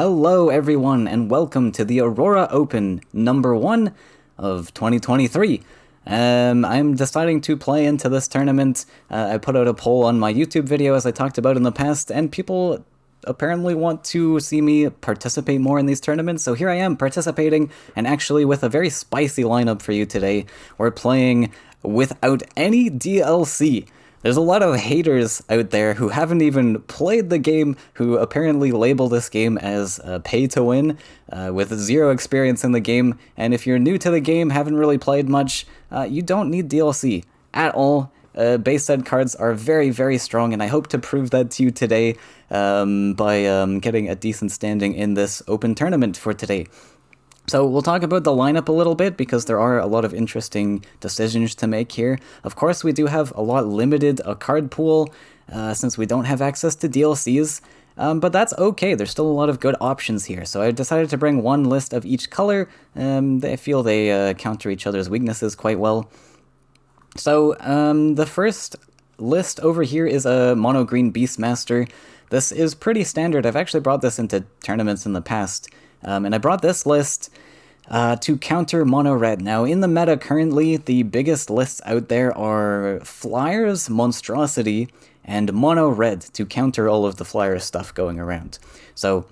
Hello everyone and welcome to the Aurora Open number 1 of 2023. I'm deciding to play into this tournament. I put out a poll on my YouTube video as I talked about in the past, and people apparently want to see me participate more in these tournaments, so here I am participating, and actually with a very spicy lineup for you today. We're playing without any DLC. There's a lot of haters out there who haven't even played the game, who apparently label this game as pay to win, with zero experience in the game, and if you're new to the game, haven't really played much, you don't need DLC at all. Base set cards are very, very strong, and I hope to prove that to you today by getting a decent standing in this open tournament for today. So we'll talk about the lineup a little bit because there are a lot of interesting decisions to make here. Of course, we do have a lot limited a card pool since we don't have access to DLCs, but that's okay. There's still a lot of good options here. So I decided to bring one list of each color. I feel they counter each other's weaknesses quite well. So the first list over here is a mono green Beastmaster. This is pretty standard. I've actually brought this into tournaments in the past. And I brought this list to counter mono red. Now, in the meta currently, the biggest lists out there are Flyers, Monstrosity, and mono red to counter all of the Flyer stuff going around. So,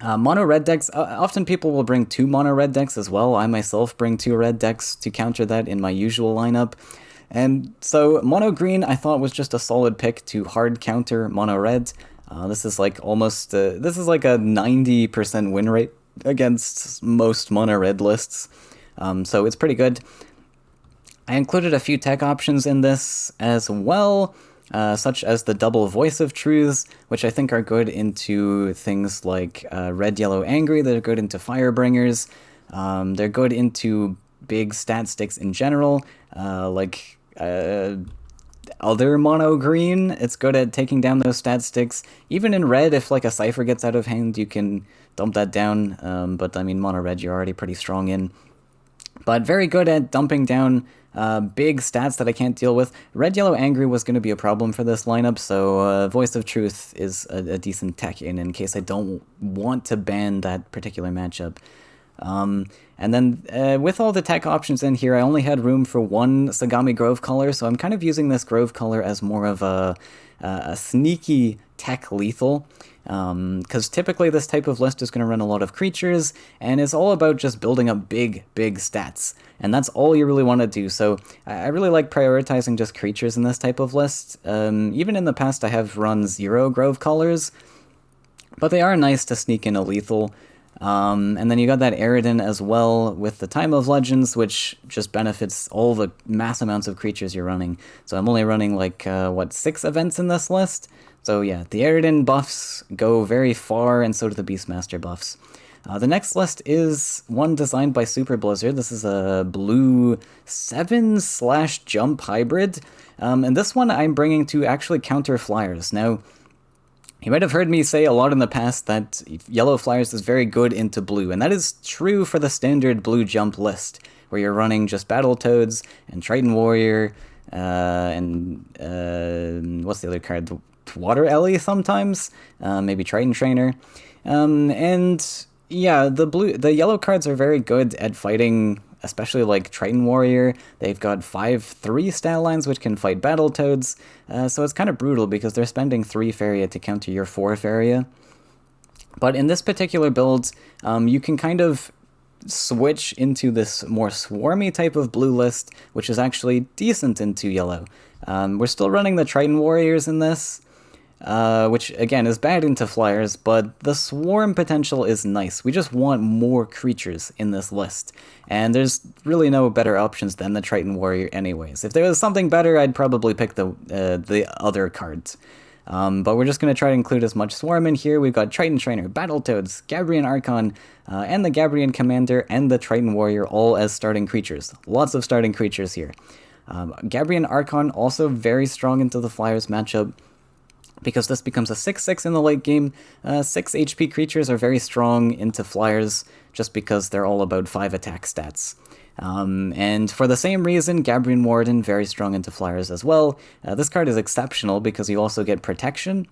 mono red decks, often people will bring 2 mono red decks as well. I myself bring 2 red decks to counter that in my usual lineup. And so, mono green I thought was just a solid pick to hard counter mono red. This is like almost, this is like a 90% win rate against most mono red lists, so it's pretty good. I included a few tech options in this as well, such as the double voice of truths, which I think are good into things like red, yellow, angry. They're good into Firebringers. They're good into big stat sticks in general, like other mono green. It's good at taking down those stat sticks. Even in red, if like a Cypher gets out of hand, you can dump that down. But I mean, mono red you're already pretty strong in. But very good at dumping down big stats that I can't deal with. Red, yellow, angry was going to be a problem for this lineup, so Voice of Truth is a decent tech in case I don't want to ban that particular matchup. And then with all the tech options in here, I only had room for one Sagami Grove color, so I'm kind of using this Grove color as more of a sneaky tech lethal, because typically this type of list is going to run a lot of creatures, and it's all about just building up big stats, and that's all you really want to do. So I really like prioritizing just creatures in this type of list. Even in the past I have run 0 Grove colors, but they are nice to sneak in a lethal. And then you got that Eridan as well with the Time of Legends, which just benefits all the mass amounts of creatures you're running. So I'm only running like, 6 events in this list? So yeah, the Eridan buffs go very far, and so do the Beastmaster buffs. The next list is one designed by Super Blizzard. This is a blue 7/jump hybrid. And this one I'm bringing to actually counter Flyers. Now, you might have heard me say a lot in the past that yellow Flyers is very good into blue, and that is true for the standard blue jump list, where you're running just Battletoads and Triton Warrior, and what's the other card? The Water Ellie sometimes, maybe Triton Trainer, and yeah, the yellow cards are very good at fighting, especially like Triton Warrior. They've got 5/3 stat lines which can fight Battletoads, so it's kind of brutal because they're spending 3 Faeria to counter your 4 Faeria. But in this particular build, you can kind of switch into this more swarmy type of blue list, which is actually decent into yellow. We're still running the Triton Warriors in this, which again is bad into Flyers, but the swarm potential is nice. We just want more creatures in this list, and there's really no better options than the Triton Warrior anyways. If there was something better, I'd probably pick the other cards. But we're just going to try to include as much swarm in here. We've got Triton Trainer, Battletoads, Gabrian Archon, and the Gabrian Commander, and the Triton Warrior all as starting creatures. Lots of starting creatures here. Gabrian Archon also very strong into the Flyers matchup, because this becomes a 6/6 in the late game. 6 HP creatures are very strong into Flyers, just because they're all about 5 attack stats. And for the same reason, Gabrian Warden, very strong into Flyers as well. This card is exceptional because you also get protection.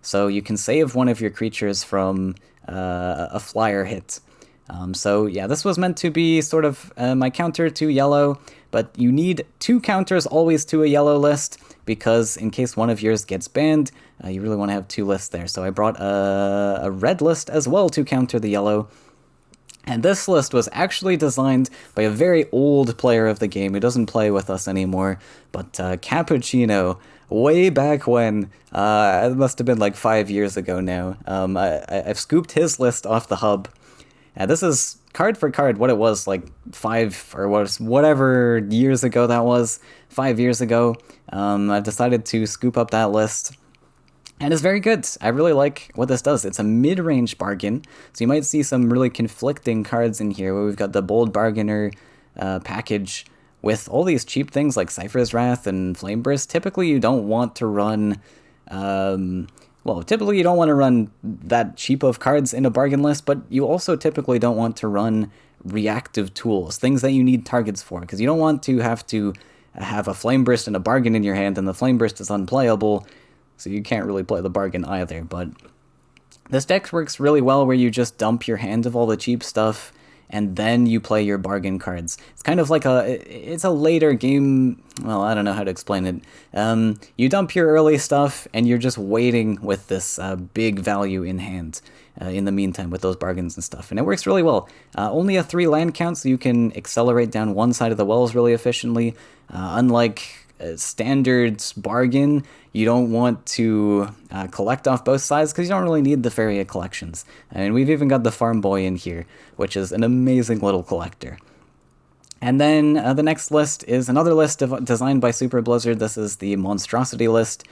so you can save one of your creatures from a flyer hit. So yeah, this was meant to be sort of my counter to yellow, but you need 2 counters always to a yellow list, because in case one of yours gets banned, you really want to have 2 lists there. So I brought a red list as well to counter the yellow. And this list was actually designed by a very old player of the game who doesn't play with us anymore, but Cappuccino, way back when, it must have been like 5 years ago now. I've scooped his list off the hub. This is card for card what it was like 5 or whatever years ago that was, 5 years ago. I decided to scoop up that list. And it's very good. I really like what this does. It's a mid-range bargain, so you might see some really conflicting cards in here, where we've got the Bold Bargainer package with all these cheap things like Cypher's Wrath and Flameburst. Typically, you don't want to run... typically you don't want to run that cheap of cards in a bargain list, but you also typically don't want to run reactive tools, things that you need targets for, because you don't want to have a Flameburst and a bargain in your hand, and the Flameburst is unplayable, so you can't really play the bargain either. But this deck works really well where you just dump your hand of all the cheap stuff, and then you play your bargain cards. It's kind of like it's a later game, well, I don't know how to explain it. You dump your early stuff, and you're just waiting with this big value in hand in the meantime with those bargains and stuff. And it works really well. Only a 3 land count, so you can accelerate down one side of the wells really efficiently. Unlike standard bargain, you don't want to collect off both sides, because you don't really need the Faeria collections. And we've even got the Farm Boy in here, which is an amazing little collector. And then the next list is another list designed by Super Blizzard. This is the Monstrosity list,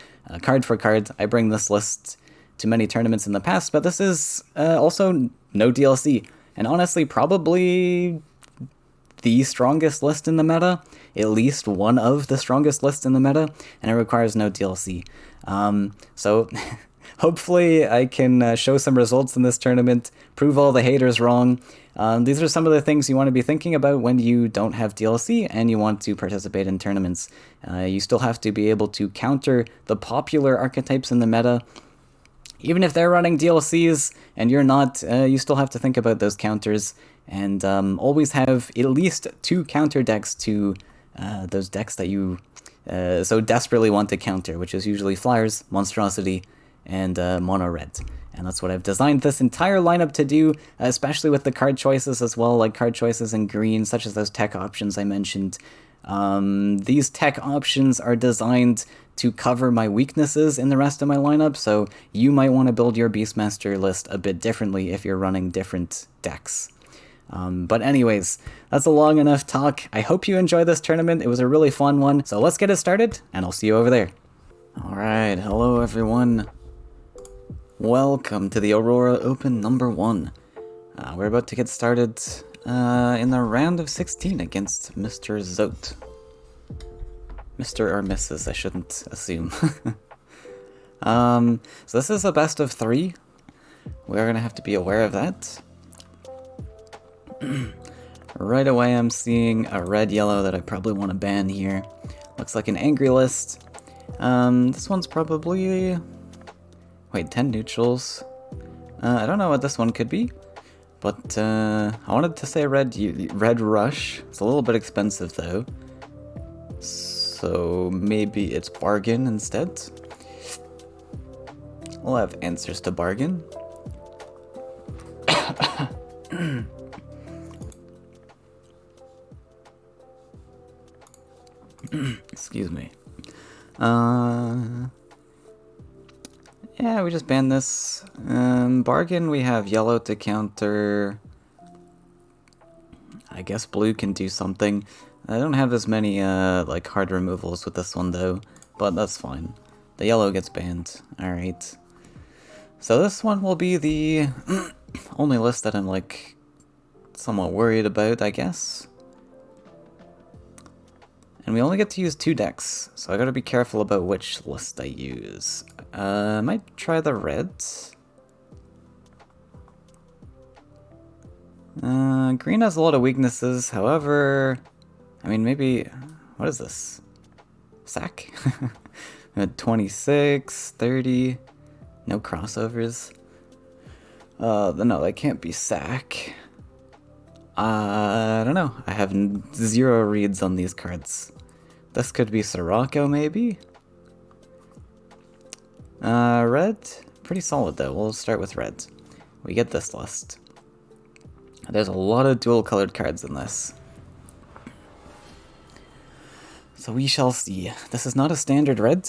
card for card. I bring this list to many tournaments in the past, but this is also no DLC. And honestly, probably the strongest list in the meta, at least one of the strongest lists in the meta, and it requires no DLC. So hopefully I can show some results in this tournament, prove all the haters wrong. These are some of the things you want to be thinking about when you don't have DLC and you want to participate in tournaments. You still have to be able to counter the popular archetypes in the meta. Even if they're running DLCs and you're not, you still have to think about those counters, and always have at least 2 counter decks to those decks that you so desperately want to counter, which is usually Flyers, Monstrosity, and Mono Red. And that's what I've designed this entire lineup to do, especially with the card choices as well, like card choices in green, such as those tech options I mentioned. These tech options are designed to cover my weaknesses in the rest of my lineup, so you might want to build your Beastmaster list a bit differently if you're running different decks. But anyways, that's a long enough talk. I hope you enjoyed this tournament. It was a really fun one, so let's get it started, and I'll see you over there. Alright, hello everyone. Welcome to the Aurora Open number 1. We're about to get started in the round of 16 against Mr. Zote. Mr. or Mrs., I shouldn't assume. So this is a best of 3. We're going to have to be aware of that. Right away I'm seeing a red-yellow that I probably want to ban here. Looks like an angry list. This one's probably... Wait, 10 neutrals. I don't know what this one could be, but I wanted to say red rush. It's a little bit expensive though, so maybe it's bargain instead. We'll have answers to bargain. Excuse me. Yeah, we just banned this. Bargain, we have yellow to counter. I guess blue can do something. I don't have as many like hard removals with this one though, but that's fine. The yellow gets banned. Alright. So this one will be the only list that I'm like somewhat worried about, I guess. And we only get to use 2 decks, so I gotta be careful about which list I use. I might try the reds. Green has a lot of weaknesses, however... I mean, maybe... What is this? Sack? 26, 30... No crossovers. No, that can't be sack. I don't know. I have 0 reads on these cards. This could be Sirocco, maybe? Red? Pretty solid, though. We'll start with red. We get this list. There's a lot of dual-colored cards in this. So we shall see. This is not a standard red.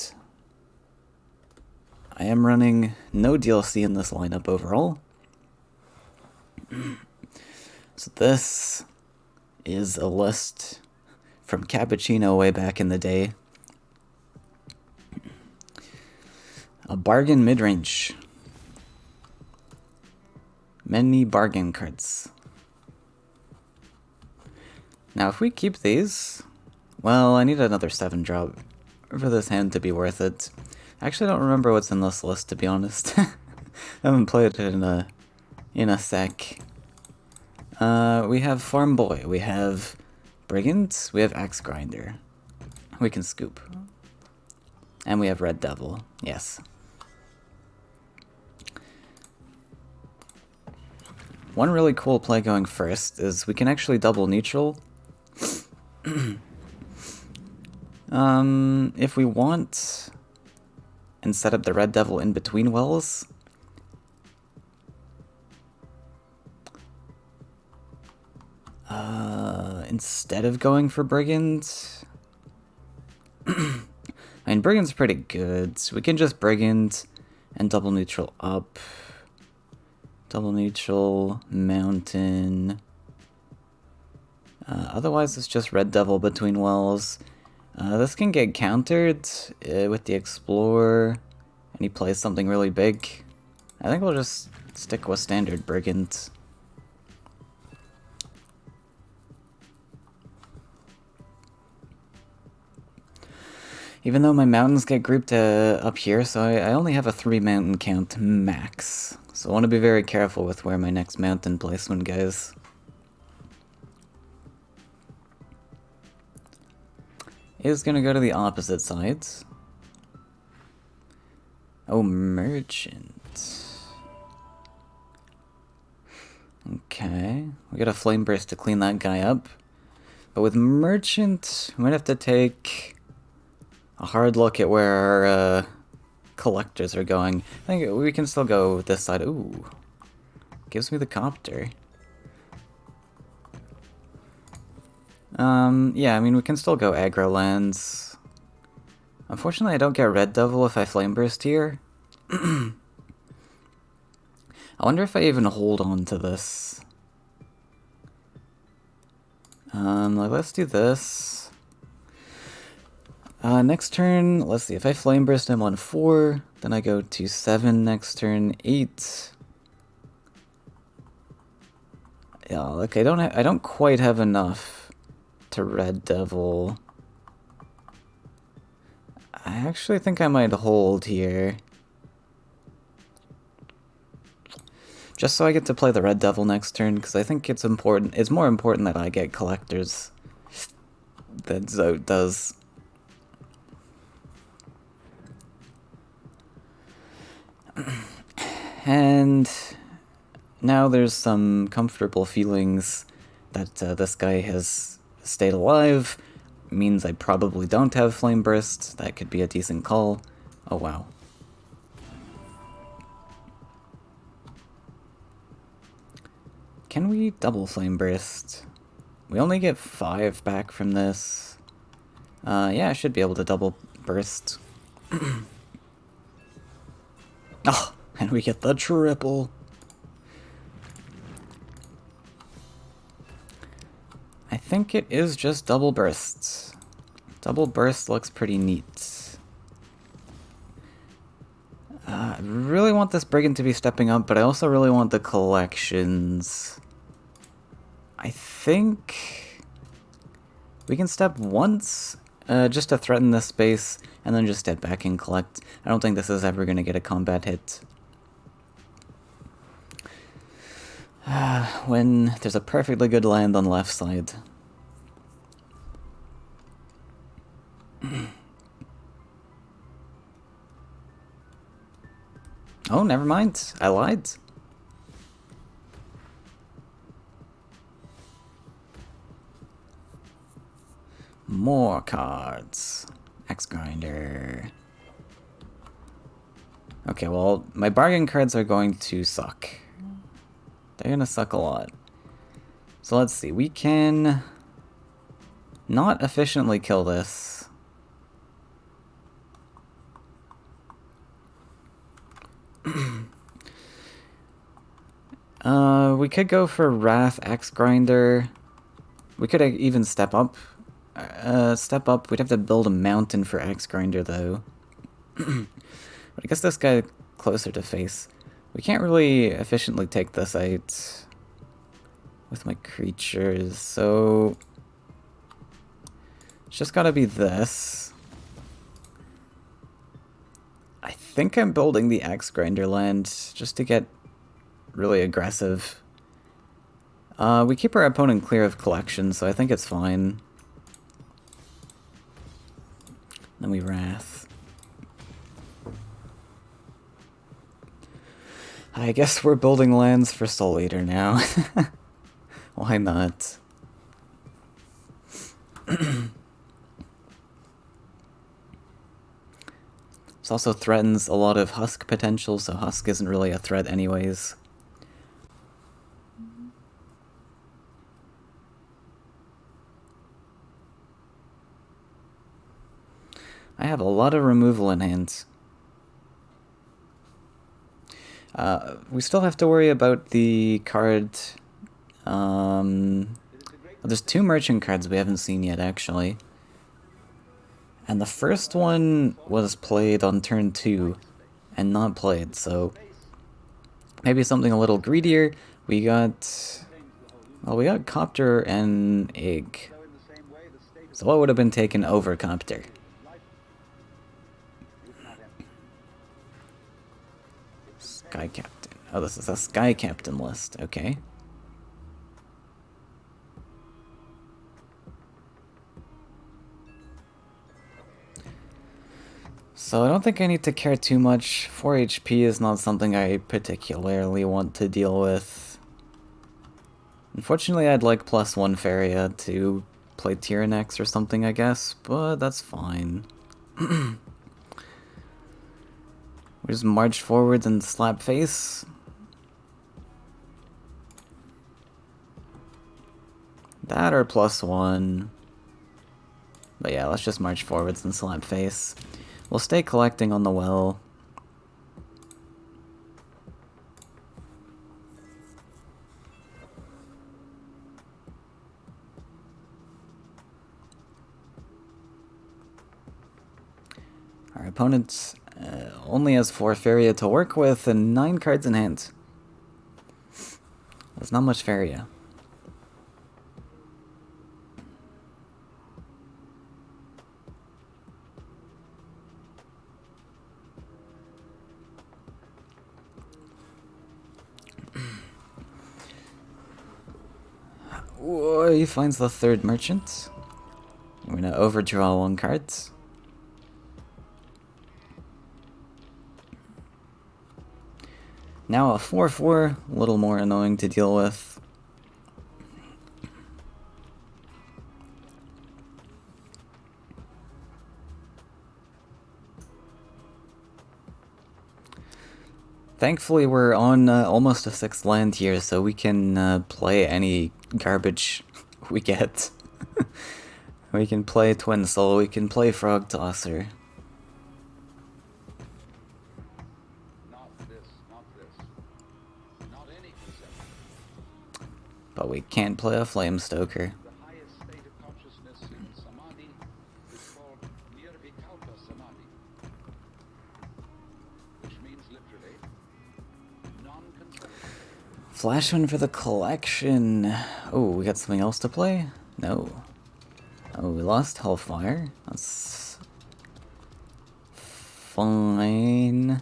I am running no DLC in this lineup overall. So this is a list from Cappuccino way back in the day. A bargain mid-range. Many bargain cards. Now if we keep these, well, I need another 7 drop for this hand to be worth it. I actually don't remember what's in this list, to be honest. I haven't played it in a sec. We have Farm Boy, we have Brigand, we have Axe Grinder. We can scoop. And we have Red Devil, yes. One really cool play going first is we can actually double neutral. If we want, and set up the Red Devil in between wells. Instead of going for Brigand. I mean, Brigand's pretty good. So we can just Brigand and double neutral up. Double neutral, mountain. Otherwise, it's just Red Devil between wells. This can get countered with the Explorer, and he plays something really big. I think we'll just stick with standard Brigand. Even though my mountains get grouped up here, so I only have a 3 mountain count max. So I want to be very careful with where my next mountain placement goes. Is going to go to the opposite sides. Oh, Merchant. Okay, we got a Flame Burst to clean that guy up. But with Merchant, we might have to take a hard look at where our collectors are going. I think we can still go this side. Ooh, gives me the Copter. Yeah, I mean, we can still go aggro lands. Unfortunately, I don't get Red Devil if I Flame Burst here. I wonder if I even hold on to this. Like, let's do this. Next turn, let's see, if I Flame Burst him on 4, then I go to 7 next turn, 8. Yeah, like, I don't quite have enough to Red Devil. I actually think I might hold here. Just so I get to play the Red Devil next turn, because I think it's important. It's more important that I get collectors than Zote does. And now there's some comfortable feelings that this guy has stayed alive. Means I probably don't have Flame Burst. That could be a decent call. Oh wow. Can we double Flame Burst? We only get 5 back from this. Yeah, I should be able to double burst. Oh, and we get the triple. I think it is just double bursts. Double burst looks pretty neat. I really want this Brigand to be stepping up, but I also really want the collections. I think we can step once just to threaten this space, and then just step back and collect. I don't think this is ever going to get a combat hit. When there's a perfectly good land on the left side. Oh, never mind. I lied. More cards. Axe Grinder. Okay, well, my bargain cards are going to suck. They're gonna suck a lot. So let's see, we can not efficiently kill this. We could go for Wrath Axe Grinder. We could even step up. We'd have to build a mountain for Axe Grinder though. But I guess this guy closer to face. We can't really efficiently take this out with my creatures, so it's just gotta be this. I think I'm building the Axe Grinder land just to get really aggressive. We keep our opponent clear of collection, so I think it's fine. Then we Wrath. I guess we're building lands for Soul Eater now. Why not? This also threatens a lot of Husk potential, so Husk isn't really a threat anyways. I have a lot of removal in hand. We still have to worry about the card. There's 2 merchant cards we haven't seen yet, actually. And the first one was played on turn 2 and not played, so maybe something a little greedier. We got Copter and Egg. So what would have been taken over Copter? Sky Captain. Oh, this is a Sky Captain list. Okay. So I don't think I need to care too much. 4 HP is not something I particularly want to deal with. Unfortunately, I'd like +1 Faeria to play Tyrannex or something, I guess, but that's fine. We just march forwards and slap face. That or +1. But yeah, let's just march forwards and slap face. We'll stay collecting on the well. Our opponent only has 4 Faeria to work with and 9 cards in hand. There's not much Faeria. Whoa, he finds the 3rd merchant. We're gonna overdraw 1 card. Now a 4/4, a little more annoying to deal with. Thankfully, we're on almost a 6th land here, so we can play any garbage we get. We can play Twin Soul, we can play Frog Tosser. But we can't play a Flame Stoker. Flash one for the collection. Oh, we got something else to play? No. Oh, we lost Hellfire. That's fine.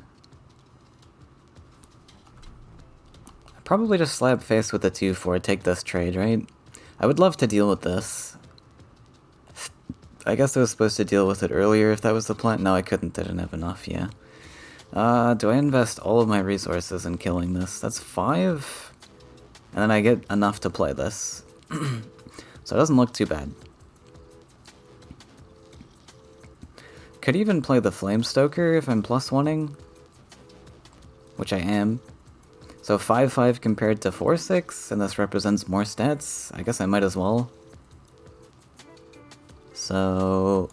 Probably just slap face with the 2/4, take this trade, right? I would love to deal with this. I guess I was supposed to deal with it earlier if that was the plan. No, I couldn't, didn't have enough, yeah. Do I invest all of my resources in killing this? That's 5? And then I get enough to play this. So it doesn't look too bad. Could even play the Flamestoker if I'm +1ing. Which I am. So 5-5 compared to 4-6, and this represents more stats. I guess I might as well. So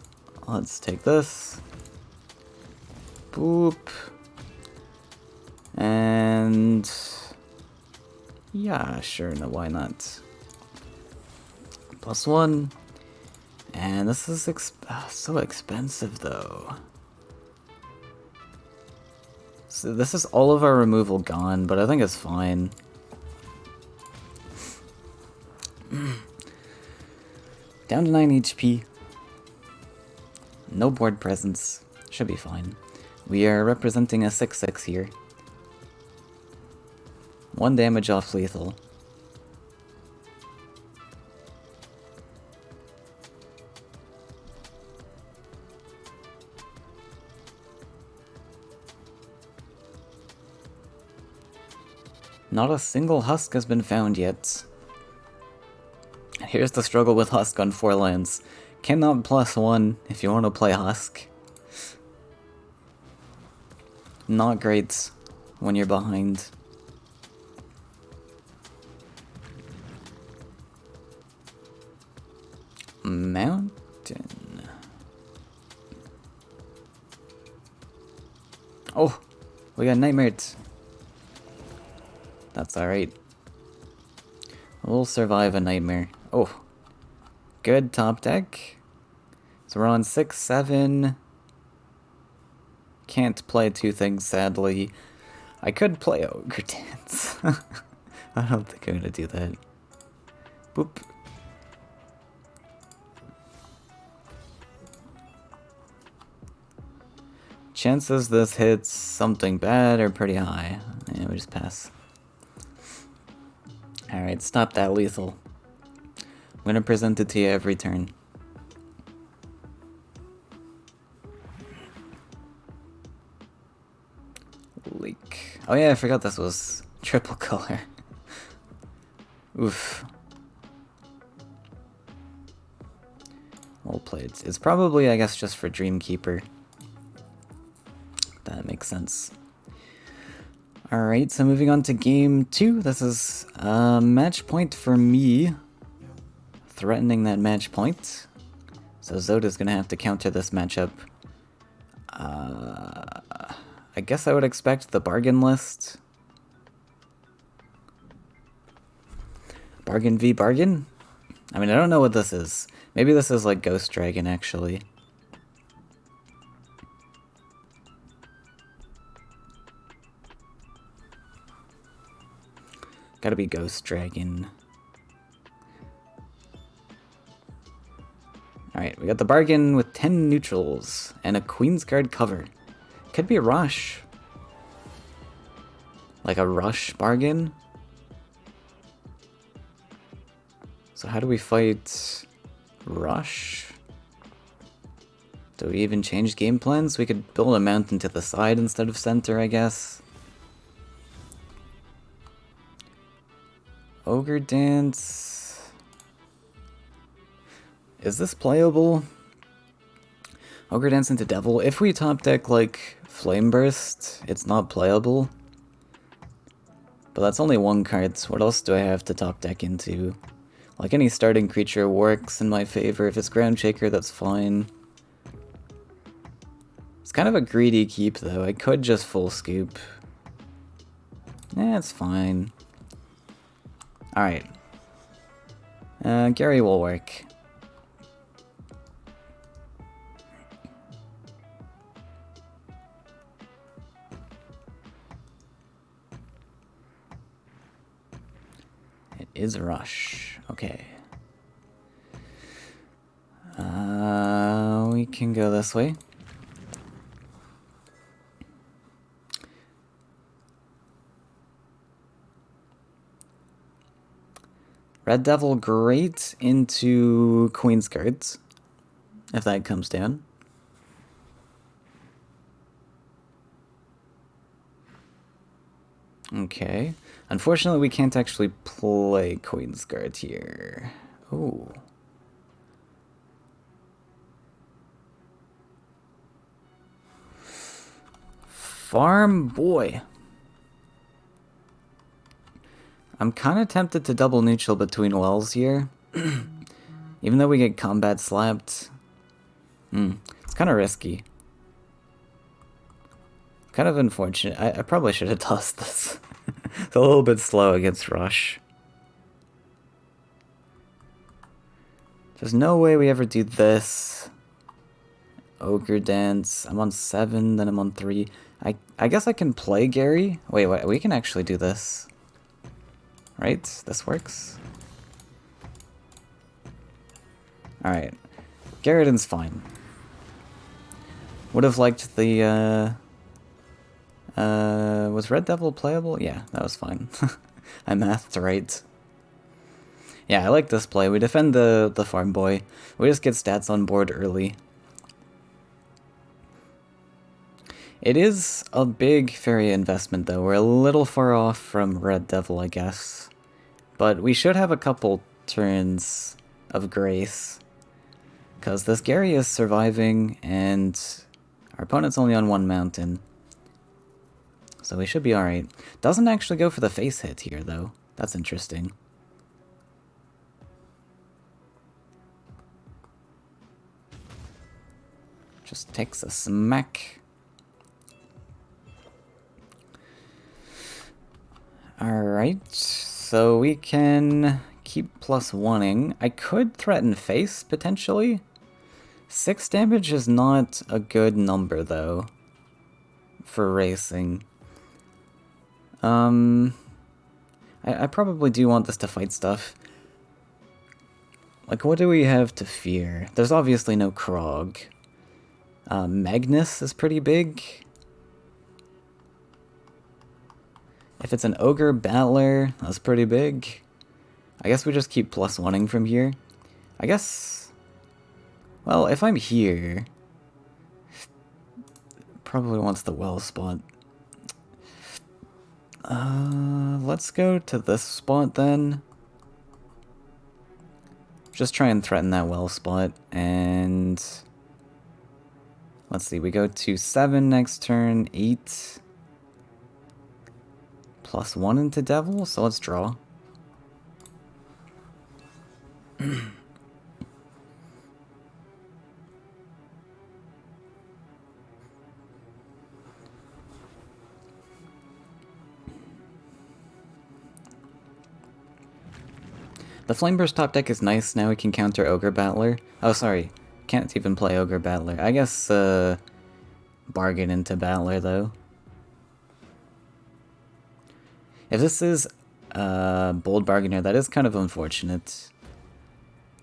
let's take this. Boop. And yeah, sure, no, why not? +1. And this is so expensive though. So this is all of our removal gone, but I think it's fine. Down to 9 HP. No board presence. Should be fine. We are representing a 6-6 here. 1 damage off lethal. Not a single husk has been found yet. Here's the struggle with husk on 4 lands. Cannot +1 if you want to play husk. Not great when you're behind. Mountain. Oh, we got nightmares. That's alright. We'll survive a nightmare. Oh, good top deck. So we're on 6-7. Can't play 2 things, sadly. I could play Ogre Dance. I don't think I'm gonna do that. Boop. Chances this hits something bad are pretty high. Yeah, we just pass. Alright, stop that lethal. I'm gonna present it to you every turn. Leak. Oh yeah, I forgot this was triple color. Oof. Well played. It's probably, I guess, just for Dreamkeeper. That makes sense. Alright, so moving on to game 2. This is a match point for me. Threatening that match point. So Zoda's gonna have to counter this matchup. I guess I would expect the bargain list. Bargain v bargain? I mean, I don't know what this is. Maybe this is like Ghost Dragon, actually. Gotta be Ghost Dragon. Alright, we got the bargain with 10 neutrals and a Queen's Guard cover. Could be a rush. Like a rush bargain? So how do we fight rush? Do we even change game plans? We could build a mountain to the side instead of center, I guess. Ogre Dance. Is this playable? Ogre Dance into Devil. If we top deck like Flame Burst, it's not playable. But that's only 1 card, so what else do I have to top deck into? Like any starting creature works in my favor. If it's Ground Shaker, that's fine. It's kind of a greedy keep though. I could just full scoop. It's fine. Alright. Gary will work. It is a rush. Okay. We can go this way. Red Devil great into Queen's Guards, if that comes down. Okay. Unfortunately, we can't actually play Queensguard here. Oh. Farm boy. I'm kind of tempted to double neutral between wells here. Even though we get combat slapped. It's kind of risky. Kind of unfortunate. I probably should have tossed this. It's a little bit slow against Rush. There's no way we ever do this. Ogre Dance. I'm on 7, then I'm on 3. I guess I can play Gary. Wait, we can actually do this. Right? This works? Alright. Garridan's fine. Would have liked the, was Red Devil playable? Yeah, that was fine. I mathed right. Yeah, I like this play. We defend the farm boy. We just get stats on board early. It is a big Faeria investment, though. We're a little far off from Red Devil, I guess. But we should have a couple turns of grace. Because this Gary is surviving, and our opponent's only on 1 mountain. So we should be alright. Doesn't actually go for the face hit here, though. That's interesting. Just takes a smack. Alright, so we can keep +1ing. I could threaten face, potentially. 6 damage is not a good number, though, for racing. I probably do want this to fight stuff. Like, what do we have to fear? There's obviously no Krog. Magnus is pretty big. If it's an Ogre Battler, that's pretty big. I guess we just keep +1ing from here. I guess... Well, if I'm here... Probably wants the well spot. Let's go to this spot then. Just try and threaten that well spot, and... Let's see, we go to 7 next turn, 8... +1 into Devil, so let's draw. The Flameburst top deck is nice, now we can counter Ogre Battler. Oh, sorry, can't even play Ogre Battler. I guess, bargain into Battler, though. If this is Bold Bargainer, that is kind of unfortunate.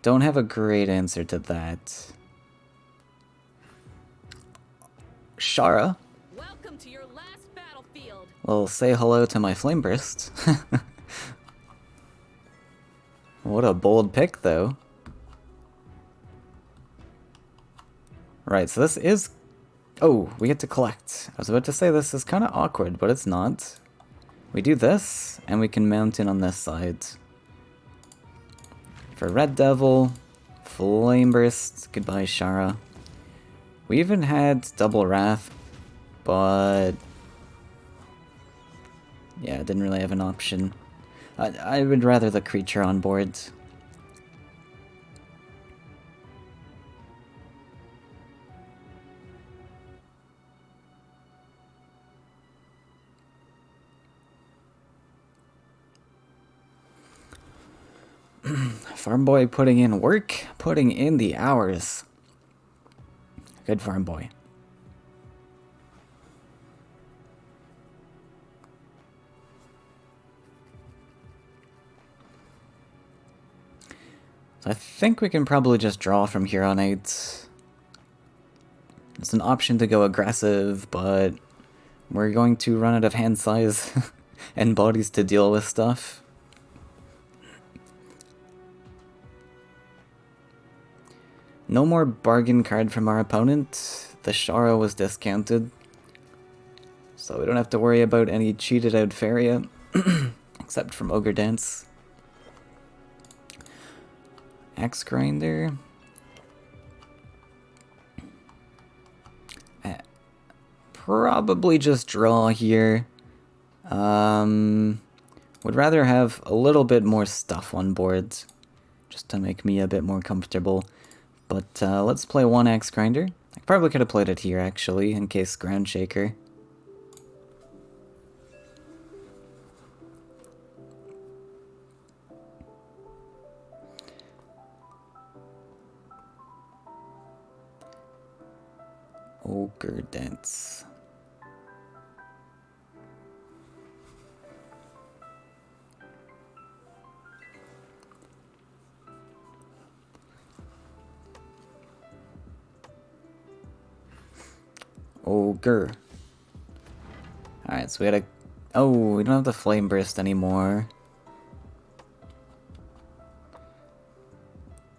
Don't have a great answer to that. Shara. Welcome to your last battlefield. Well, say hello to my Flameburst. What a bold pick, though. Right, so this is... Oh, we get to collect. I was about to say this is kind of awkward, but it's not. We do this, and we can mount in on this side. For Red Devil, Flameburst, goodbye Shara. We even had Double Wrath, but... yeah, didn't really have an option. I would rather the creature on board. Farm boy putting in work, putting in the hours. Good farm boy. So I think we can probably just draw from here on out. It's an option to go aggressive, but we're going to run out of hand size and bodies to deal with stuff. No more bargain card from our opponent. The Shara was discounted, so we don't have to worry about any cheated out Faeria. except from Ogre Dance. Axe Grinder. Probably just draw here. Would rather have a little bit more stuff on board, just to make me a bit more comfortable. But let's play one Axe Grinder. I probably could have played it here, actually, in case Ground Shaker. Ogre Dance. Ogre. Alright, so we had a... Oh, we don't have the Flame Burst anymore.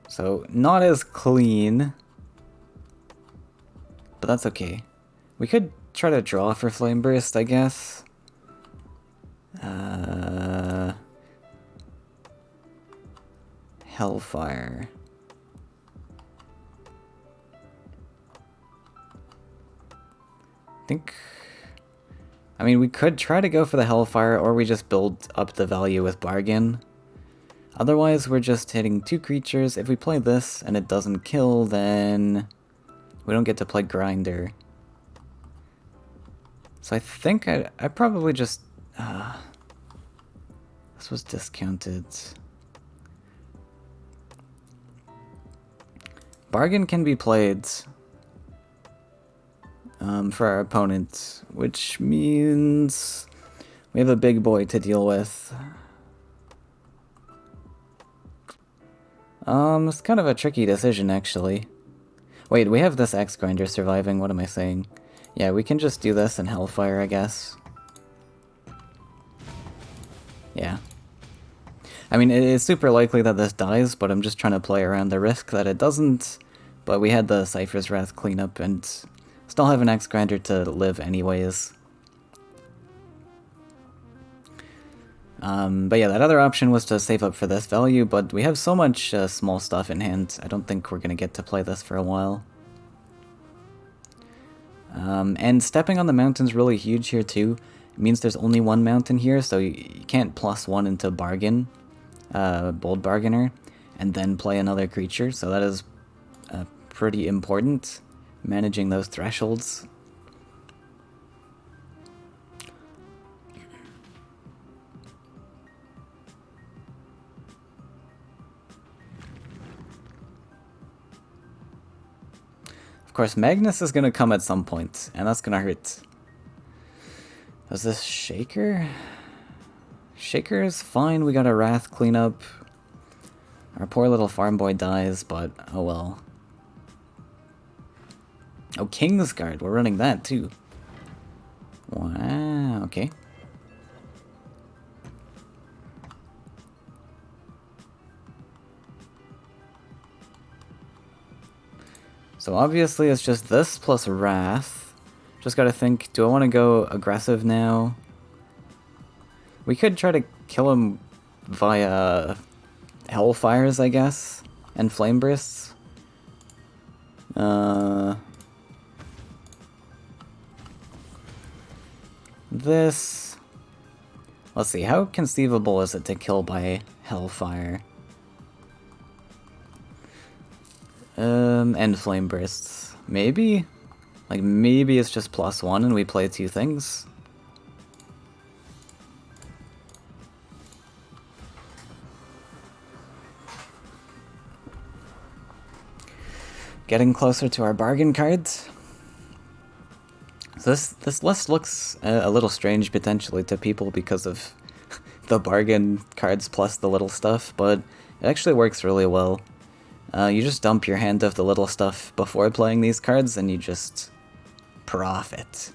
So, not as clean. But that's okay. We could try to draw for Flame Burst, I guess. Hellfire. I mean, we could try to go for the Hellfire, or we just build up the value with Bargain. Otherwise, we're just hitting 2 creatures. If we play this and it doesn't kill, then we don't get to play Grinder. So I think I probably just... this was discounted. Bargain can be played for our opponent, which means we have a big boy to deal with. It's kind of a tricky decision, actually. Wait, we have this Axe Grinder surviving, what am I saying? Yeah, we can just do this in Hellfire, I guess. Yeah. I mean, it's super likely that this dies, but I'm just trying to play around the risk that it doesn't. But we had the Cypher's Wrath cleanup, and still have an Axe Grinder to live anyways. But yeah, that other option was to save up for this value, but we have so much small stuff in hand, I don't think we're going to get to play this for a while. And stepping on the mountain's really huge here too. It means there's only one mountain here, so you can't +1 into Bargain, Bold Bargainer, and then play another creature, so that is pretty important, managing those thresholds. Of course, Magnus is going to come at some point, and that's going to hurt. Is this Shaker? Shaker is fine, we got a Wrath cleanup. Our poor little farm boy dies, but oh well. Oh, Kingsguard, we're running that too. Wow, okay. So obviously it's just this plus Wrath. Just gotta think, do I want to go aggressive now? We could try to kill him via Hellfires, I guess, and Flame Bursts. This... Let's see, how conceivable is it to kill by Hellfire? And Flame Bursts. Maybe? Like, maybe it's just +1 and we play 2 things? Getting closer to our bargain cards. So this list looks a little strange potentially to people because of the bargain cards plus the little stuff, but it actually works really well. You just dump your hand of the little stuff before playing these cards and you just profit.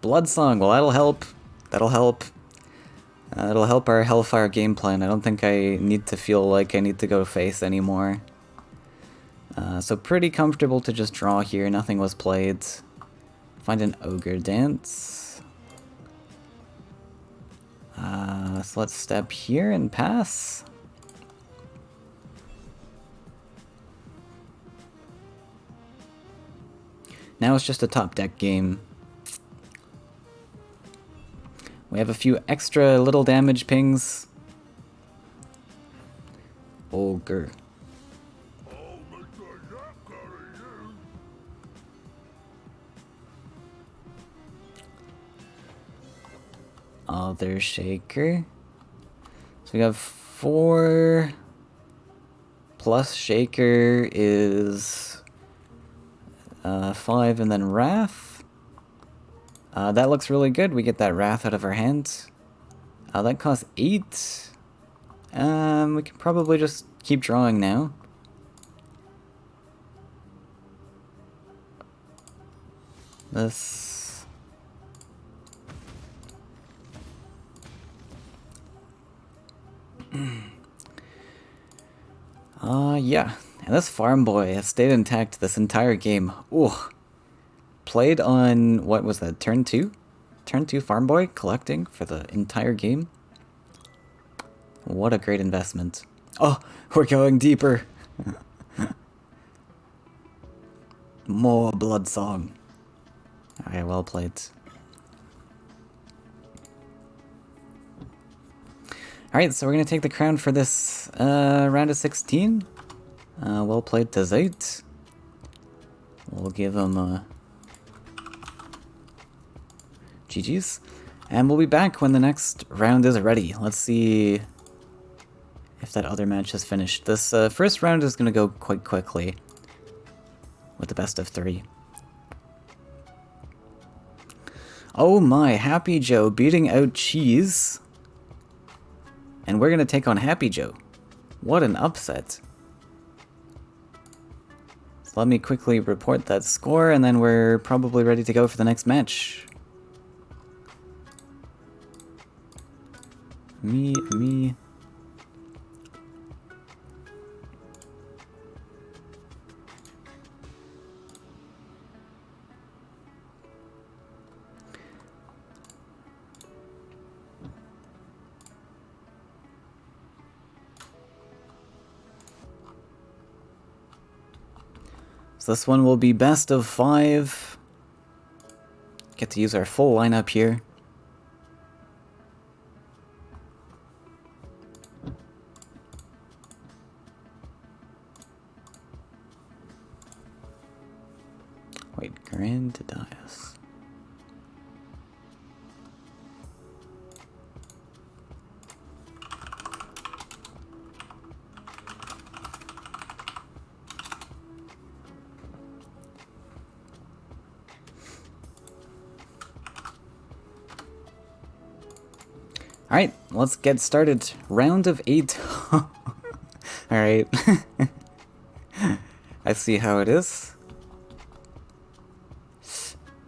Bloodsong, well that'll help. That'll help. It'll help our Hellfire game plan. I don't think I need to feel like I need to go face anymore. So pretty comfortable to just draw here. Nothing was played. Find an ogre dance. So let's step here and pass. Now it's just a top deck game. We have a few extra little damage pings. Ogre. Other shaker. So we have 4 plus shaker is 5 and then wrath. That looks really good. We get that wrath out of our hand. That costs 8. We can probably just keep drawing now. This... yeah. And this farm boy has stayed intact this entire game. Ooh. Played on, what was that, turn 2? Turn 2 farm boy collecting for the entire game. What a great investment. Oh, we're going deeper. More blood song. Okay, well played. Alright, so we're going to take the crown for this round of 16. Well played to Zayt. We'll give him GG's. And we'll be back when the next round is ready. Let's see if that other match is finished. This first round is going to go quite quickly with the best of 3. Oh my, Happy Joe beating out Cheese. And we're going to take on Happy Joe. What an upset. So let me quickly report that score, and then we're probably ready to go for the next match. Me. So this one will be best of 5. Get to use our full lineup here. Wait, Grandidias. Alright, let's get started. Round of 8. Alright. I see how it is.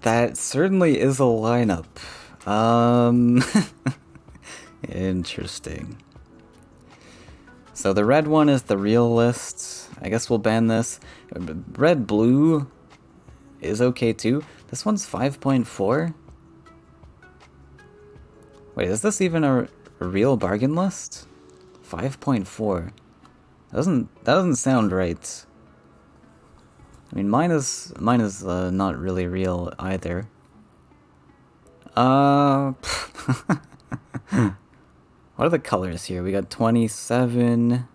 That certainly is a lineup. Interesting. So the red one is the real list. I guess we'll ban this. Red-blue is okay too. This one's 5.4. Wait, is this even a real bargain list? 5.4. That doesn't sound right. I mean, mine is not really real either. What are the colors here? We got 27.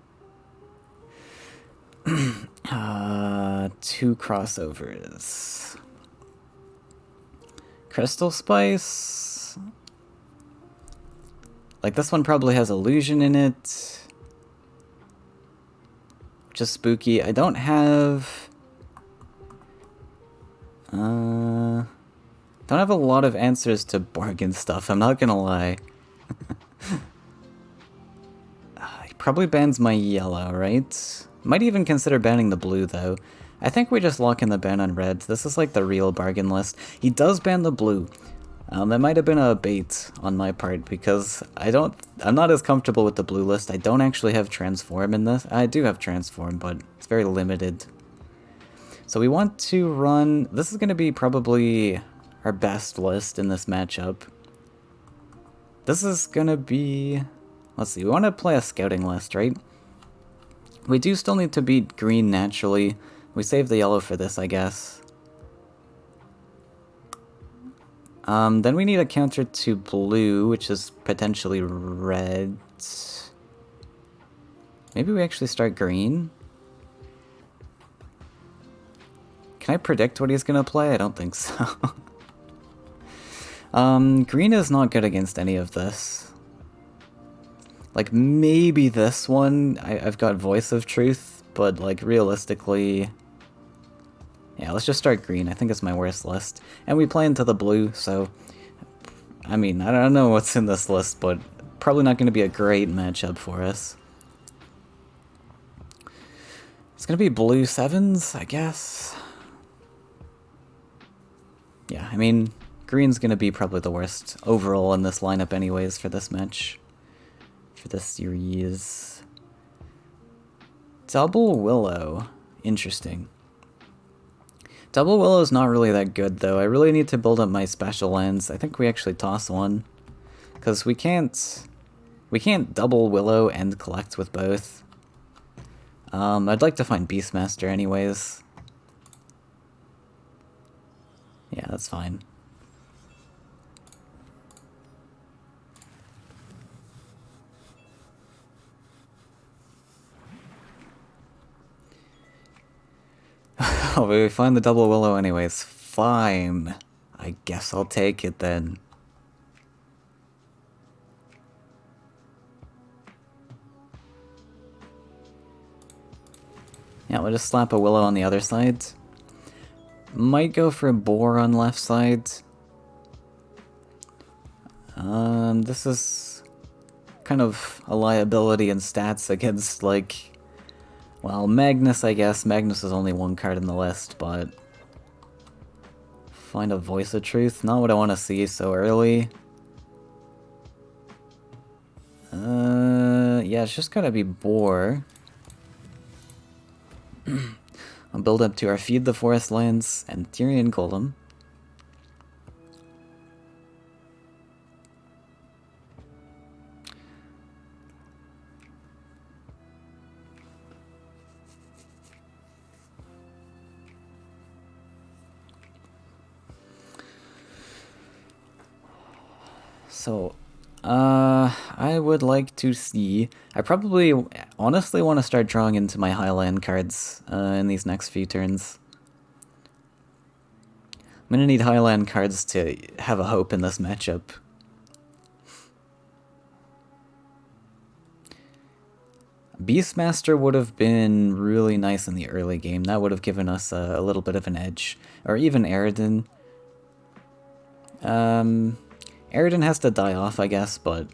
2 crossovers. Crystal Spice. Like, this one probably has illusion in it. Which is spooky. I don't have... don't have a lot of answers to bargain stuff, I'm not gonna lie. He probably bans my yellow, right? Might even consider banning the blue, though. I think we just lock in the ban on red. This is like the real bargain list. He does ban the blue. That might have been a bait on my part, because I'm not as comfortable with the blue list. I don't actually have Transform in this. I do have Transform, but it's very limited. So we want to run... This is going to be probably our best list in this matchup. This is going to be... Let's see, we want to play a scouting list, right? We do still need to beat green naturally. We save the yellow for this, I guess. Then we need a counter to blue, which is potentially red. Maybe we actually start green? Can I predict what he's gonna play? I don't think so. Green is not good against any of this. Like, maybe this one, I've got Voice of Truth, but, like, realistically... Yeah, let's just start green. I think it's my worst list. And we play into the blue, so... I mean, I don't know what's in this list, but probably not going to be a great matchup for us. It's going to be blue 7s, I guess. Yeah, I mean, green's going to be probably the worst overall in this lineup anyways for this match. For this series. Double Willow. Interesting. Double Willow's not really that good, though. I really need to build up my special lands. I think we actually toss one. Because we can't double Willow and collect with both. I'd like to find Beastmaster anyways. Yeah, that's fine. Oh, we find the double Willow anyways. Fine. I guess I'll take it then. Yeah, we'll just slap a Willow on the other side. Might go for a Boar on left side. This is kind of a liability in stats against, like... Well, Magnus, I guess. Magnus is only one card in the list, but... Find a Voice of Truth. Not what I want to see so early. Yeah, it's just gotta be Boar. I'll build up to our Feed the Forest lands and Tyrian Golem. So, I would like to see... I probably honestly want to start drawing into my Highland cards in these next few turns. I'm gonna need Highland cards to have a hope in this matchup. Beastmaster would have been really nice in the early game. That would have given us a little bit of an edge. Or even Aridin. Aridin has to die off, I guess, but...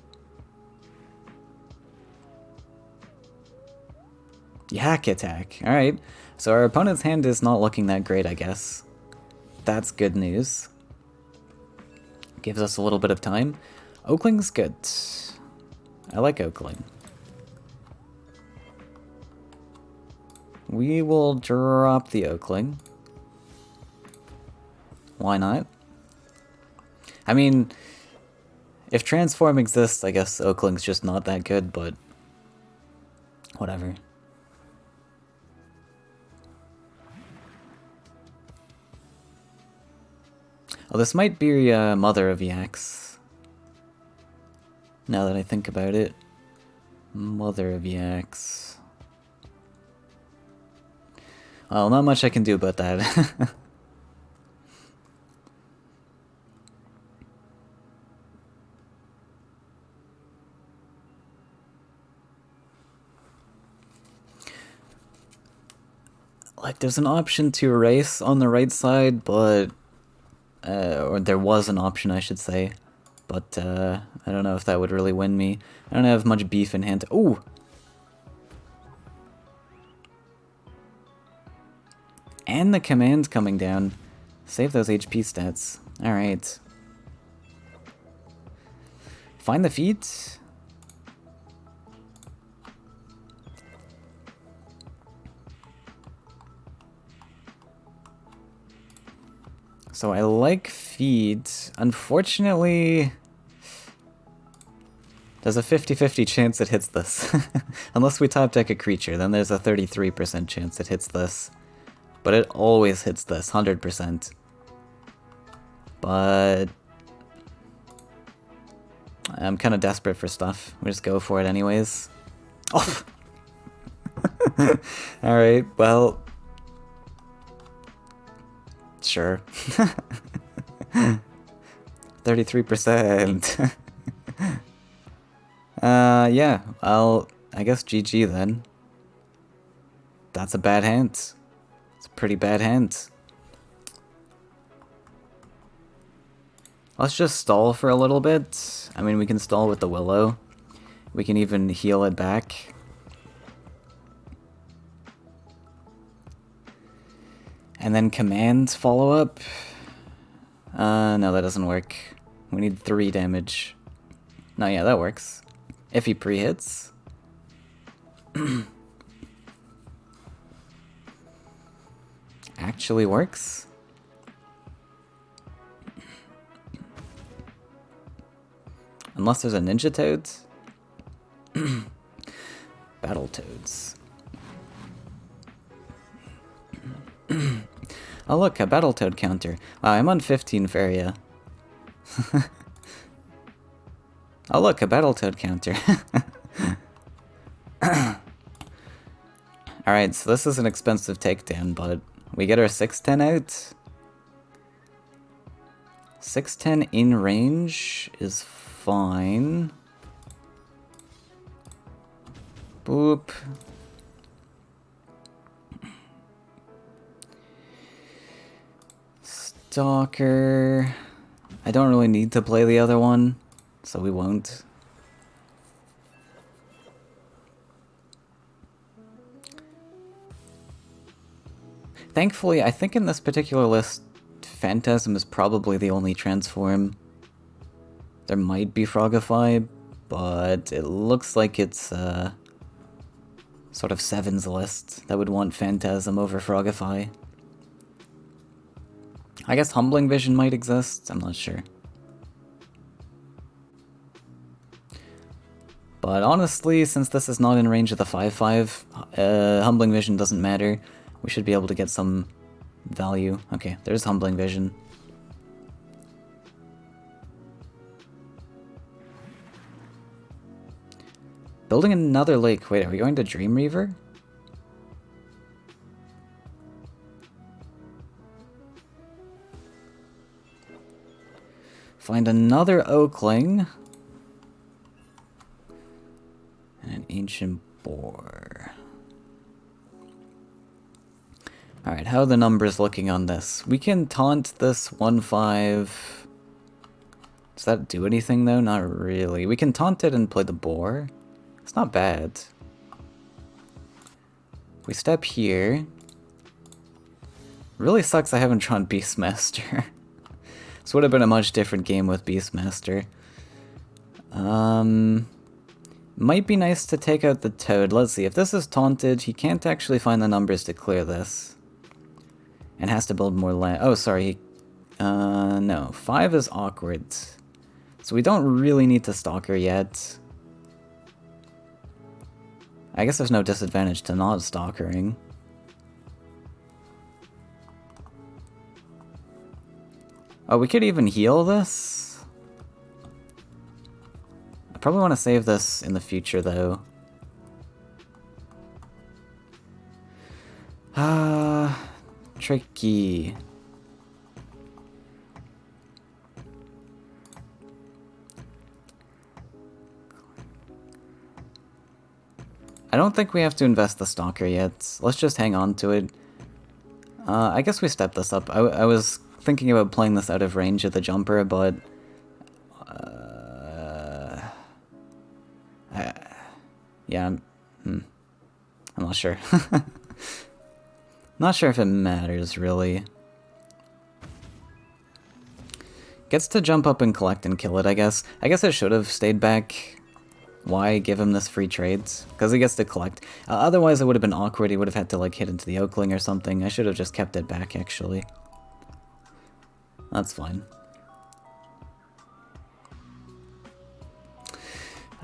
Yak attack. Alright. So our opponent's hand is not looking that great, I guess. That's good news. Gives us a little bit of time. Oakling's good. I like Oakling. We will drop the Oakling. Why not? I mean... If Transform exists, I guess Oakling's just not that good, but... Whatever. Oh, this might be Mother of Yaks. Now that I think about it. Mother of Yaks. Well, not much I can do about that. Like, there's an option to erase on the right side, but... or there was an option, I should say. But, I don't know if that would really win me. I don't have much beef in hand. Ooh! And the command coming down. Save those HP stats. Alright. Find the feet. So I like feed. Unfortunately, there's a 50-50 chance it hits this. Unless we top deck a creature, then there's a 33% chance it hits this. But it always hits this, 100%. But I'm kind of desperate for stuff. We just go for it anyways. Oh! Alright, well... Sure. 33%. Yeah, I guess GG then. That's a bad hand. It's a pretty bad hand. Let's just stall for a little bit. I mean, we can stall with the Willow. We can even heal it back. And then command follow-up. No, that doesn't work. We need 3 damage. No, yeah, that works. If he pre-hits. Actually works. Unless there's a Ninja Toad. Battletoads. Oh look, a Battletoad counter. Wow, I'm on 15 Faeria. Oh look, a Battletoad counter. Alright, so this is an expensive takedown, but we get our 610 out. 610 in range is fine. Boop. Stalker. I don't really need to play the other one, so we won't. Thankfully, I think in this particular list, Phantasm is probably the only transform. There might be Frogify, but it looks like it's sort of Seven's list that would want Phantasm over Frogify. I guess Humbling Vision might exist, I'm not sure. But honestly, since this is not in range of the 5/5, Humbling Vision doesn't matter. We should be able to get some value. Okay, there's Humbling Vision. Building another lake. Wait, are we going to Dreamweaver? Find another Oakling. And an Ancient Boar. Alright, how are the numbers looking on this? We can taunt this 1/5. Does that do anything though? Not really. We can taunt it and play the boar. It's not bad. We step here. Really sucks I haven't drawn Beastmaster. This would have been a much different game with Beastmaster. Might be nice to take out the Toad. Let's see, if this is taunted, he can't actually find the numbers to clear this. And has to build more land. Oh, sorry. No. 5 is awkward. So we don't really need to Stalker yet. I guess there's no disadvantage to not Stalkering. Oh, we could even heal this? I probably want to save this in the future, though. Tricky. I don't think we have to invest the Stalker yet. Let's just hang on to it. I guess we step this up. I was thinking about playing this out of range of the jumper, but... yeah, I'm not sure. Not sure if it matters, really. Gets to jump up and collect and kill it, I guess. I guess I should have stayed back. Why give him this free trades? Because he gets to collect. Otherwise it would have been awkward. He would have had to like hit into the Oakling or something. I should have just kept it back, actually. That's fine.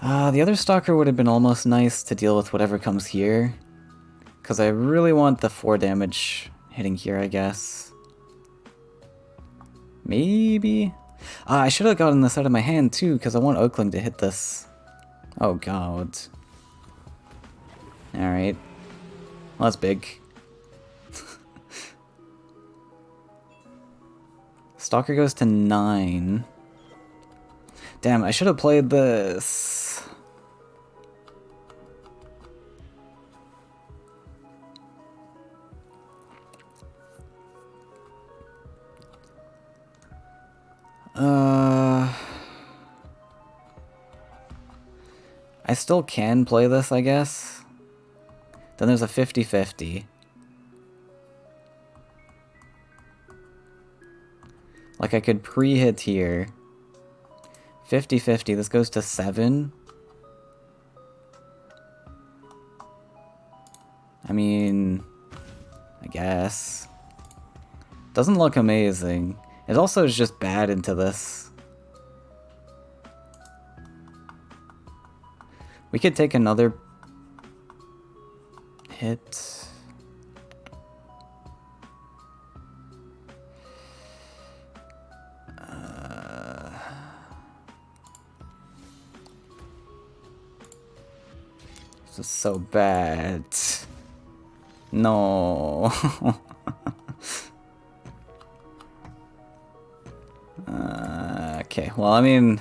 The other Stalker would have been almost nice to deal with whatever comes here. Because I really want the 4 damage hitting here, I guess. Maybe? I should have gotten this out of my hand too, because I want Oakling to hit this. Oh god. Alright. Well, that's big. Stalker goes to 9. Damn, I should have played this. I still can play this, I guess. Then there's a 50-50. Like, I could pre-hit here. 50-50, this goes to 7. I mean, I guess. Doesn't look amazing. It also is just bad into this. We could take another hit. This is so bad. No. Okay, well, I mean,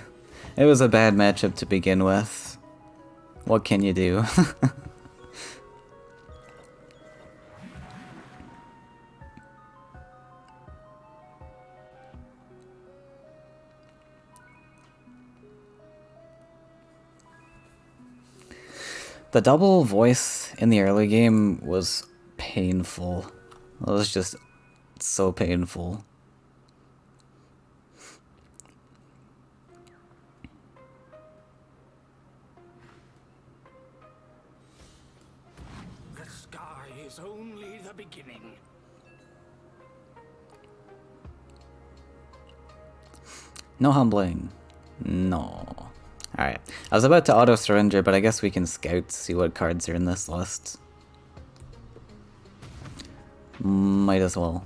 it was a bad matchup to begin with. What can you do? The double voice in the early game was painful. It was just so painful. The sky is only the beginning. No humbling. No. Alright. I was about to auto-surrender, but I guess we can scout to see what cards are in this list. Might as well.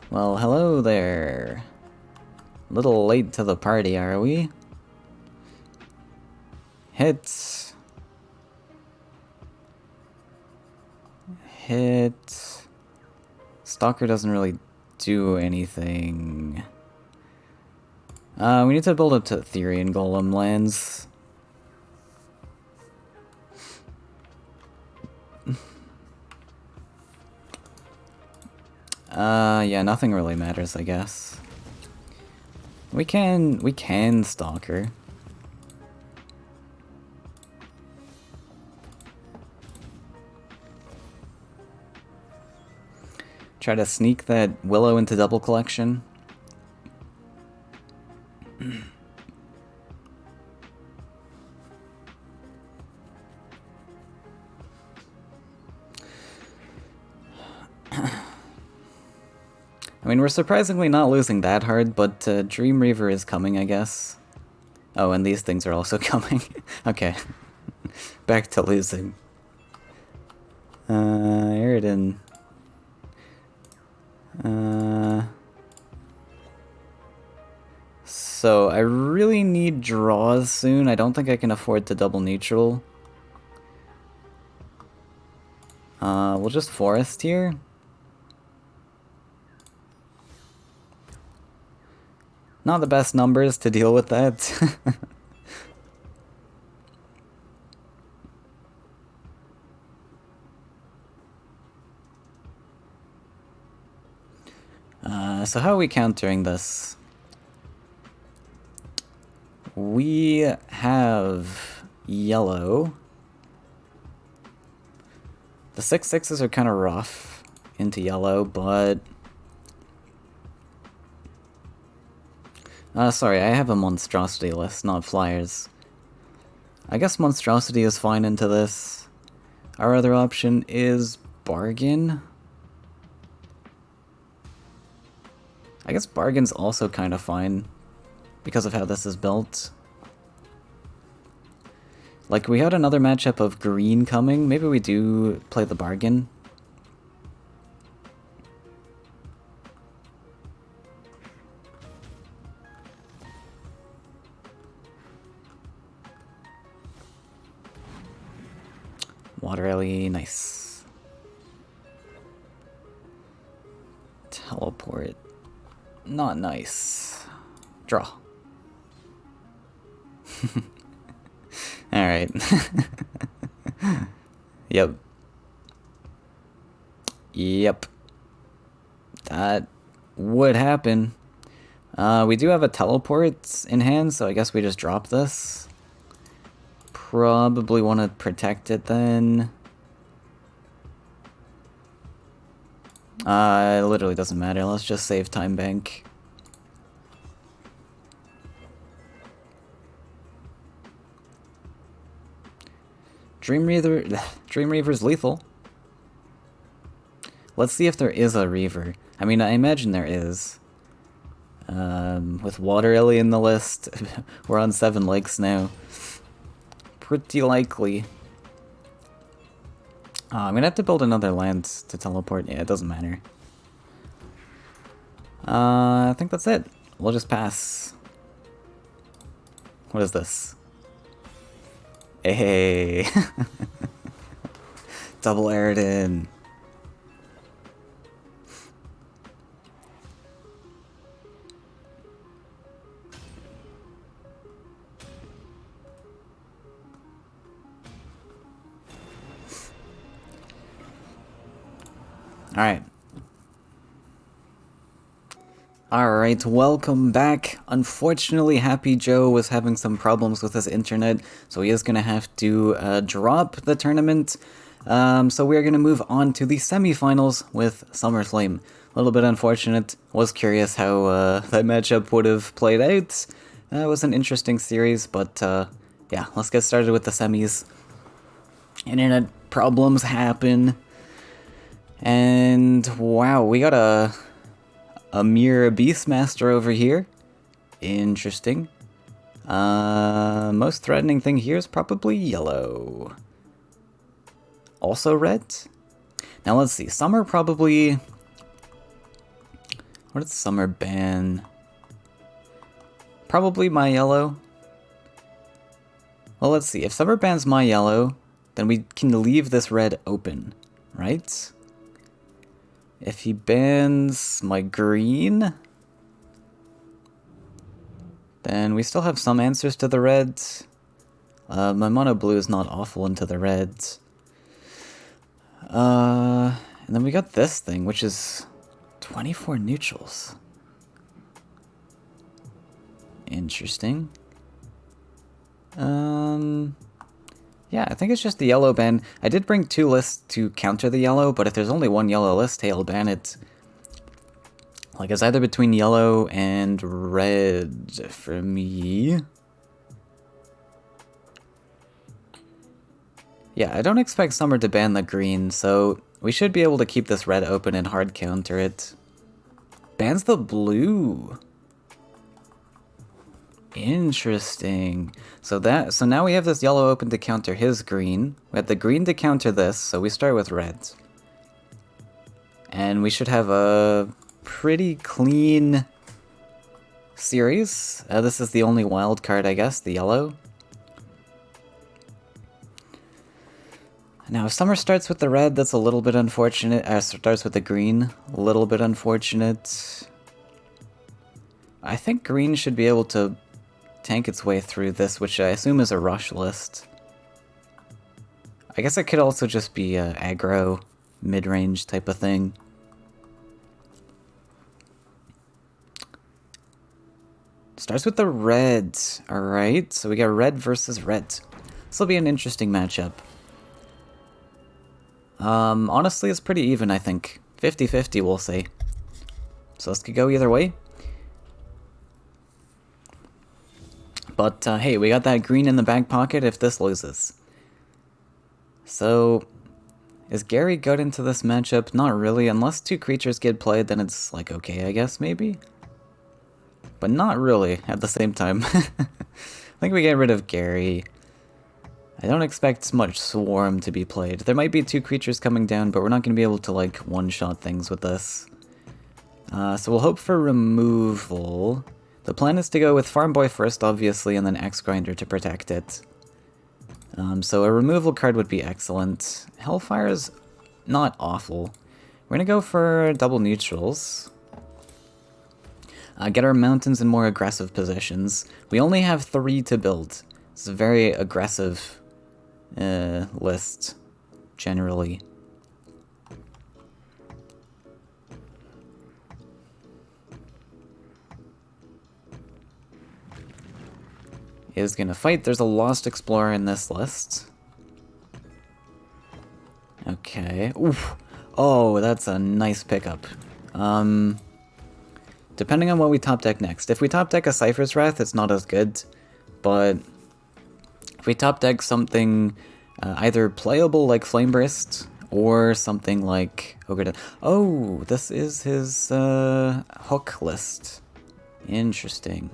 Well, hello there. A little late to the party, are we? Hit. Hit. Stalker doesn't really do anything. We need to build up to Therian Golem lands. Yeah, nothing really matters, I guess. We can Stalker. Try to sneak that Willow into double collection. I mean, we're surprisingly not losing that hard, but Dream Reaver is coming, I guess. Oh, and these things are also coming. Okay. Back to losing. Aridin. So, I really need draws soon. I don't think I can afford to double neutral. We'll just forest here. Not the best numbers to deal with that. So how are we countering this? We have yellow. The 6/6s are kind of rough into yellow, but Sorry, I have a monstrosity list, not flyers. I guess monstrosity is fine into this. Our other option is bargain. I guess bargain's also kind of fine because of how this is built. Like, we had another matchup of green coming. Maybe we do play the bargain. Water Ellie, nice. Teleport. Not nice. Draw. Alright. Yep. Yep. That would happen. We do have a teleport in hand, so I guess we just drop this. Probably want to protect it then. It literally doesn't matter. Let's just save time bank. Dream Reaver's lethal. Let's see if there is a Reaver. I mean, I imagine there is. With Water Ellie in the list, we're on 7 lakes now. Pretty likely. I'm gonna have to build another land to teleport. Yeah, it doesn't matter. I think that's it. We'll just pass. What is this? Hey! Double Aridin. Alright. Alright, welcome back. Unfortunately, Happy Joe was having some problems with his internet, so he is going to have to drop the tournament. So we are going to move on to the semifinals with SummerFlame. A little bit unfortunate. Was curious how that matchup would have played out. It was an interesting series, but yeah, let's get started with the semis. Internet problems happen. And wow, we got a mere Beastmaster over here. Interesting. Most threatening thing here is probably yellow. Also red? Now let's see, Summer probably... What did Summer ban? Probably my yellow. Well, let's see, if Summer bans my yellow, then we can leave this red open, right? If he bans my green, then we still have some answers to the red. My mono blue is not awful into the red. And then we got this thing, which is 24 neutrals. Interesting. Yeah, I think it's just the yellow ban. I did bring 2 lists to counter the yellow, but if there's only 1 yellow list, hey, I'll ban it. Like, it's either between yellow and red for me. Yeah, I don't expect Summer to ban the green, so we should be able to keep this red open and hard counter it. Bans the blue. Interesting. So now we have this yellow open to counter his green. We have the green to counter this, so we start with red. And we should have a pretty clean series. This is the only wild card, I guess, the yellow. Now, if Summer starts with the red, that's a little bit unfortunate. Starts with the green, a little bit unfortunate. I think green should be able to tank its way through this, which I assume is a rush list. I guess it could also just be aggro, mid-range type of thing. Starts with the red. Alright, so we got red versus red. This will be an interesting matchup. Honestly, it's pretty even, I think. 50-50, we'll say. So this could go either way. But hey, we got that green in the back pocket if this loses. So, is Gary good into this matchup? Not really. Unless two creatures get played, then it's like okay, I guess, maybe? But not really at the same time. I think we get rid of Gary. I don't expect much Swarm to be played. There might be two creatures coming down, but we're not going to be able to, like, one-shot things with this. So we'll hope for removal. The plan is to go with Farm Boy first, obviously, and then Axe Grinder to protect it. So a removal card would be excellent. Hellfire's not awful. We're going to go for double neutrals. Get our mountains in more aggressive positions. We only have 3 to build. It's a very aggressive list, generally. Is gonna fight. There's a Lost Explorer in this list. Okay. Oof. Oh, that's a nice pickup. Depending on what we top deck next. If we top deck a Cypher's Wrath, it's not as good. But if we top deck something either playable like Flame Burst, or something like Ogre. Oh, this is his hook list. Interesting.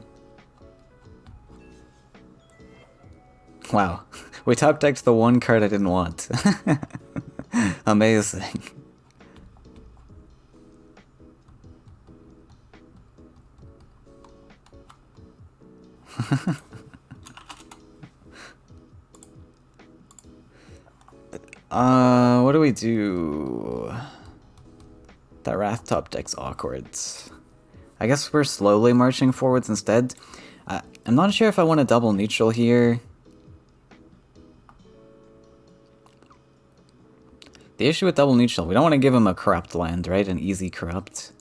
Wow, we top decked the one card I didn't want. Amazing. What do we do? That Wrath top deck's awkward. I guess we're slowly marching forwards instead. I'm not sure if I want a double neutral here. The issue with double neutral, we don't want to give him a corrupt land, right? An easy corrupt.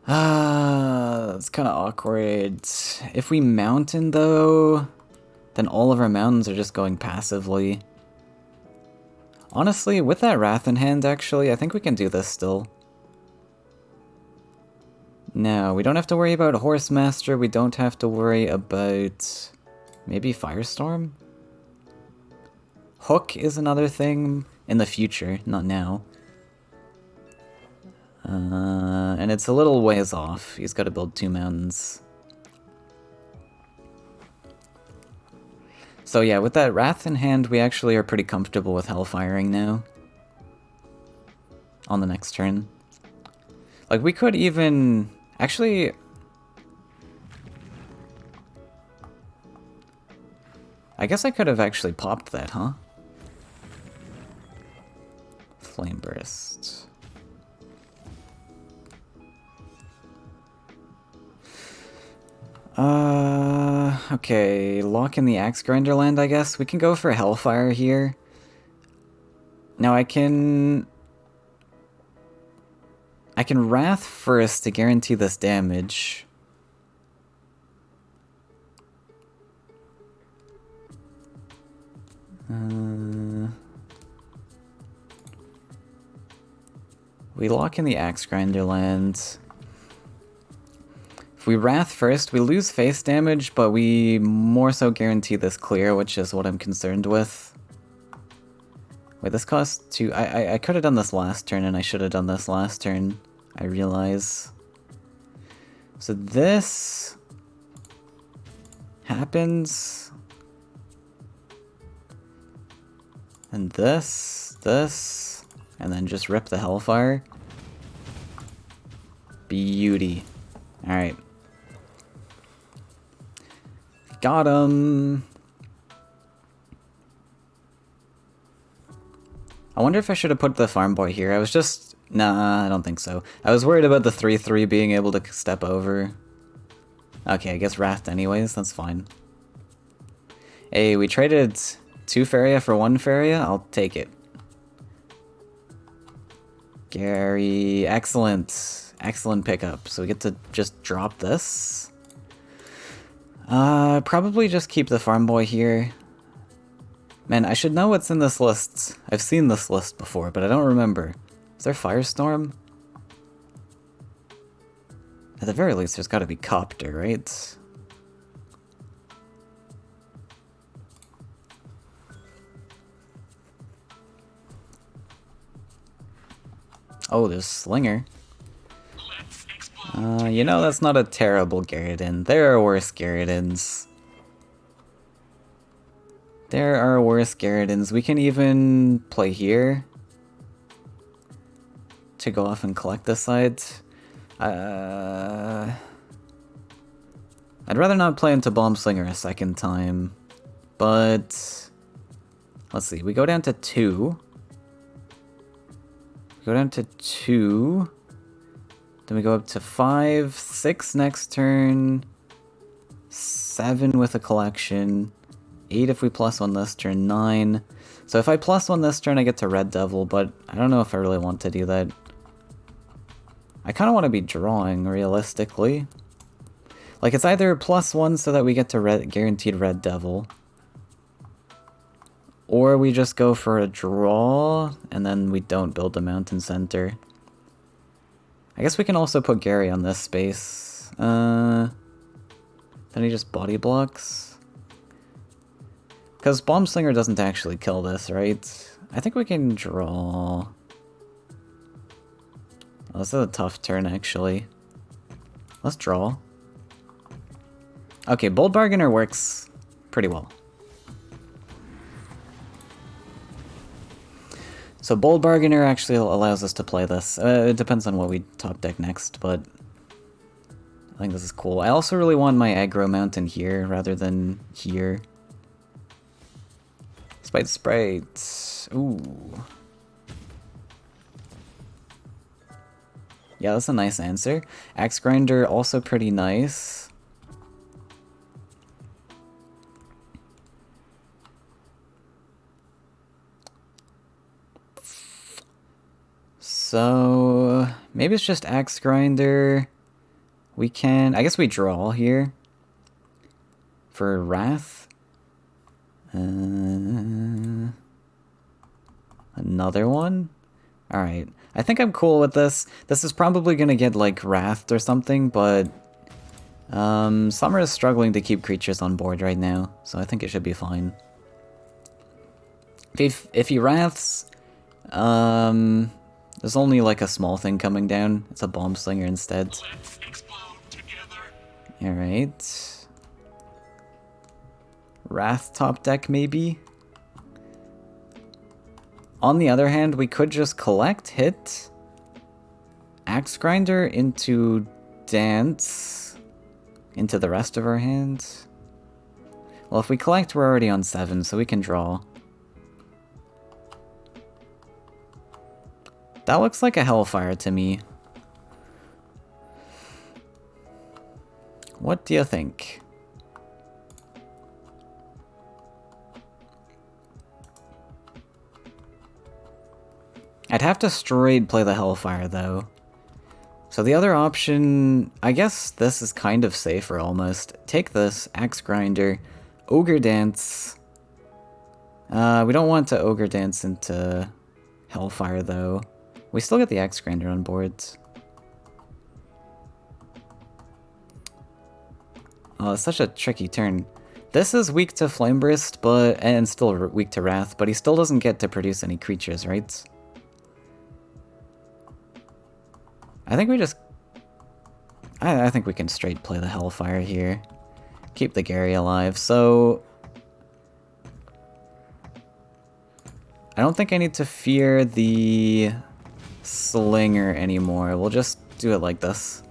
That's kind of awkward. If we mountain, though, then all of our mountains are just going passively. Honestly, with that Wrath in hand, actually, I think we can do this still. No, we don't have to worry about Horse Master. We don't have to worry about maybe Firestorm? Hook is another thing in the future, not now. And it's a little ways off. He's got to build 2 mountains. So yeah, with that Wrath in hand, we actually are pretty comfortable with Hellfiring now. On the next turn. Like, we could even... Actually... I guess I could have actually popped that, huh? Flame Burst. Okay, lock in the Axe Grinder land, I guess. We can go for Hellfire here. Now I can Wrath first to guarantee this damage. We lock in the Axe Grinder land. If we Wrath first, we lose face damage, but we more so guarantee this clear, which is what I'm concerned with. Wait, this costs 2... I could have done this last turn, and I should have done this last turn, I realize. So this... happens... and this, and then just rip the Hellfire. Beauty. Alright. Got him! I wonder if I should have put the Farm Boy here. I was just... Nah, I don't think so. I was worried about the 3-3 being able to step over. Okay, I guess Wrath anyways, that's fine. Hey, we traded 2 Faeria for 1 Faeria? I'll take it. Gary, excellent. Excellent pickup. So we get to just drop this. Probably just keep the Farm Boy here. Man, I should know what's in this list. I've seen this list before, but I don't remember. Is there Firestorm? At the very least, there's gotta be Copter, right? Oh, there's Slinger. You know, that's not a terrible Garridan. There are worse Garridans. There are worse Garridans. We can even play here to go off and collect this side. I'd rather not play into Bomb Slinger a second time, but let's see. We go down to 2. Go down to 2. Then we go up to 5, 6 next turn, 7 with a collection, 8 if we plus 1 this turn, 9. So if I plus 1 this turn, I get to Red Devil, but I don't know if I really want to do that. I kind of want to be drawing, realistically. Like, it's either +1 so that we get to guaranteed Red Devil, or we just go for a draw, and then we don't build the Mountain Center. I guess we can also put Gary on this space. Then he just body blocks. Because Bomb Slinger doesn't actually kill this, right? I think we can draw. Oh, this is a tough turn, actually. Let's draw. Okay, Bold Bargainer works pretty well. So Bold Bargainer actually allows us to play this. It depends on what we top deck next, but I think this is cool. I also really want my aggro mountain here rather than here. Sprite. Ooh. Yeah, that's a nice answer. Axe Grinder, also pretty nice. So maybe it's just Axe Grinder. We can, I guess we draw here for Wrath. Another one? Alright, I think I'm cool with this. This is probably gonna get like Wrathed or something, but Summer is struggling to keep creatures on board right now, so I think it should be fine. If he Wraths, there's only like a small thing coming down. It's a Bomb Slinger instead. Alright. Wrath top deck, maybe? On the other hand, we could just collect, hit, Axe Grinder into Dance, into the rest of our hand. Well, if we collect, we're already on 7, so we can draw. That looks like a Hellfire to me. What do you think? I'd have to straight play the Hellfire, though. So the other option, I guess this is kind of safer almost. Take this, Axe Grinder, Ogre Dance. We don't want to Ogre Dance into Hellfire, though. We still get the Axe Grinder on board. Oh, it's such a tricky turn. This is weak to Flame Burst, and still weak to Wrath, but he still doesn't get to produce any creatures, right? I think we just... I think we can straight play the Hellfire here. Keep the Gary alive, so... I don't think I need to fear the Slinger anymore. We'll just do it like this.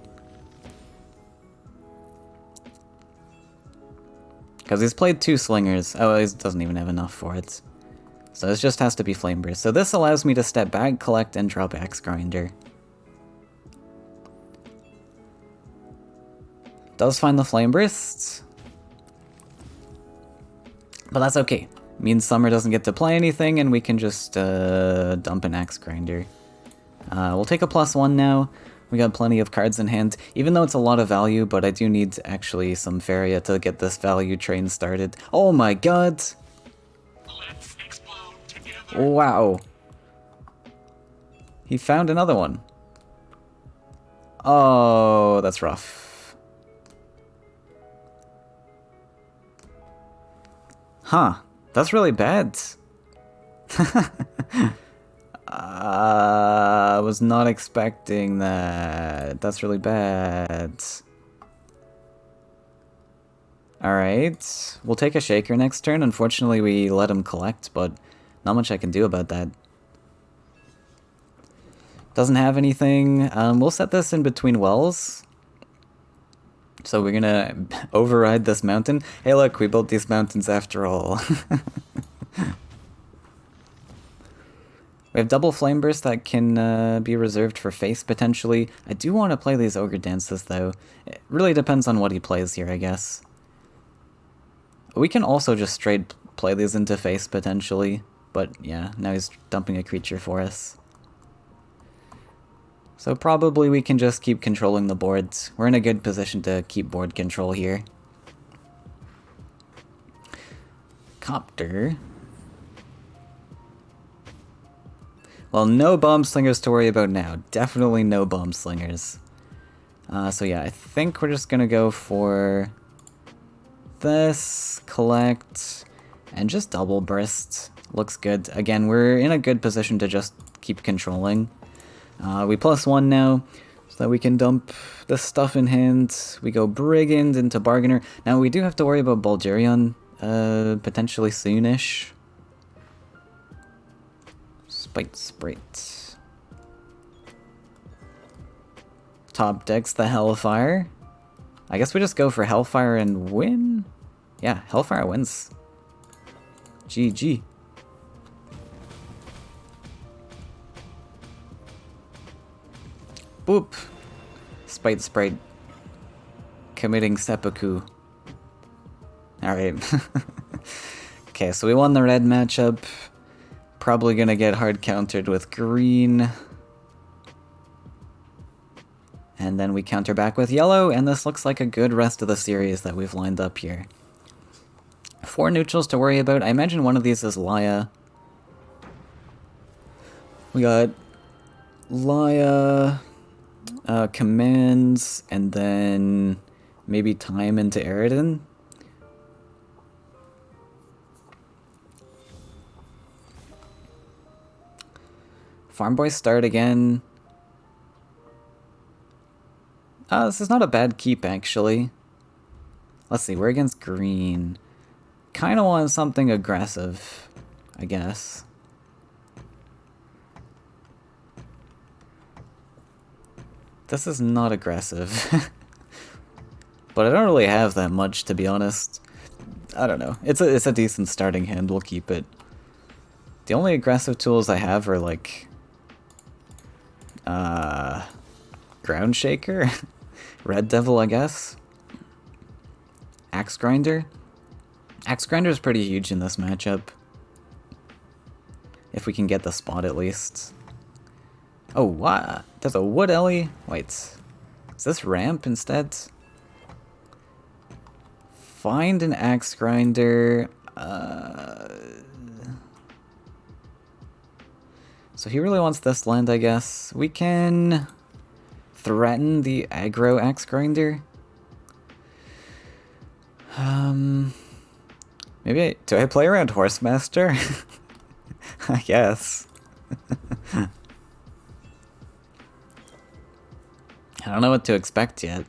Because he's played 2 Slingers. Oh, he doesn't even have enough for it. So this just has to be Flame Burst. So this allows me to step back, collect, and drop Axe Grinder. Does find the Flame Burst. But that's okay. Means Summer doesn't get to play anything, and we can just dump an Axe Grinder. We'll take a +1 now. We got plenty of cards in hand, even though it's a lot of value, but I do need actually some Faeria to get this value train started. Oh my god! Wow. He found another one. Oh, that's rough. Huh. That's really bad. I was not expecting that. That's really bad. Alright, we'll take a shaker next turn. Unfortunately, we let him collect, but not much I can do about that. Doesn't have anything. We'll set this in between wells. So we're gonna override this mountain. Hey look, we built these mountains after all. We have double flame burst that can be reserved for face, potentially. I do want to play these ogre dances, though. It really depends on what he plays here, I guess. We can also just straight play these into face, potentially. But yeah, now he's dumping a creature for us. So probably we can just keep controlling the boards. We're in a good position to keep board control here. Copter. Well, no bomb slingers to worry about now. Definitely no bomb slingers. So yeah, I think we're just gonna go for this, collect, and just double burst. Looks good. Again, we're in a good position to just keep controlling. We +1 now, so that we can dump this stuff in hand. We go Brigand into Bargainer. Now we do have to worry about Bulgarian, potentially soonish. Spite Sprite. Top decks the Hellfire. I guess we just go for Hellfire and win? Yeah, Hellfire wins. GG. Boop. Spite Sprite. Committing seppuku. Alright. Okay, so we won the red matchup. Probably gonna get hard countered with green. And then we counter back with yellow, and this looks like a good rest of the series that we've lined up here. 4 neutrals to worry about. I imagine one of these is Laya. We got Laya, commands, and then maybe time into Eridan. Farm Boy start again. This is not a bad keep, actually. Let's see, we're against green. Kinda want something aggressive, I guess. This is not aggressive. But I don't really have that much, to be honest. I don't know. It's a decent starting hand, we'll keep it. The only aggressive tools I have are, like... Ground Shaker? Red Devil, I guess? Axe Grinder? Axe Grinder is pretty huge in this matchup. If we can get the spot at least. Oh, what? There's a Wood Ellie? Wait. Is this ramp instead? Find an Axe Grinder. So he really wants this land, I guess. We can threaten the aggro Axe Grinder. Maybe do I play around Horsemaster? I guess. I don't know what to expect yet.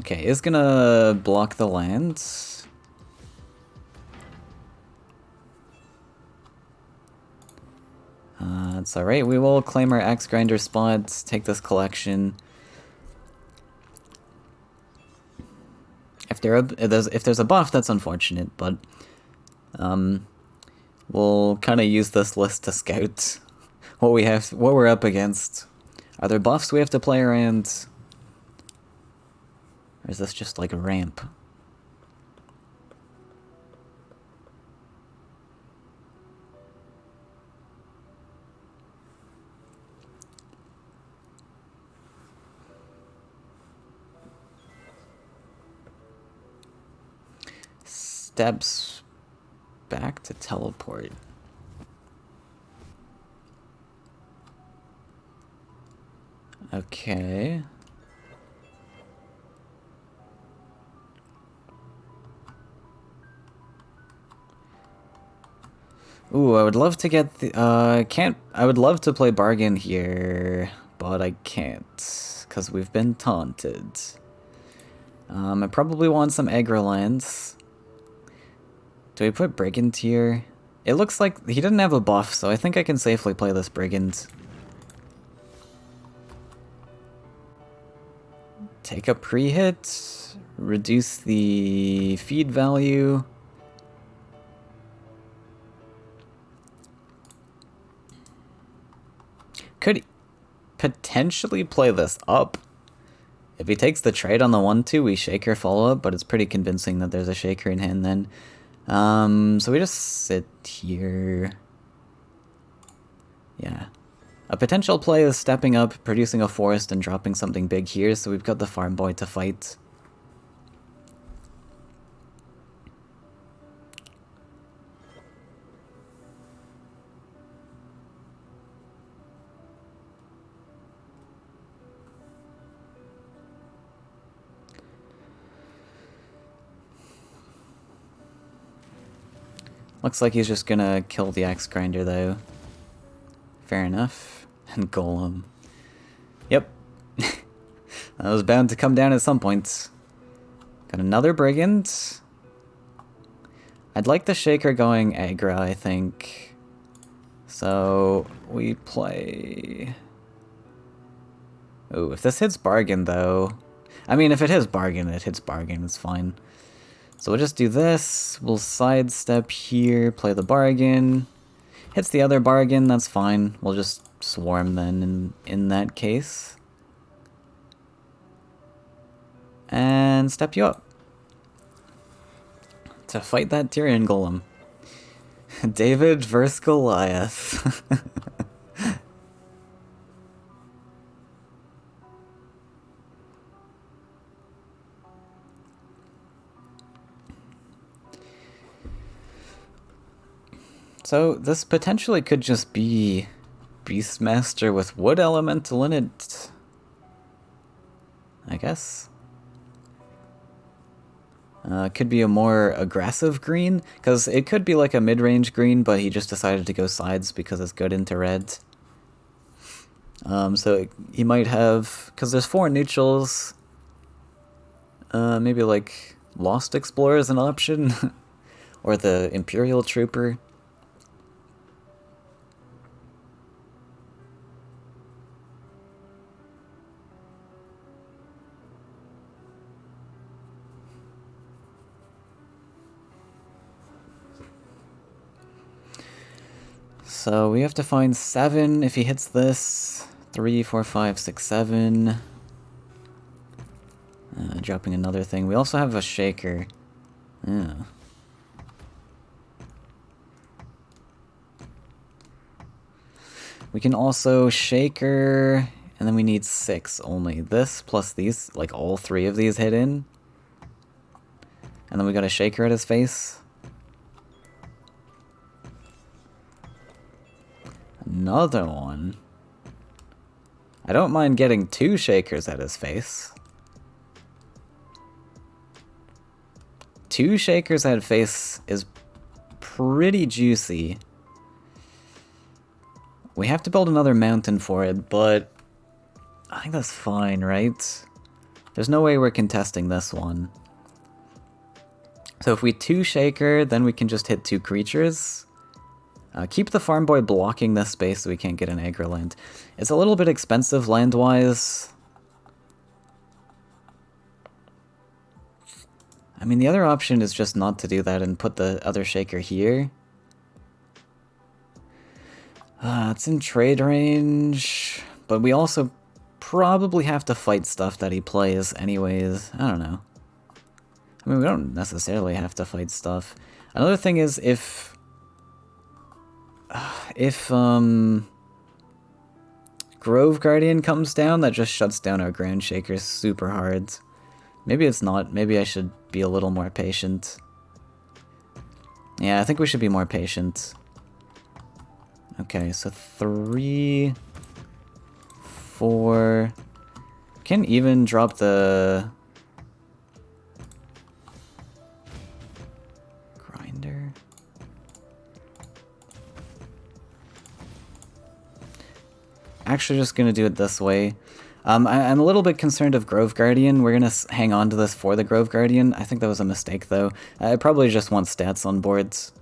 Okay, is gonna block the land. It's alright, we will claim our Axe Grinder spot, take this collection. If there's a buff, that's unfortunate, but we'll kind of use this list to scout what we're up against. Are there buffs we have to play around? Or is this just like a ramp? Steps back to teleport. Okay. Ooh, I would love to get the, I would love to play bargain here, but I can't, because we've been taunted. I probably want some aggro lands. Do we put Brigand here? It looks like he didn't have a buff, so I think I can safely play this Brigand. Take a pre-hit, reduce the feed value. Could potentially play this up. If he takes the trade on the 1-2, we shaker follow-up, but it's pretty convincing that there's a shaker in hand then. So we just sit here. Yeah. A potential play is stepping up, producing a forest, and dropping something big here, so we've got the farm boy to fight. Looks like he's just gonna kill the axe grinder though. Fair enough. And golem. Yep. That was bound to come down at some point. Got another brigand. I'd like the shaker going aggro, I think. So we play... Ooh, if this hits bargain though... I mean, if it hits bargain, it hits bargain, it's fine. So we'll just do this, we'll sidestep here, play the bargain. Hits the other bargain, that's fine. We'll just swarm then in that case. And step you up. To fight that Tyrion Golem. David vs. Goliath. So this potentially could just be Beastmaster with Wood Elemental in it, I guess. Could be a more aggressive green, because it could be like a mid-range green, but he just decided to go sides because it's good into red. So he might have, because there's 4 neutrals, maybe like Lost Explorer is an option, or the Imperial Trooper. So we have to find 7 if he hits this. 3, 4, 5, 6, 7. Dropping another thing. We also have a shaker. Yeah. We can also shaker, and then we need 6 only. This plus these, like all 3 of these hit in. And then we got a shaker at his face. Another one. I don't mind getting 2 shakers at his face. 2 shakers at face is pretty juicy. We have to build another mountain for it, but I think that's fine, right? There's no way we're contesting this one. So if we 2 shaker, then we can just hit 2 creatures. Keep the farm boy blocking this space so we can't get an aggro land. It's a little bit expensive land-wise. I mean, the other option is just not to do that and put the other shaker here. It's in trade range, but we also probably have to fight stuff that he plays anyways. I don't know. I mean, we don't necessarily have to fight stuff. Another thing is if Grove Guardian comes down, that just shuts down our Ground Shakers super hard. Maybe it's not. Maybe I should be a little more patient. Yeah, I think we should be more patient. Okay, so 3, 4. Can even drop the grinder. Actually just gonna do it this way. I'm a little bit concerned of Grove Guardian. We're gonna hang on to this for the Grove Guardian. I think that was a mistake though. I probably just want stats on boards.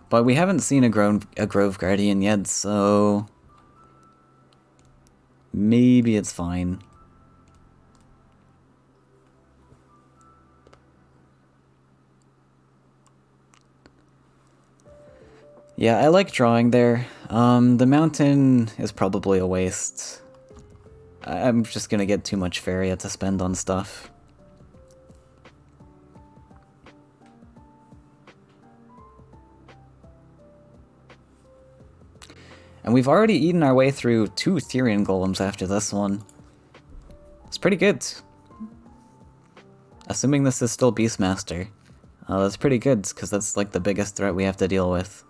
But we haven't seen a Grove Guardian yet, so maybe it's fine. Yeah, I like drawing there. The mountain is probably a waste. I'm just gonna get too much Faeria to spend on stuff. And we've already eaten our way through 2 Therian Golems after this one. It's pretty good. Assuming this is still Beastmaster. That's pretty good, because that's like the biggest threat we have to deal with.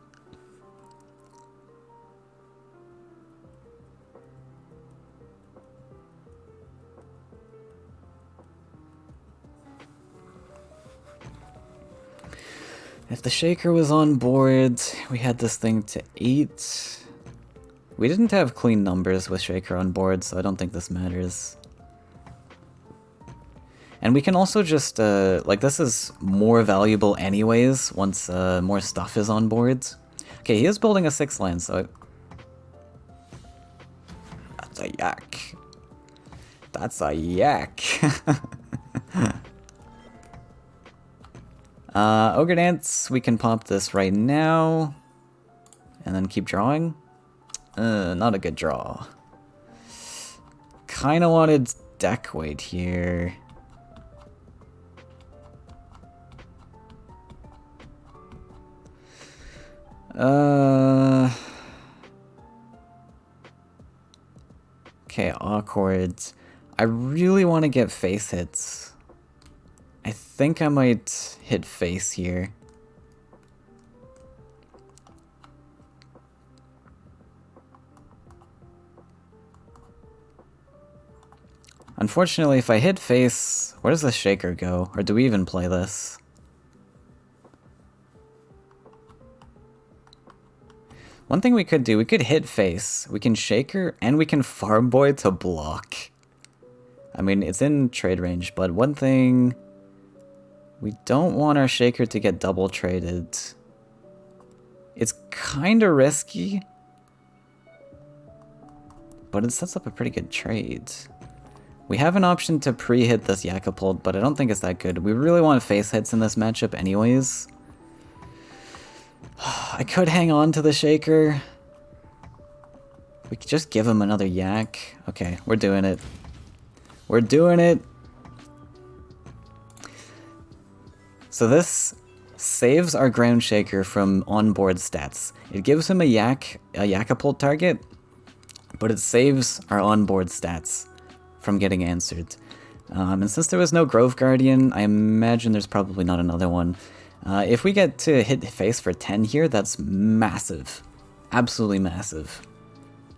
If the Shaker was on board, we had this thing to 8. We didn't have clean numbers with Shaker on board, so I don't think this matters. And we can also just, like, this is more valuable anyways once more stuff is on board. Okay, he is building a 6 land, so... That's a yak. That's a yak. Ogre Dance, we can pop this right now. And then keep drawing. Not a good draw. Kinda wanted deck weight here. Okay, awkward. I really want to get face hits. I think I might hit face here. Unfortunately, if I hit face, where does the Shaker go? Or do we even play this? One thing we could do, we could hit face, we can Shaker, and we can Farm Boy to block. I mean, it's in trade range, but one thing... We don't want our Shaker to get double traded. It's kinda risky, but it sets up a pretty good trade. We have an option to pre-hit this Yakapult, but I don't think it's that good. We really want face hits in this matchup anyways. I could hang on to the Shaker. We could just give him another Yak. Okay, we're doing it. We're doing it! So this saves our Ground Shaker from onboard stats. It gives him a Yakapult target, but it saves our onboard stats from getting answered. And since there was no Grove Guardian, I imagine there's probably not another one. If we get to hit face for 10 here, that's massive. Absolutely massive.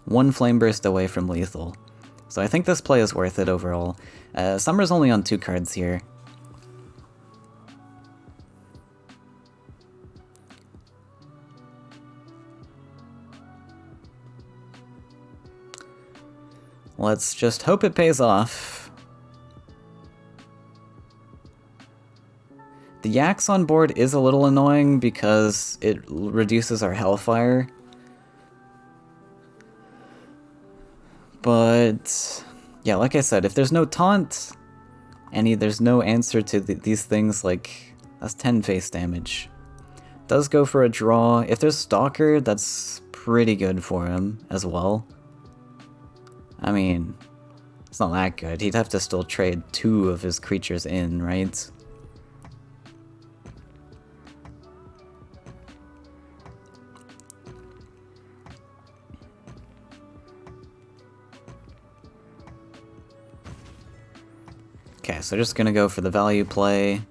1 Flame Burst away from lethal. So I think this play is worth it overall. Summer's only on 2 cards here. Let's just hope it pays off. The Yaks on board is a little annoying because it reduces our Hellfire. But, yeah, like I said, if there's no taunt, and there's no answer to these things, like, that's 10 face damage. Does go for a draw. If there's Stalker, that's pretty good for him as well. I mean, it's not that good. He'd have to still trade 2 of his creatures in, right? Okay, so just gonna go for the value play.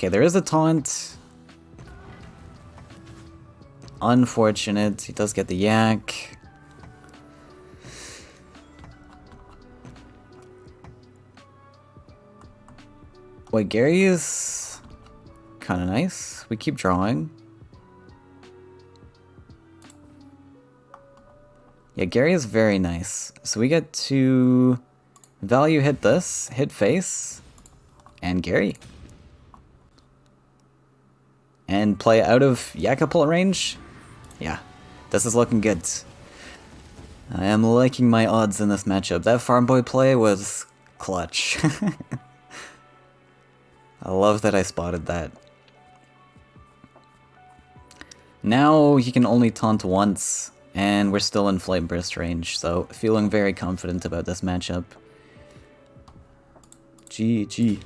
Okay, there is a taunt. Unfortunate. He does get the yak. Wait, Gary is kind of nice. We keep drawing. Yeah, Gary is very nice. So we get to value hit this, hit face, and Gary. And play out of Yakapult range. Yeah, this is looking good. I am liking my odds in this matchup. That Farm Boy play was clutch. I love that I spotted that. Now he can only taunt once, and we're still in Flame Burst range, so feeling very confident about this matchup. GG.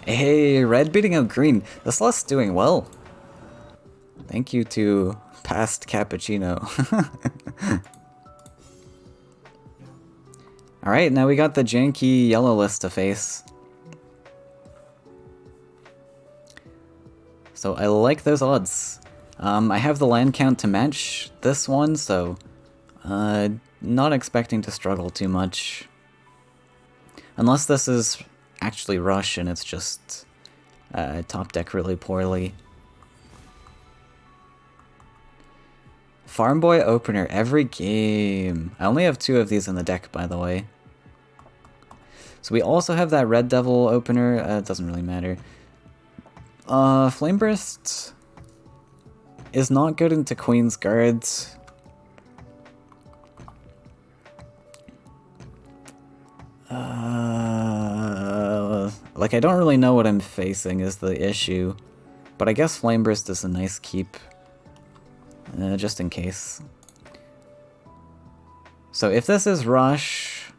Hey, red beating out green. The Celeste's doing well. Thank you to past Cappuccino. Alright, now we got the janky yellow list to face. So I like those odds. I have the land count to match this one, so not expecting to struggle too much. Unless this is actually Rush and it's just top deck really poorly. Farm Boy opener every game. I only have 2 of these in the deck, by the way. So we also have that Red Devil opener. It doesn't really matter. Flame Burst is not good into Queen's Guard. Like, I don't really know what I'm facing is the issue. But I guess Flame Burst is a nice keep. Just in case. So if this is Rush,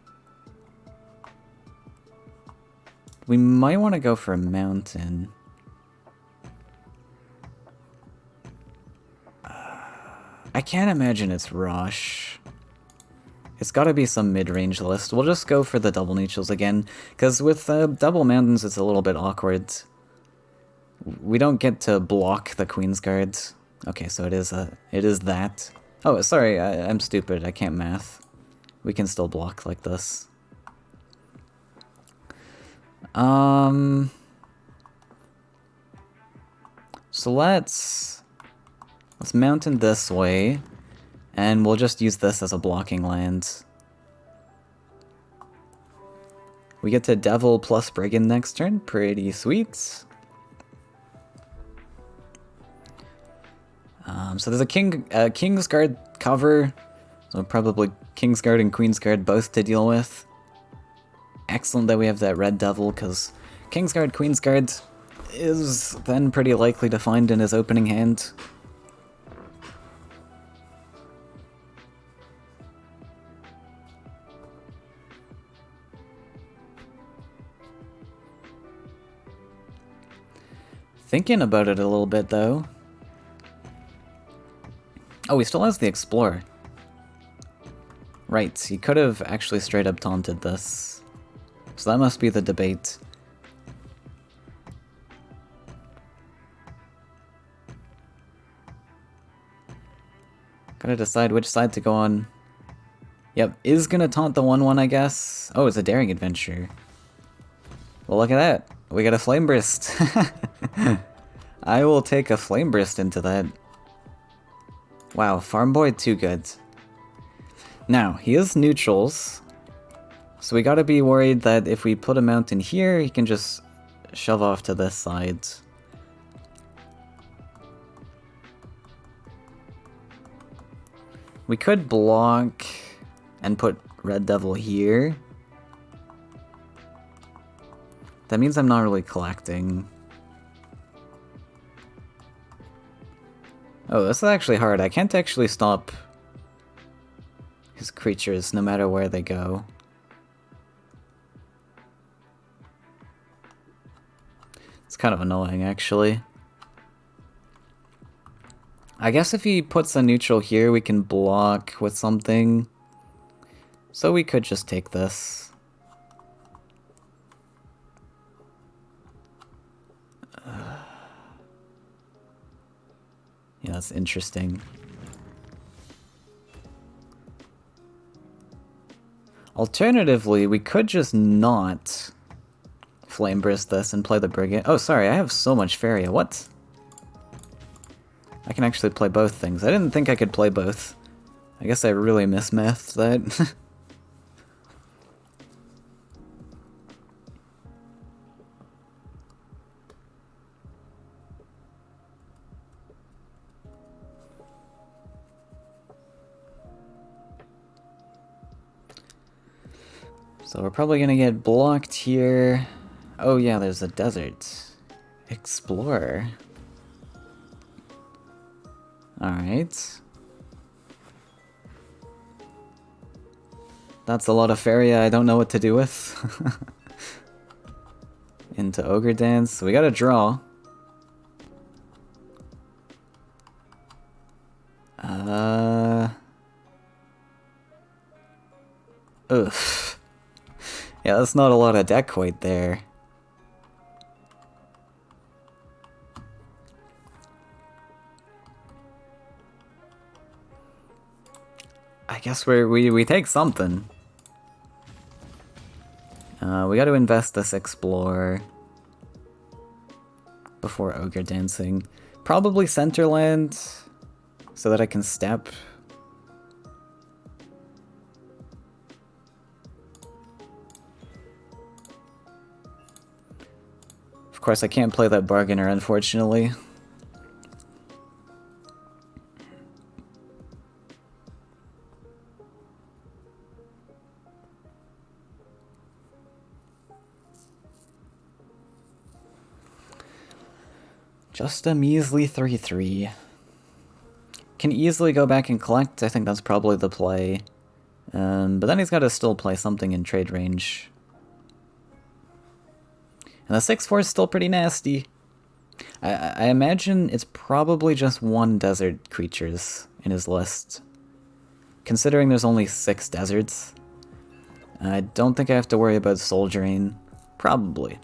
we might want to go for a Mountain. I can't imagine it's Rush. It's gotta be some mid-range list. We'll just go for the double neutrals again, because with double mountains it's a little bit awkward. We don't get to block the Queen's Guard. Okay, so it is that. Oh, sorry, I'm stupid. I can't math. We can still block like this. So let's mountain this way, and we'll just use this as a blocking land. We get to Devil plus Brigand next turn. Pretty sweet. So there's a King's Guard cover, so probably King's Guard and Queen's Guard both to deal with. Excellent that we have that Red Devil, because King's Guard, Queen's Guard is then pretty likely to find in his opening hand. Thinking about it a little bit, though. Oh, he still has the Explorer. Right, he could have actually straight up taunted this. So that must be the debate. Gotta decide which side to go on. Yep, is gonna taunt the 1-1, I guess. Oh, it's a Daring Adventure. Well, look at that. We got a Flame Burst. I will take a Flame Burst into that. Wow, Farm Boy, too good. Now, he is neutrals. So we gotta be worried that if we put a mountain here, he can just shove off to this side. We could block and put Red Devil here. That means I'm not really collecting. Oh, this is actually hard. I can't actually stop his creatures no matter where they go. It's kind of annoying, actually. I guess if he puts a neutral here, we can block with something. So we could just take this. that's interesting. Alternatively, we could just not Flame Burst this and play the Brigand. Oh, sorry, I have so much Faeria. What? I can actually play both things. I didn't think I could play both. I guess I really mismathed that. So we're probably gonna get blocked here. Oh yeah, there's a desert. Explorer. Alright. That's a lot of Faeria I don't know what to do with. Into Ogre Dance. We gotta draw. Ugh. Yeah, that's not a lot of deck weight there. I guess we take something. We got to invest this Explore before Ogre Dancing. Probably Centerland, so that I can step. Of course, I can't play that Bargainer, unfortunately. Just a measly 3/3. Can easily go back and collect. I think that's probably the play. But then he's got to still play something in trade range. And the 6/4 is still pretty nasty. I imagine it's probably just one desert creatures in his list. Considering there's only 6 deserts. I don't think I have to worry about Soul Drain. Probably.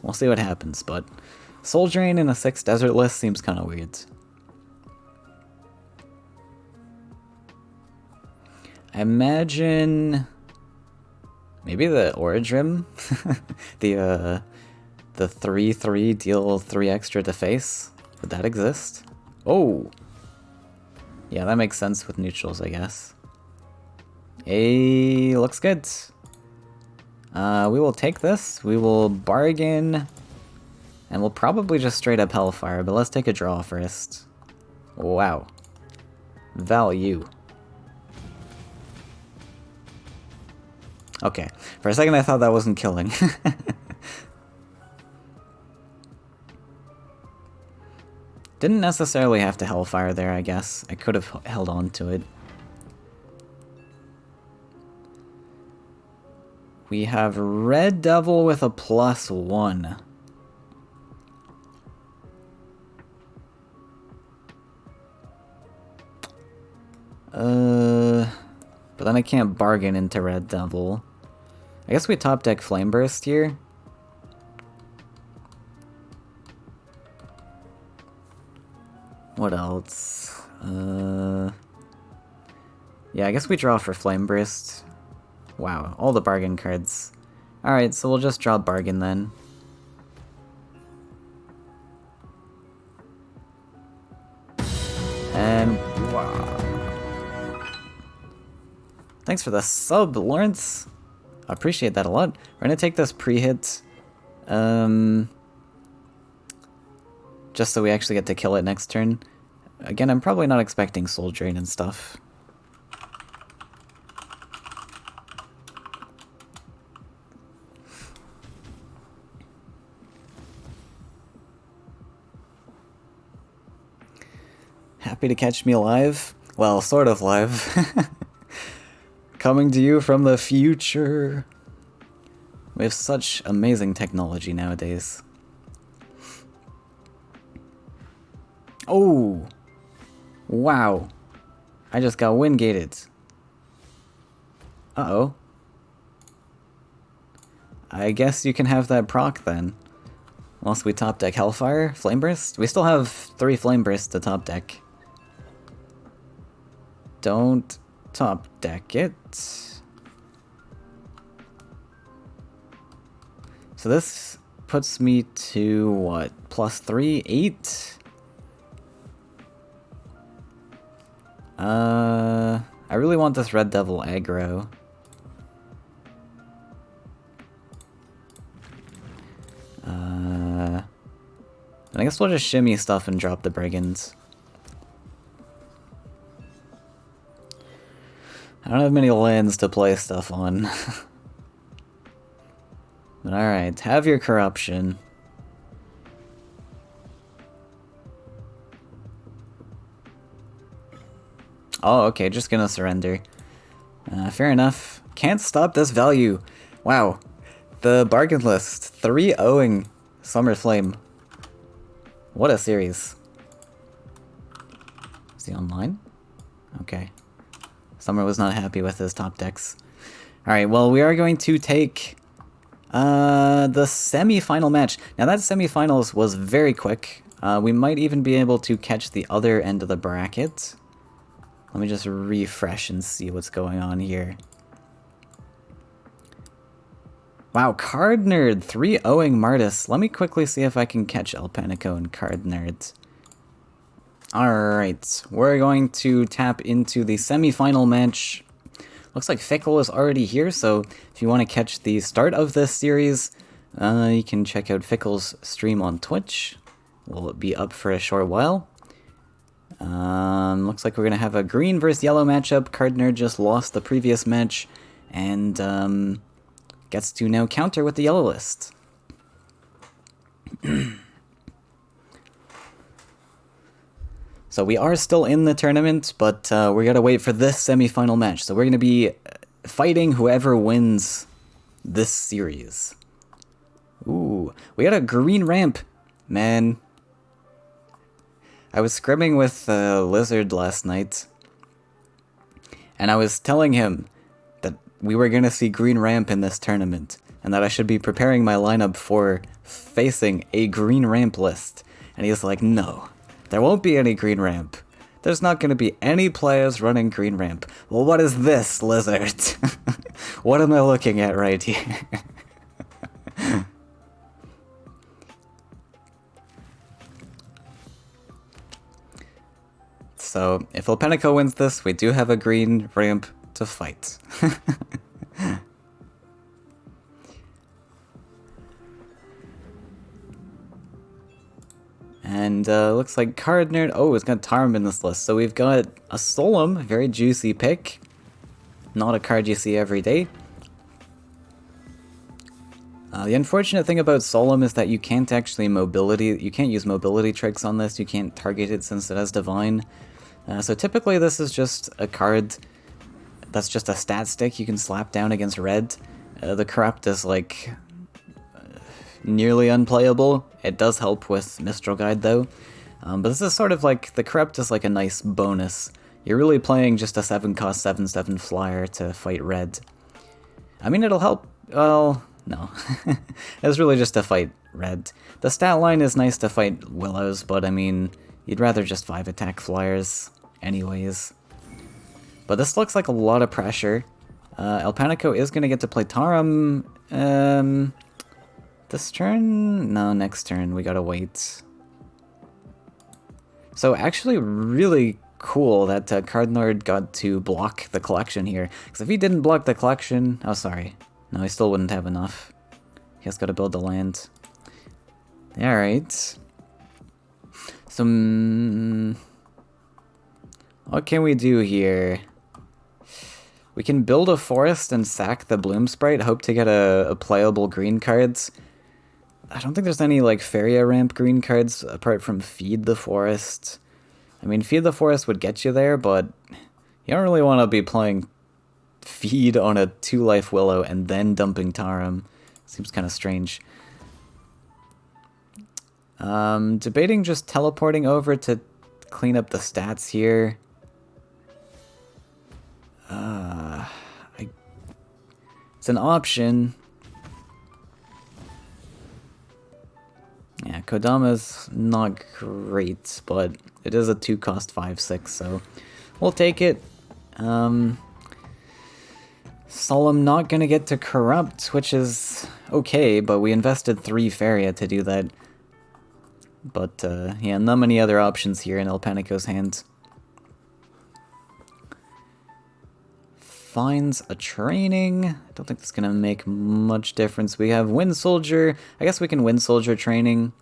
We'll see what happens, but Soul Drain in a 6 desert list seems kind of weird. I imagine maybe the Oradrim, the 3/3 deal 3 extra to face. Would that exist? Oh, yeah, that makes sense with neutrals, I guess. Hey, looks good. We will take this. We will bargain, and we'll probably just straight up Hellfire. But let's take a draw first. Wow, value. Okay, for a second I thought that wasn't killing. Didn't necessarily have to Hellfire there, I guess. I could have held on to it. We have Red Devil with a +1. But then I can't bargain into Red Devil. I guess we top deck Flame Burst here. What else? Yeah, I guess we draw for Flame Burst. Wow, all the bargain cards. Alright, so we'll just draw bargain then. And wow. Thanks for the sub, Lawrence. I appreciate that a lot. We're gonna take this pre-hit. Just so we actually get to kill it next turn. Again, I'm probably not expecting Soul Drain and stuff. Happy to catch me live? Well, sort of live. Coming to you from the future. We have such amazing technology nowadays. Oh! Wow. I just got wind-gated. Uh-oh. I guess you can have that proc then. Unless we top deck Hellfire, Flame Burst. We still have 3 Flame Bursts to top deck. Don't top deck it. So this puts me to what? +3, 8? I really want this Red Devil aggro. I guess we'll just shimmy stuff and drop the Brigands. I don't have many lands to play stuff on. But alright, have your corruption. Oh, okay, just gonna surrender. Fair enough. Can't stop this value. Wow. The bargain list. 3-0ing Summer Flame. What a series. Is he online? Okay. Summer was not happy with his top decks. Alright, well, we are going to take the semi-final match. Now, that semi-finals was very quick. We might even be able to catch the other end of the bracket. Let me just refresh and see what's going on here. Wow, Card Nerd, 3-0ing Martis. Let me quickly see if I can catch El Panico and Card Nerd. Alright, we're going to tap into the semi-final match. Looks like Fickle is already here, so if you want to catch the start of this series, you can check out Fickle's stream on Twitch. Will be up for a short while. Looks like we're going to have a green versus yellow matchup. Card Nerd just lost the previous match, and gets to now counter with the yellow list. So we are still in the tournament, but we gotta wait for this semi-final match. So we're gonna be fighting whoever wins this series. Ooh, we got a green ramp, man. I was scrimming with Lizard last night, and I was telling him that we were gonna see green ramp in this tournament, and that I should be preparing my lineup for facing a green ramp list. And he's like, no. There won't be any green ramp. There's not going to be any players running green ramp. Well, what is this, Lizard? What am I looking at right here? So, if El Panico wins this, we do have a green ramp to fight. And looks like Card Nerd, oh, it's got Tarm in this list. So we've got a Solemn, very juicy pick. Not a card you see every day. The unfortunate thing about Solemn is that you can't actually you can't use mobility tricks on this. You can't target it since it has Divine. So typically this is just a card that's just a stat stick you can slap down against red. The Corrupt is like nearly unplayable. It does help with Mistral Guide though. But this is sort of like, the Corrupt is like a nice bonus. You're really playing just a 7-cost 7/7 flyer to fight red. I mean, it'll help, well, no. It's really just to fight red. The stat line is nice to fight Willows, but I mean, you'd rather just 5-attack flyers anyways. But this looks like a lot of pressure. El Panico is going to get to play Taram. This turn? No, next turn. We gotta wait. So actually really cool that Card Nerd got to block the collection here. Because if he didn't block the collection... Oh, sorry. No, he still wouldn't have enough. He has got to build the land. Alright. So... what can we do here? We can build a forest and sack the Bloom Sprite. Hope to get a playable green cards. I don't think there's any, like, Faeria ramp green cards apart from Feed the Forest. I mean, Feed the Forest would get you there, but you don't really want to be playing Feed on a 2-life Willow and then dumping Taram. Seems kind of strange. Debating just teleporting over to clean up the stats here. It's an option. Kodama's not great, but it is a 2-cost 5/6, so we'll take it. Solemn not gonna get to Corrupt, which is okay, but we invested 3 Faeria to do that. But, yeah, not many other options here in El Panico's hands. Finds a training. I don't think that's gonna make much difference. We have Wind Soldier. I guess we can Wind Soldier training.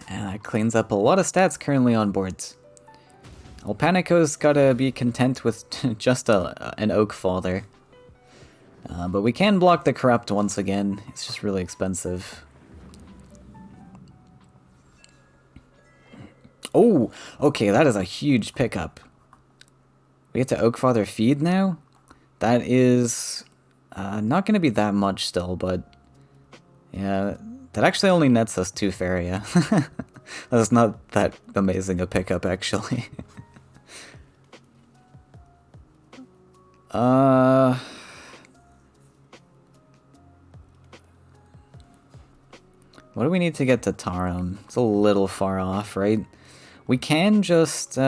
And that cleans up a lot of stats currently on boards. El Panico's gotta be content with just an Oak Father. But we can block the Corrupt once again. It's just really expensive. Oh, okay, that is a huge pickup. We get to Oak Father feed now? That is not going to be that much still, but yeah, that actually only nets us 2 Faeria. That's not that amazing a pickup, actually. What do we need to get to Tarim? It's a little far off, right? We can just, we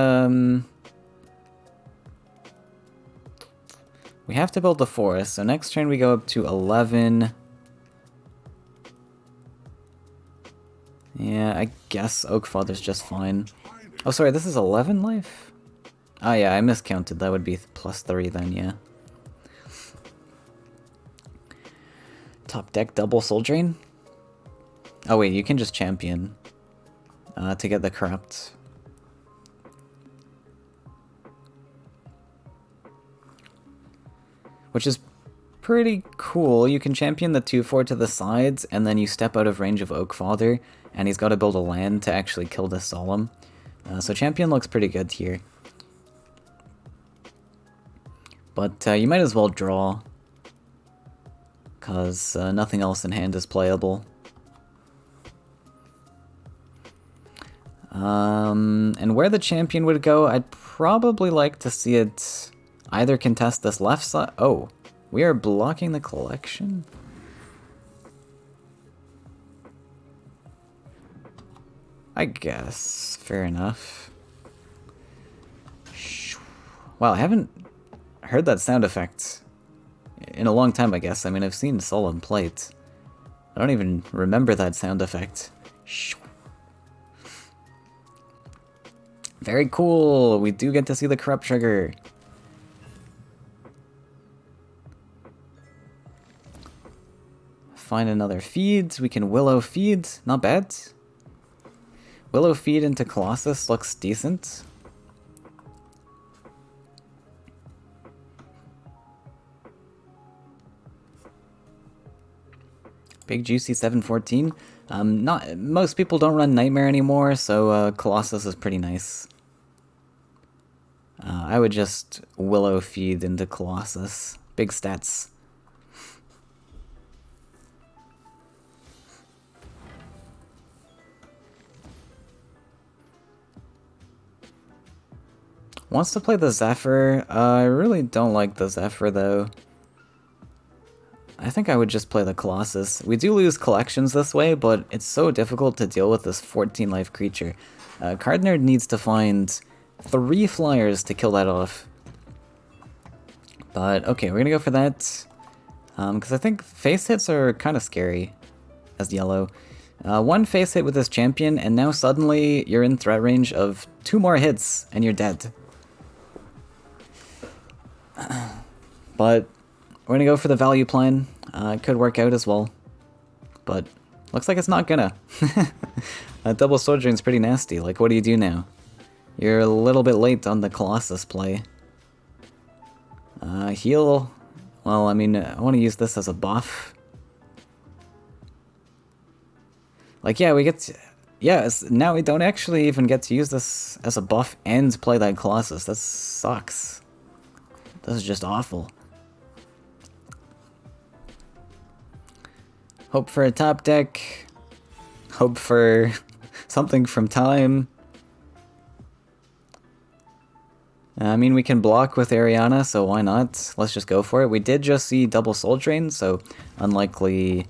have to build the forest, so next turn we go up to 11. Yeah, I guess Oak Father's just fine. Oh, sorry, this is 11 life? Oh yeah, I miscounted. That would be +3 then, yeah. Top deck double Soul Drain? Oh wait, you can just champion to get the Corrupt. Which is pretty cool. You can champion the 2/4 to the sides, and then you step out of range of Oak Father, and he's got to build a land to actually kill this Solemn. So champion looks pretty good here. But you might as well draw, because nothing else in hand is playable. And where the champion would go, I'd probably like to see it either contest this left side. Oh, we are blocking the collection? I guess. Fair enough. Wow, I haven't heard that sound effect in a long time, I guess. I mean, I've seen Solemn play it. I don't even remember that sound effect. Very cool! We do get to see the Corrupt trigger. Find another feed. We can Willow feed. Not bad. Willow feed into Colossus looks decent. Big juicy 714. Not most people don't run Nightmare anymore, so Colossus is pretty nice. I would just Willow feed into Colossus. Big stats. Wants to play the Zephyr. I really don't like the Zephyr though. I think I would just play the Colossus. We do lose collections this way, but it's so difficult to deal with this 14 life creature. Card Nerd needs to find 3 flyers to kill that off. But okay, we're gonna go for that. Because I think face hits are kind of scary as yellow. 1 face hit with this champion, and now suddenly you're in threat range of 2 more hits, and you're dead. But we're gonna go for the value plan. It could work out as well, but looks like it's not gonna. Double Sword Drain's pretty nasty. Like, what do you do now? You're a little bit late on the Colossus play. Heal. Well, I mean, I want to use this as a buff. Like, yeah, we get to... Yeah, now we don't actually even get to use this as a buff and play that Colossus. That sucks. This is just awful. Hope for a top deck. Hope for something from time. I mean, we can block with Ariana, so why not? Let's just go for it. We did just see double Soul Drain, so unlikely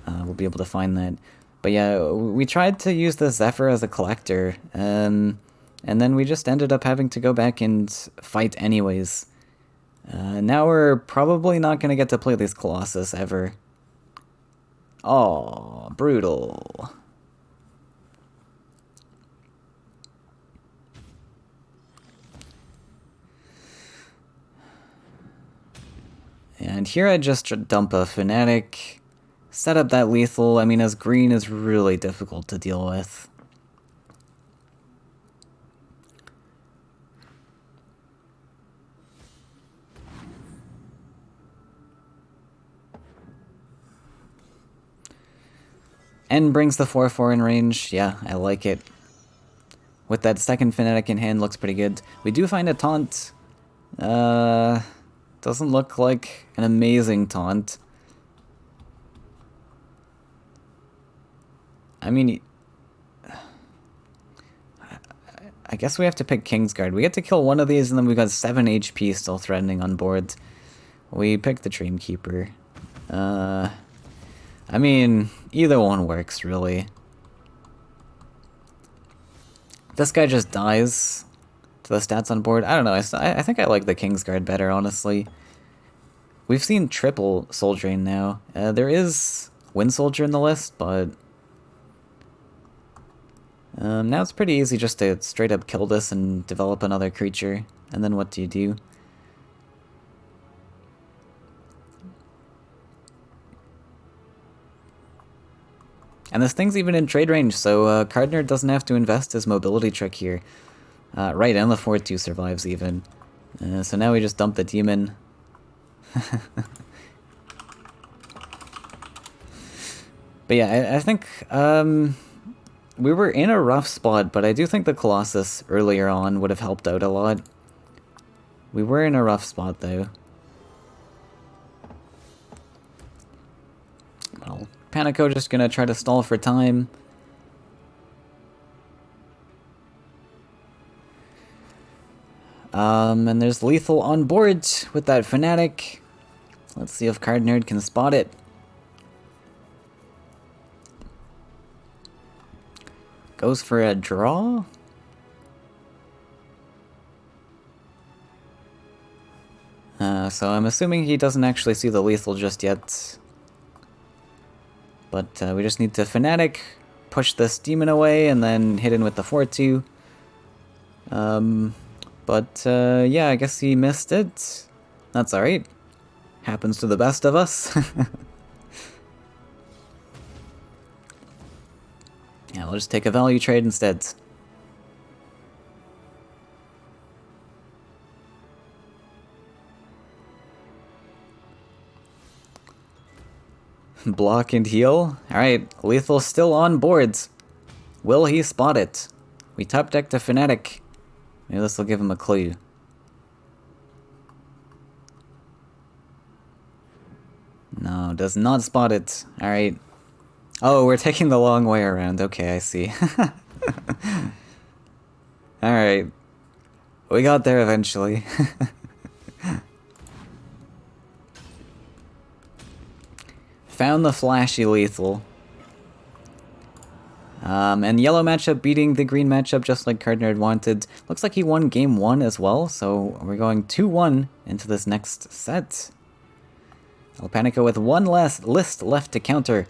we'll be able to find that. But yeah, we tried to use the Zephyr as a collector, and then we just ended up having to go back and fight anyways. Now we're probably not going to get to play this Colossus ever. Oh, brutal. And here I just dump a Fnatic, set up that lethal. I mean, as green is really difficult to deal with. N brings the 4-4 in range. Yeah, I like it. With that second Fnatic in hand, looks pretty good. We do find a taunt. Doesn't look like an amazing taunt. I mean, I guess we have to pick Kingsguard. We get to kill one of these, and then we've got 7 HP still threatening on board. We picked the Dreamkeeper. I mean, either one works, really. This guy just dies to the stats on board. I don't know, I think I like the Kingsguard better, honestly. We've seen triple Soul Drain now. There is Wind Soldier in the list, but now it's pretty easy just to straight up kill this and develop another creature. And then what do you do? And this thing's even in trade range, so Cardinal doesn't have to invest his mobility trick here. Right, and the 4-2 survives even. So now we just dump the demon. But yeah, I think we were in a rough spot, but I do think the Colossus earlier on would have helped out a lot. We were in a rough spot, though. Well, Panico just gonna try to stall for time. And there's lethal on board with that Fnatic. Let's see if Card Nerd can spot it. Goes for a draw? So I'm assuming he doesn't actually see the lethal just yet. But we just need to Fnatic, push this demon away, and then hit in with the 4-2. Yeah, I guess he missed it. That's alright. Happens to the best of us. Yeah, we'll just take a value trade instead. Block and heal. Alright, lethal still on boards. Will he spot it? We top decked a Fnatic. Maybe this will give him a clue. No, does not spot it. Alright. Oh, we're taking the long way around. Okay, I see. Alright. We got there eventually. Found the flashy lethal. And yellow matchup beating the green matchup just like Card Nerd wanted. Looks like he won game 1 as well, so we're going 2-1 into this next set. El Panico with one last list left to counter.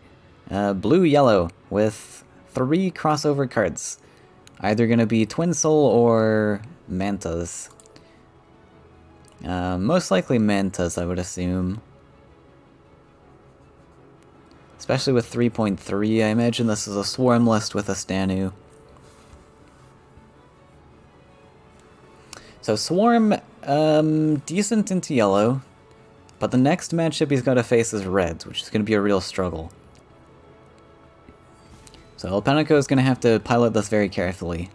Blue-yellow with 3 crossover cards. Either going to be Twin Soul or Mantas. Most likely Mantas, I would assume. Especially with 3.3, I imagine this is a Swarm list with a Stanu. So Swarm, decent into yellow, but the next matchup he's got to face is red, which is going to be a real struggle. So El Panico is going to have to pilot this very carefully.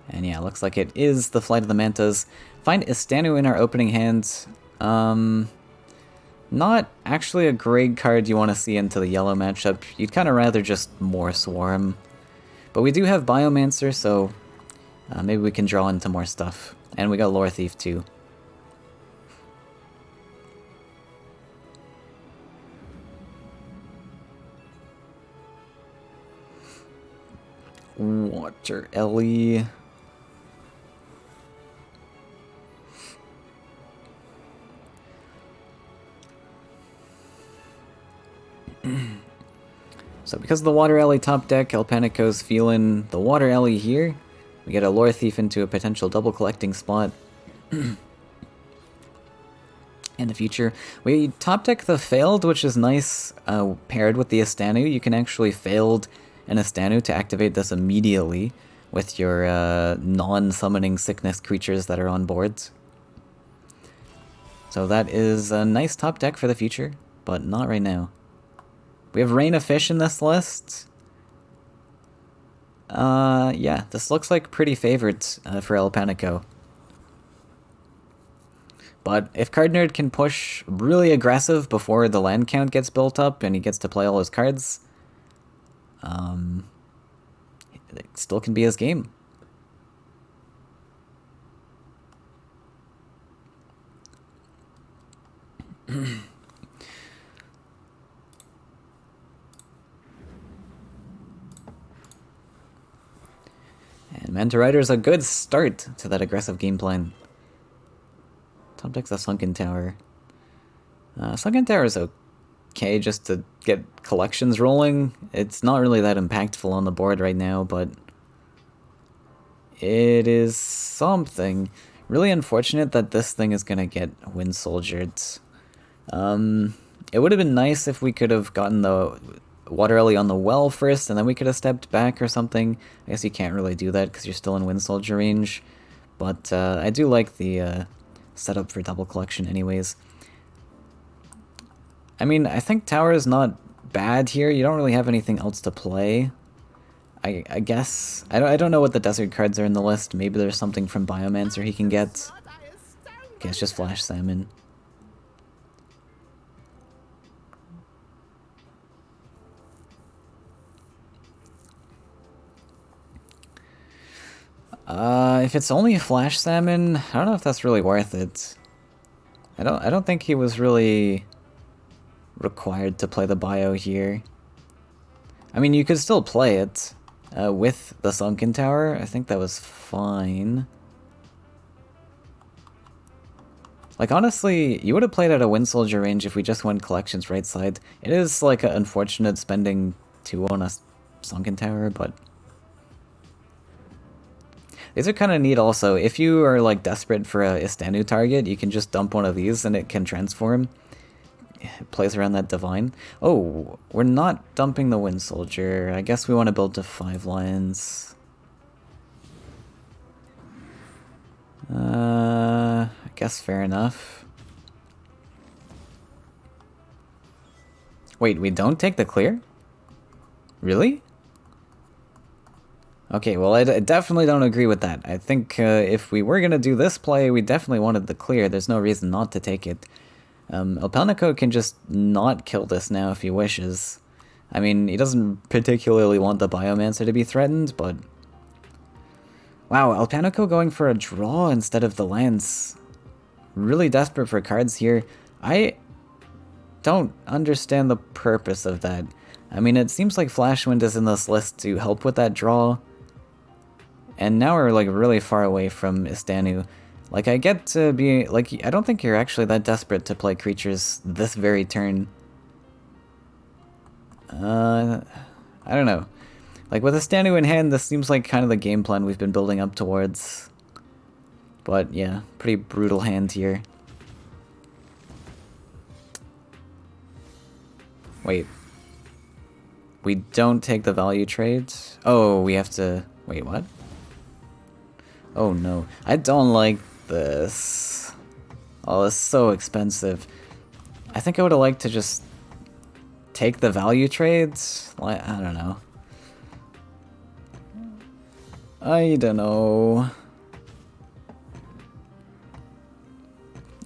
And yeah, looks like it is the Flight of the Mantas. Find Istanu in our opening hand. Not actually a great card you want to see into the yellow matchup. You'd kind of rather just more Swarm. But we do have Biomancer, so Maybe we can draw into more stuff. And we got Lore Thief too. Water Ellie. So because of the Water Alley top deck, El Panico's feeling the Water Alley here. We get a Lore Thief into a potential double collecting spot. In the future. We top deck the Failed, which is nice paired with the Astanu. You can actually Failed an Astanu to activate this immediately with your non-summoning sickness creatures that are on board. So that is a nice top deck for the future, but not right now. We have Rain of Fish in this list. Yeah, this looks like pretty favored for El Panico. But if Card Nerd can push really aggressive before the land count gets built up and he gets to play all his cards, it still can be his game. And Manta Rider is a good start to that aggressive game plan. Top deck's a Sunken Tower. Sunken Tower is okay just to get collections rolling. It's not really that impactful on the board right now, but it is something. Really unfortunate that this thing is gonna get Wind Soldiered. It would have been nice if we could have gotten the Water Ellie on the well first, and then we could have stepped back or something. I guess you can't really do that because you're still in Wind Soldier range. But I do like the setup for double collection anyways. I mean, I think Tower is not bad here. You don't really have anything else to play. I guess. I don't know what the desert cards are in the list. Maybe there's something from Biomancer he can get. Okay, it's just Flash Salmon. If it's only a Flash Salmon, I don't know if that's really worth it. I don't think he was really required to play the bio here. I mean, you could still play it with the Sunken Tower. I think that was fine. Like, honestly, you would have played at a Wind Soldier range if we just went collections right side. It is, like, unfortunate spending 2 on a Sunken Tower, but these are kind of neat also. If you are like desperate for a Istanu target, you can just dump one of these and it can transform. It plays around that Divine. Oh, we're not dumping the Wind Soldier. I guess we want to build to 5 lions. I guess fair enough. Wait, we don't take the clear? Really? Okay, well, I definitely don't agree with that. I think if we were going to do this play, we definitely wanted the clear. There's no reason not to take it. El Panico can just not kill this now if he wishes. I mean, he doesn't particularly want the Biomancer to be threatened, but wow, El Panico going for a draw instead of the lance. Really desperate for cards here. I don't understand the purpose of that. I mean, it seems like Flashwind is in this list to help with that draw. And now we're like really far away from Istanu. Like, I get to be like, I don't think you're actually that desperate to play creatures this very turn. I don't know. Like, with Istanu in hand, this seems like kind of the game plan we've been building up towards. But yeah, pretty brutal hand here. Wait. We don't take the value trades? Oh, we have to... Wait, what? Oh no. I don't like this. Oh, it's so expensive. I think I would have liked to just take the value trades? Like, I don't know. I don't know.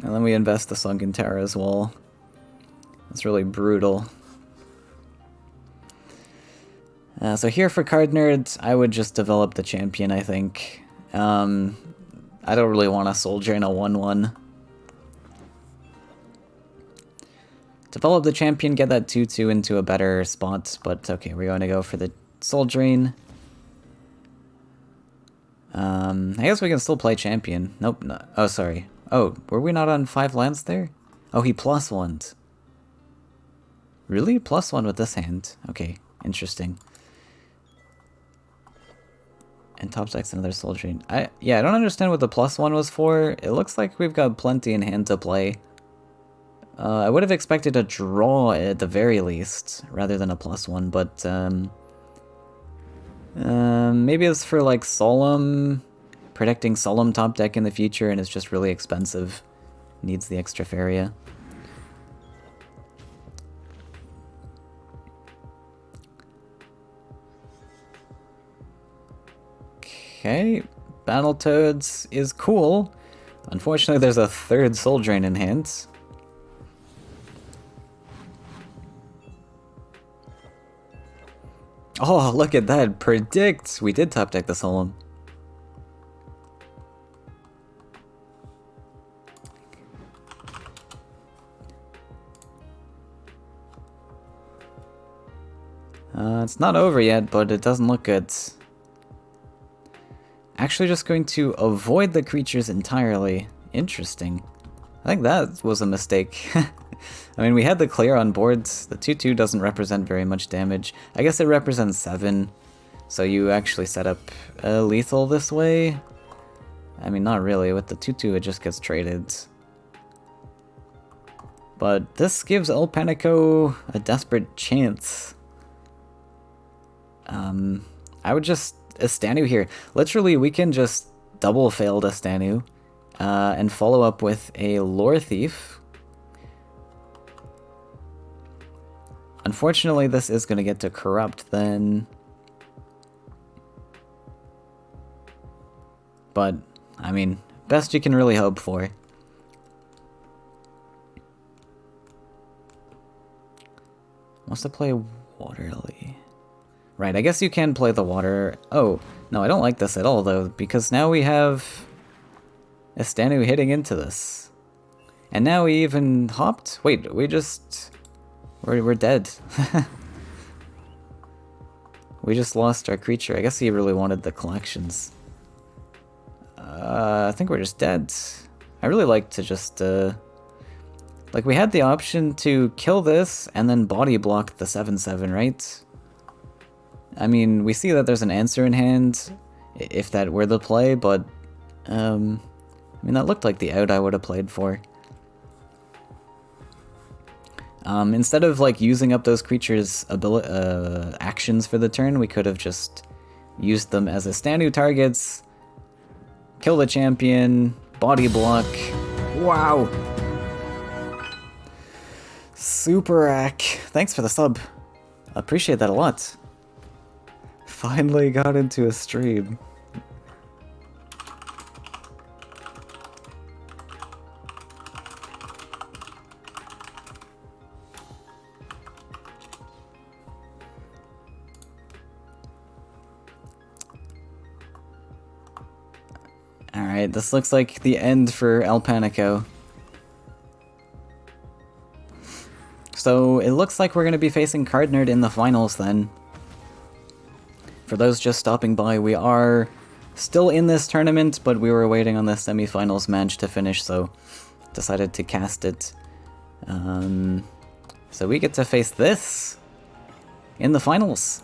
And then we invest the Sunken Tower as well. That's really brutal. So here for Card Nerds, I would just develop the champion, I think. I don't really want a soldier in a 1-1. Develop the champion, get that 2-2 into a better spot, but okay, we're going to go for the Soul Drain. I guess we can still play champion. Nope, no. Oh, sorry. Oh, were we not on 5 lands there? Oh, he +1'd. Really? +1 with this hand? Okay, interesting. And top deck's another Soul Drain. Yeah, I don't understand what the +1 was for. It looks like we've got plenty in hand to play. I would have expected a draw at the very least, rather than a +1, but maybe it's for like Solemn, protecting Solemn top deck in the future, and it's just really expensive. Needs the extra Faeria. Okay, Battletoads is cool. Unfortunately, there's a 3rd Soul Drain in hand. Oh, look at that. Predict! We did top deck the Solemn. It's not over yet, but it doesn't look good. Actually just going to avoid the creatures entirely. Interesting. I think that was a mistake. I mean, we had the clear on boards. The 2-2 doesn't represent very much damage. I guess it represents 7. So you actually set up lethal this way? I mean, not really. With the 2-2, it just gets traded. But this gives El Panico a desperate chance. I would just Estanu here. Literally, we can just double fail Estanu and follow up with a Lore Thief. Unfortunately, this is going to get to Corrupt then. But, I mean, best you can really hope for. Wants to play Waterly. Right, I guess you can play the water. Oh, no, I don't like this at all, though, because now we have Estanu hitting into this. And now we even hopped? Wait, we just... We're dead. We just lost our creature. I guess he really wanted the collections. I think we're just dead. I really like to just... Like, we had the option to kill this and then body block the 7/7, right? I mean, we see that there's an answer in hand, if that were the play, but, I mean, that looked like the out I would have played for. Instead of, like, using up those creatures' actions for the turn, we could have just used them as Estanu targets, kill the champion, body block. Wow! Super-ack. Thanks for the sub. Appreciate that a lot. Finally got into a stream. Alright, this looks like the end for El Panico. So it looks like we're going to be facing Cardnerd in the finals then. For those just stopping by, we are still in this tournament, but we were waiting on the semifinals match to finish, so decided to cast it. So we get to face this in the finals.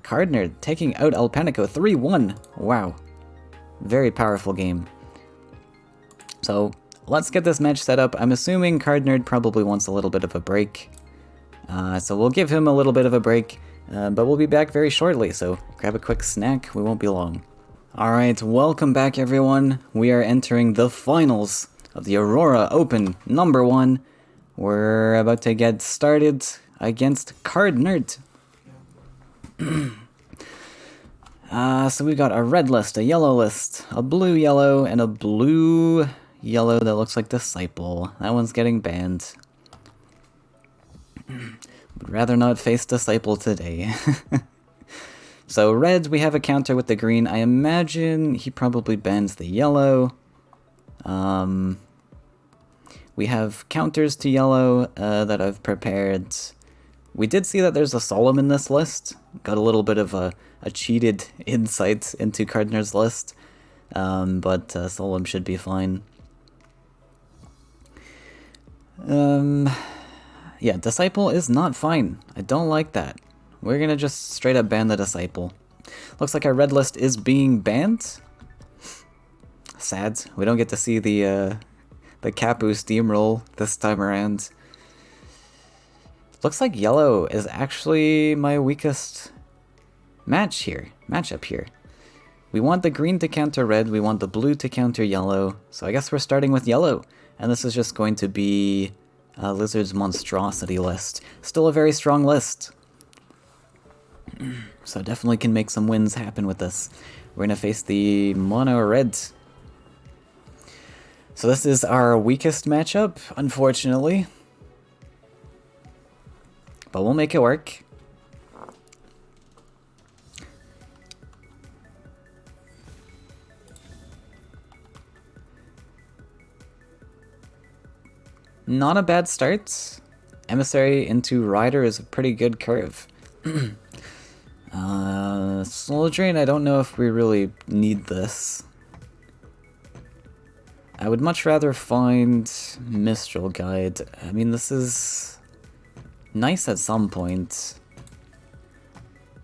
Cardnerd taking out El Panico 3-1. Wow. Very powerful game. So let's get this match set up. I'm assuming Cardnerd probably wants a little bit of a break. So we'll give him a little bit of a break. But we'll be back very shortly, so grab a quick snack, we won't be long. Alright, welcome back everyone. We are entering the finals of the Aurora Open number 1. We're about to get started against Cardnerd. So we've got a red list, a yellow list, a blue-yellow, and a blue-yellow that looks like Disciple. That one's getting banned. Would rather not face Disciple today. So red, we have a counter with the green. I imagine he probably bans the yellow. We have counters to yellow that I've prepared. We did see that there's a solemn in this list. Got a little bit of a cheated insight into Cardner's list. But solemn should be fine. Yeah, Disciple is not fine. I don't like that. We're gonna just straight up ban the Disciple. Looks like our red list is being banned. Sad. We don't get to see the Capu steamroll this time around. Looks like yellow is actually my weakest matchup here. We want the green to counter red, we want the blue to counter yellow, so I guess we're starting with yellow. And this is just going to be Lizard's Monstrosity list. Still a very strong list. So definitely can make some wins happen with this. We're going to face the Mono Red. So this is our weakest matchup, unfortunately. But we'll make it work. Not a bad start. Emissary into Rider is a pretty good curve. Soul Drain, I don't know if we really need this. I would much rather find Mistral Guide. I mean, this is nice at some point.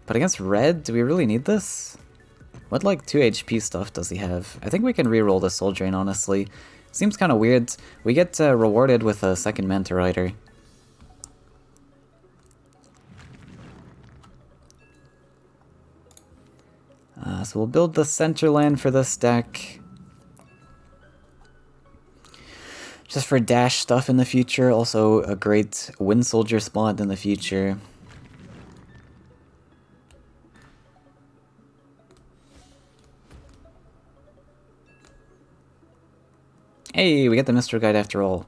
But against red, do we really need this? What, like, 2 HP stuff does he have? I think we can reroll the Soul Drain, honestly. Seems kind of weird. We get rewarded with a second Manta Rider. So we'll build the center land for this deck. Just for dash stuff in the future. Also a great Wind Soldier spot in the future. Hey, we get the Mistral Guide after all.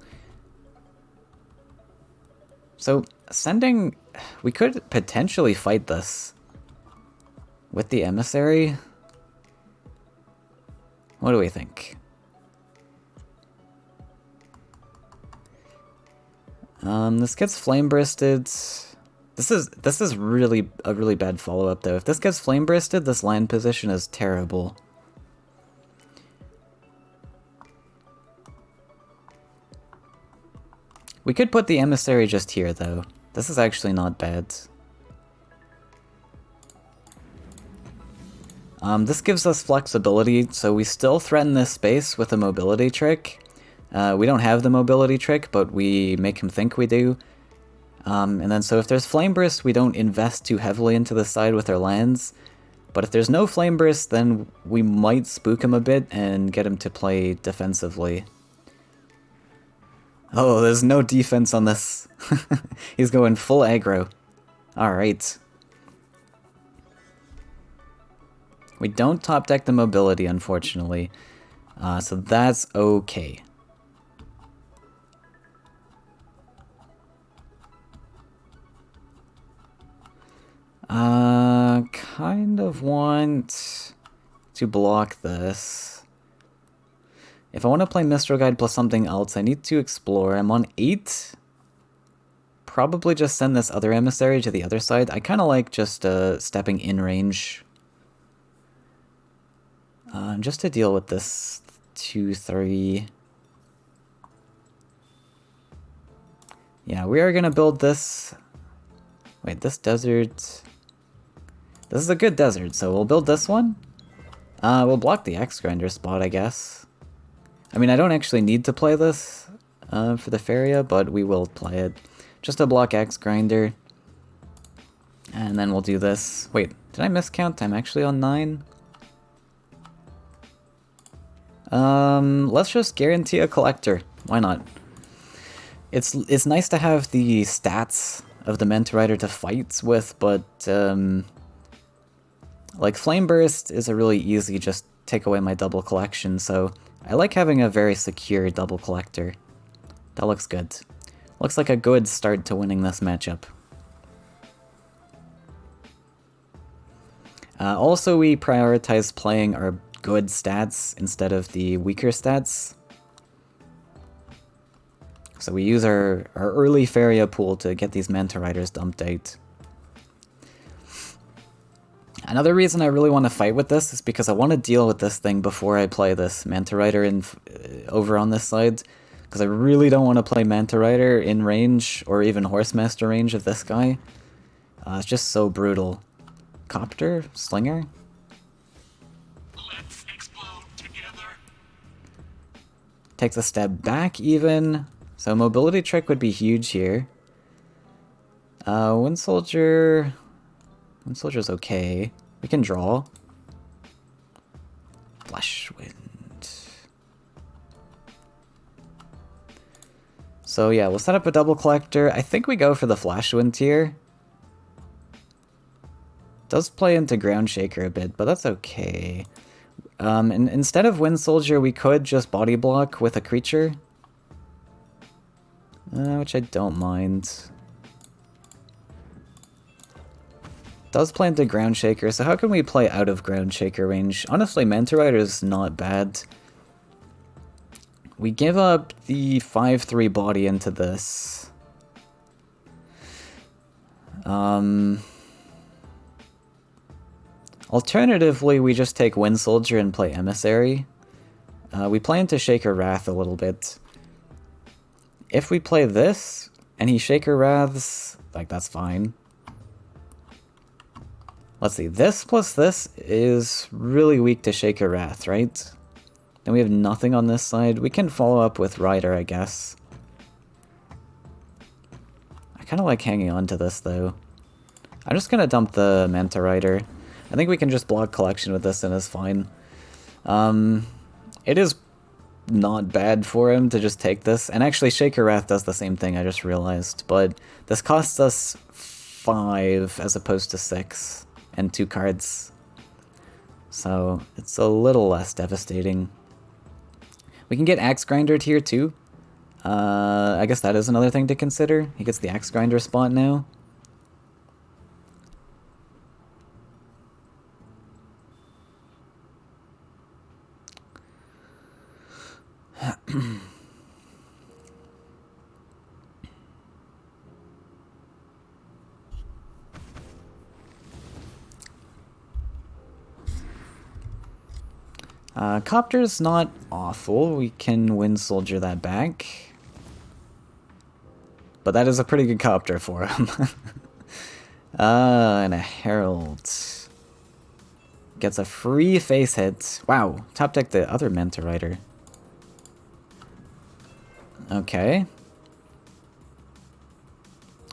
So, sending... We could potentially fight this. With the Emissary? What do we think? This gets Flame Bristed. This is really a really bad follow-up though. If this gets Flame Bristed, this land position is terrible. We could put the Emissary just here though. This is actually not bad. This gives us flexibility, so we still threaten this space with a mobility trick. We don't have the mobility trick, but we make him think we do. And then so if there's Flame Burst, we don't invest too heavily into the side with our lands. But if there's no Flame Burst, then we might spook him a bit and get him to play defensively. Oh, there's no defense on this. He's going full aggro. Alright. We don't top deck the mobility, unfortunately. So that's okay. Kind of want to block this. If I want to play Mistral Guide plus something else, I need to explore. I'm on 8. Probably just send this other emissary to the other side. I kind of like just stepping in range. Just to deal with this 2-3. Yeah, we are going to build this. Wait, this desert... This is a good desert, so we'll build this one. We'll block the Axe Grinder spot, I guess. I mean, I don't actually need to play this for the Faeria, but we will play it. Just to block Axe Grinder. And then we'll do this. Wait, did I miscount? I'm actually on 9. Let's just guarantee a collector. Why not? It's nice to have the stats of the Manta Rider to fight with, but like Flame Burst is a really easy just take away my double collection, so I like having a very secure double collector. That looks good. Looks like a good start to winning this matchup. Also, we prioritize playing our good stats instead of the weaker stats. So we use our early Faeria pool to get these Manta Riders dumped out. Another reason I really want to fight with this is because I want to deal with this thing before I play this Manta Rider over on this side. Because I really don't want to play Manta Rider in range, or even Horsemaster range of this guy. It's just so brutal. Copter? Slinger? Let's explode together. Takes a step back even. So mobility trick would be huge here. Wind Soldier's okay. We can draw. Flash Wind. So yeah, we'll set up a double collector. I think we go for the Flash Wind here. Does play into Ground Shaker a bit, but that's okay. And instead of Wind Soldier, we could just body block with a creature. Which I don't mind. Does play into Ground Shaker, so how can we play out of Ground Shaker range? Honestly, Manta Rider is not bad. We give up the 5/3 body into this. Alternatively, we just take Wind Soldier and play Emissary. We play into Shaker Wrath a little bit. If we play this, and he Shaker Wraths, like, that's fine. Let's see, this plus this is really weak to Shaker Wrath, right? And we have nothing on this side. We can follow up with Rider, I guess. I kind of like hanging on to this, though. I'm just going to dump the Manta Rider. I think we can just block Collection with this and it's fine. It is not bad for him to just take this. And actually, Shaker Wrath does the same thing, I just realized. But this costs us 5 as opposed to 6. And 2 cards. So it's a little less devastating. We can get Axe Grindered here too. I guess that is another thing to consider. He gets the Axe Grinder spot now. Copter's not awful. We can Wind Soldier that back. But that is a pretty good Copter for him. And a Herald. Gets a free face hit. Wow, top deck the other Manta Rider. Okay.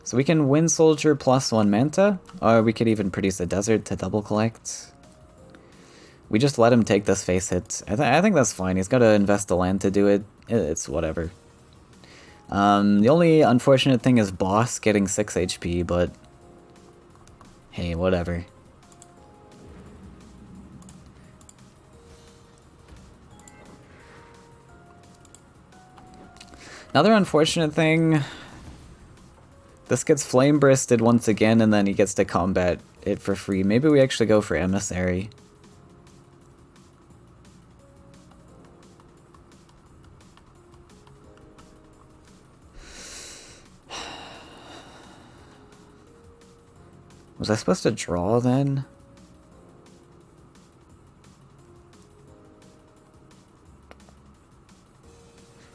So we can Wind Soldier plus 1 Manta, or we could even produce a Desert to double collect. We just let him take this face hit. I think that's fine. He's got to invest a land to do it. It's whatever. The only unfortunate thing is Boss getting 6 HP, but hey, whatever. Another unfortunate thing, this gets Flame Bristed once again, and then he gets to combat it for free. Maybe we actually go for Emissary. Was I supposed to draw then?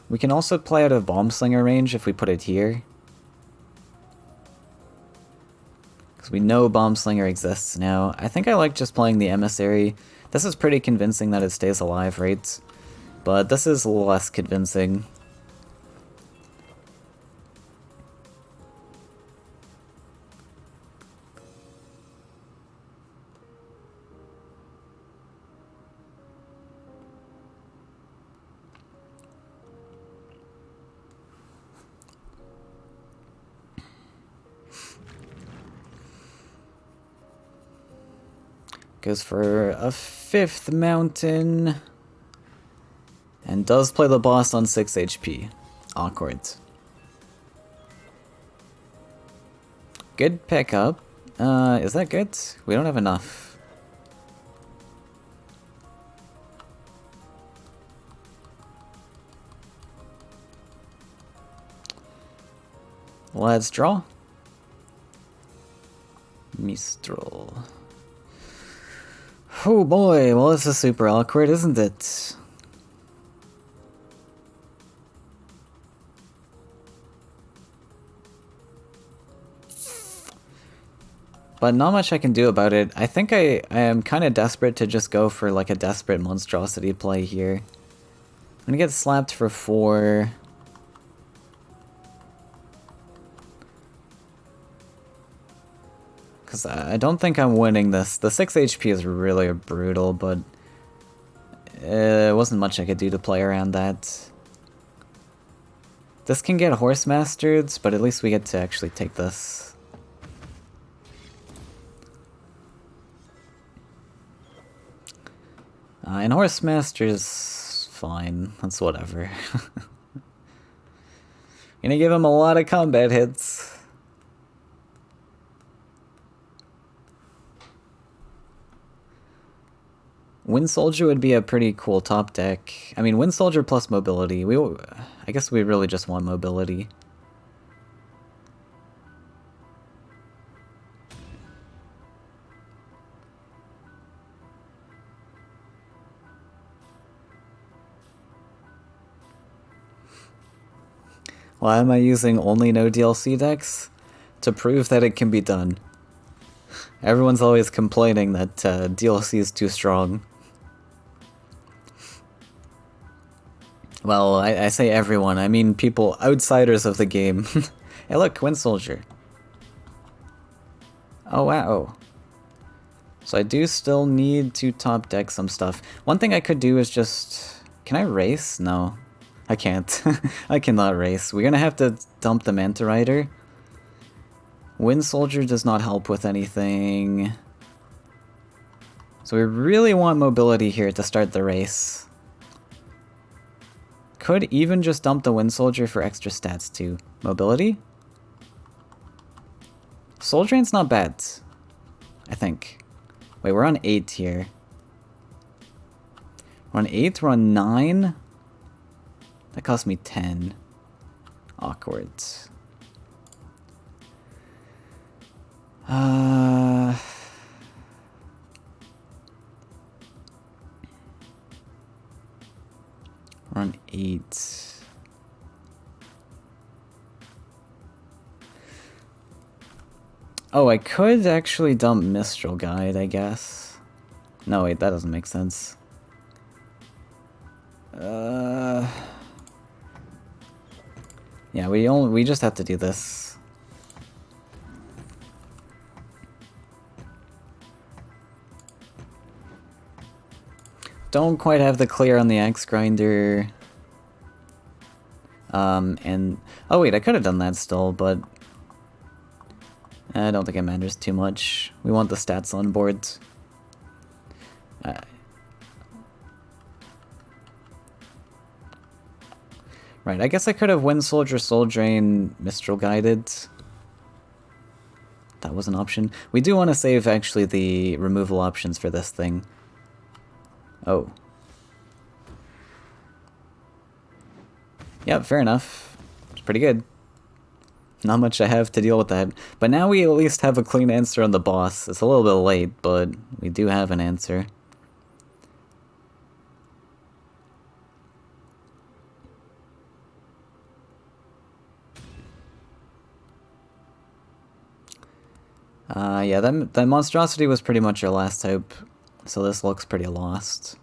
We can also play out of Bomb Slinger range if we put it here. Because we know Bomb Slinger exists now. I think I like just playing the Emissary. This is pretty convincing that it stays alive, right? But this is less convincing. Goes for a 5th mountain. And does play the boss on 6 HP. Awkward. Good pickup. Is that good? We don't have enough. Let's draw. Mistral. Oh boy, well this is super awkward, isn't it? But not much I can do about it. I think I am kind of desperate to just go for like a desperate monstrosity play here. I'm gonna get slapped for 4. Because I don't think I'm winning this. The 6 HP is really brutal, but it wasn't much I could do to play around that. This can get horse mastered, but at least we get to actually take this. And horse master's fine. That's whatever. Gonna give him a lot of combat hits. Wind Soldier would be a pretty cool top deck. I mean, Wind Soldier plus mobility. I guess we really just want mobility. Why am I using only no DLC decks? To prove that it can be done. Everyone's always complaining that DLC is too strong. Well, I say everyone, I mean people outsiders of the game. Hey look, Wind Soldier. Oh wow. So I do still need to top deck some stuff. One thing I could do is just... Can I race? No. I can't. I cannot race. We're gonna have to dump the Manta Rider. Wind Soldier does not help with anything. So we really want mobility here to start the race. Could even just dump the Wind Soldier for extra stats too. Mobility? Soul Drain's not bad, I think. Wait, we're on 8 here. We're on 8, we're on 9. That cost me 10. Awkward. We're on 8. Oh, I could actually dump Mistral Guide, I guess. No, wait, that doesn't make sense. Yeah, we just have to do this. Don't quite have the clear on the Axe Grinder. And... Oh wait, I could have done that still, but... I don't think it matters too much. We want the stats on board. Right, I guess I could have Wind Soldier, Soul Drain, Mistral Guided. That was an option. We do want to save, actually, the removal options for this thing. Oh. Yep, fair enough. It's pretty good. Not much I have to deal with that. But now we at least have a clean answer on the boss. It's a little bit late, but we do have an answer. Yeah, that monstrosity was pretty much our last hope, so this looks pretty lost.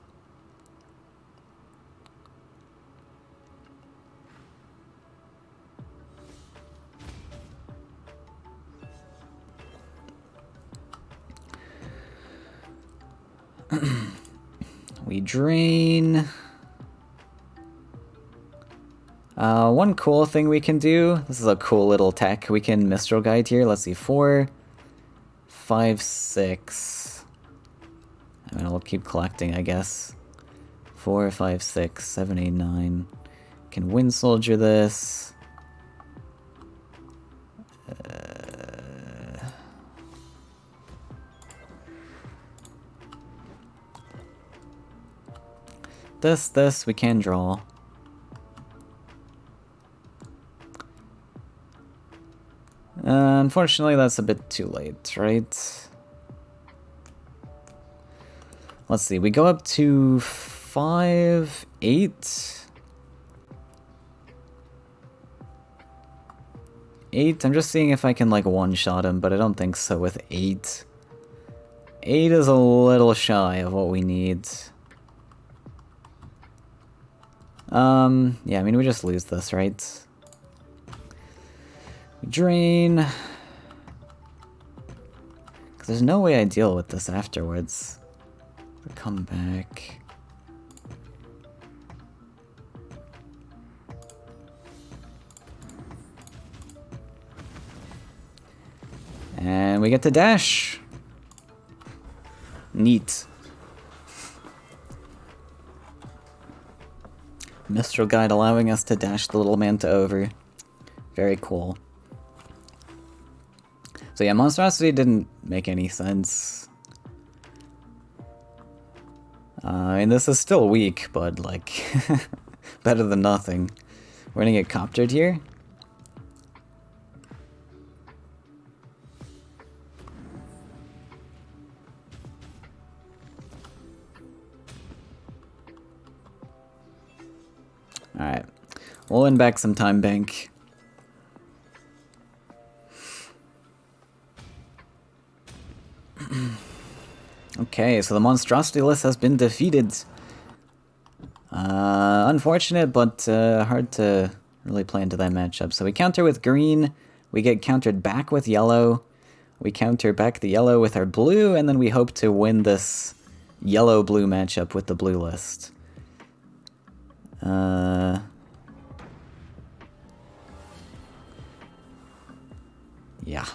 We drain. One cool thing we can do, this is a cool little tech, we can Mistral Guide here, let's see, 4, 5, 6. I mean, we'll keep collecting, I guess. 4, 5, 6, 7, 8, 9. Can Wind Soldier this. This, we can draw. Unfortunately, that's a bit too late, right? Let's see, we go up to 5, 8. 8, I'm just seeing if I can, like, one-shot him, but I don't think so with 8. 8 is a little shy of what we need. Yeah, I mean, we just lose this, right? We drain. Because there's no way I deal with this afterwards. Come back. And we get to dash. Neat. Mistral Guide allowing us to dash the little Manta over. Very cool. So yeah, Monstrosity didn't make any sense. I mean, this is still weak, but like, better than nothing. We're gonna get coptered here. Alright, we'll win back some time bank. Okay, so the monstrosity list has been defeated. Unfortunate, but hard to really play into that matchup. So we counter with green, we get countered back with yellow, we counter back the yellow with our blue, and then we hope to win this yellow-blue matchup with the blue list. Yeah.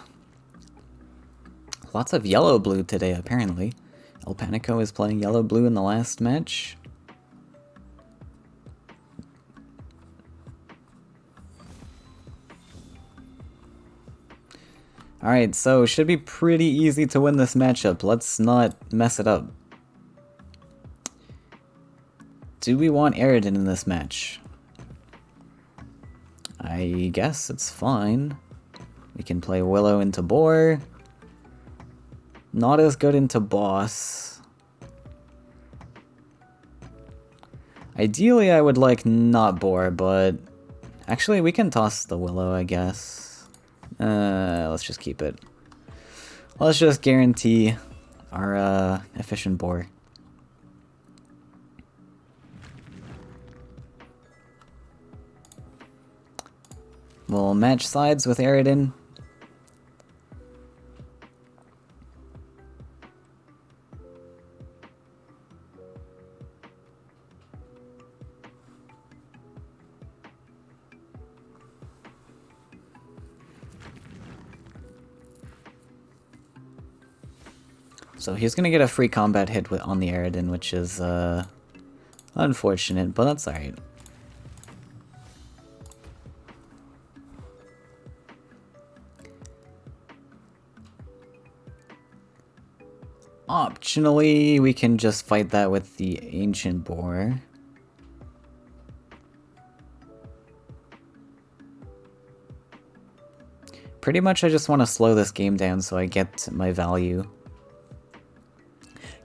Lots of yellow-blue today, apparently. El Panico is playing yellow-blue in the last match. Alright, so should be pretty easy to win this matchup. Let's not mess it up. Do we want Aridin in this match? I guess it's fine. We can play Willow into Boar. Not as good into Boss. Ideally, I would like not Boar, but actually we can toss the Willow, I guess. Let's just keep it. Let's just guarantee our efficient Boar. We'll match sides with Aridin. So he's gonna get a free combat hit on the Aridin, which is unfortunate, but that's alright. Optionally, we can just fight that with the Ancient Boar. Pretty much I just want to slow this game down so I get my value.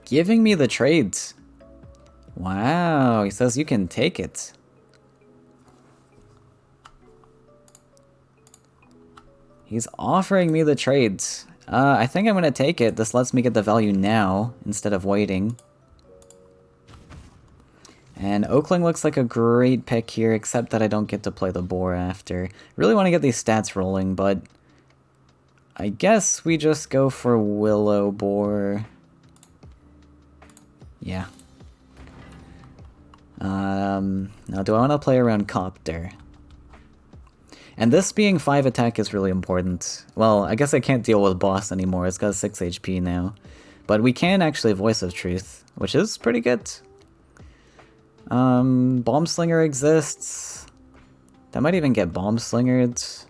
Giving me the trades. Wow, he says you can take it. He's offering me the trades. I think I'm gonna take it. This lets me get the value now instead of waiting. And Oakling looks like a great pick here, except that I don't get to play the Boar after. Really want to get these stats rolling, but I guess we just go for Willow Boar. Yeah. Now do I want to play around Copter? And this being 5 attack is really important. Well, I guess I can't deal with Boss anymore, it's got 6 HP now. But we can actually Voice of Truth, which is pretty good. Bomb Slinger exists. That might even get Bomb Slingered.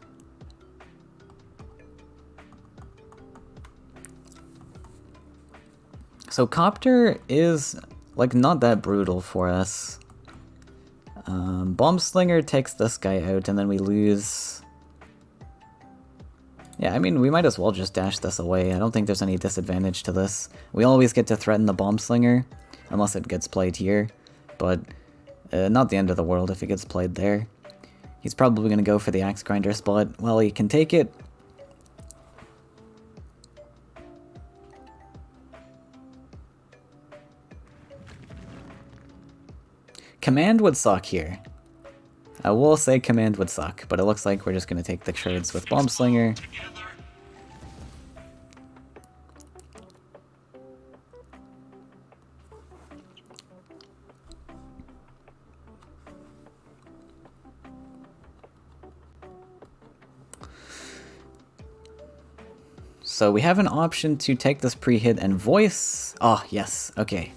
So Copter is, like, not that brutal for us. Bomb Slinger takes this guy out, and then we lose... Yeah, I mean, we might as well just dash this away. I don't think there's any disadvantage to this. We always get to threaten the Bomb Slinger, unless it gets played here, but not the end of the world if it gets played there. He's probably going to go for the Axe Grinder spot. Well, he can take it. Command would suck here. I will say command would suck, but it looks like we're just going to take the shards with Bomb Slinger. So we have an option to take this pre-hit and voice. Oh, yes. Okay.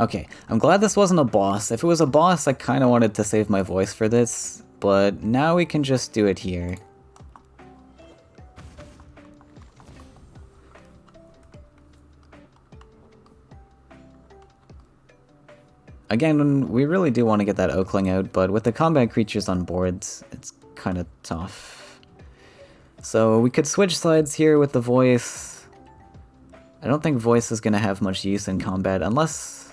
Okay, I'm glad this wasn't a boss. If it was a boss, I kind of wanted to save my voice for this, but now we can just do it here. Again, we really do want to get that Oakling out, but with the combat creatures on board, it's kind of tough. So we could switch sides here with the voice. I don't think voice is going to have much use in combat, unless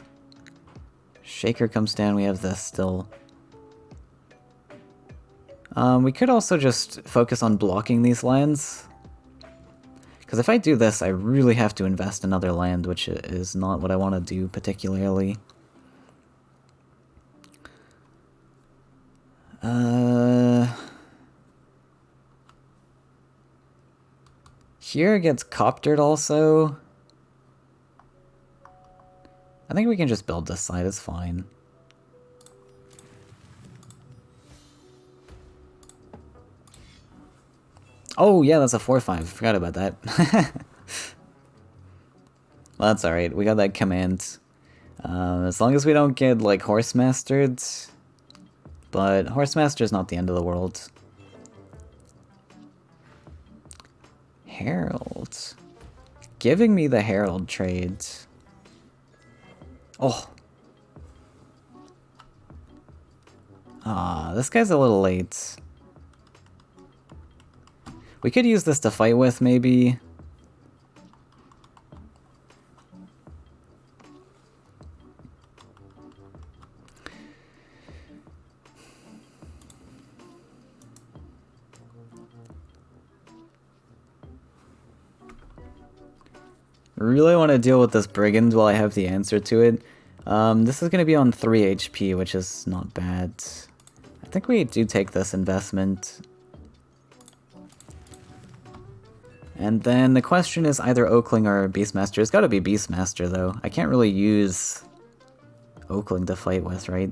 Shaker comes down, we have this still. We could also just focus on blocking these lands. Because if I do this, I really have to invest another land, which is not what I want to do particularly. Here gets coptered also. I think we can just build this side, it's fine. Oh yeah, that's a 4-5, forgot about that. Well, that's alright, we got that command. As long as we don't get, like, Horsemastered. But Horsemaster's not the end of the world. Herald. Giving me the Herald trade. Oh. Ah, this guy's a little late. We could use this to fight with, maybe. Really want to deal with this Brigand while I have the answer to it. This is going to be on 3 HP, which is not bad. I think we do take this investment. And then the question is either Oakling or Beastmaster. It's got to be Beastmaster, though. I can't really use Oakling to fight with, right?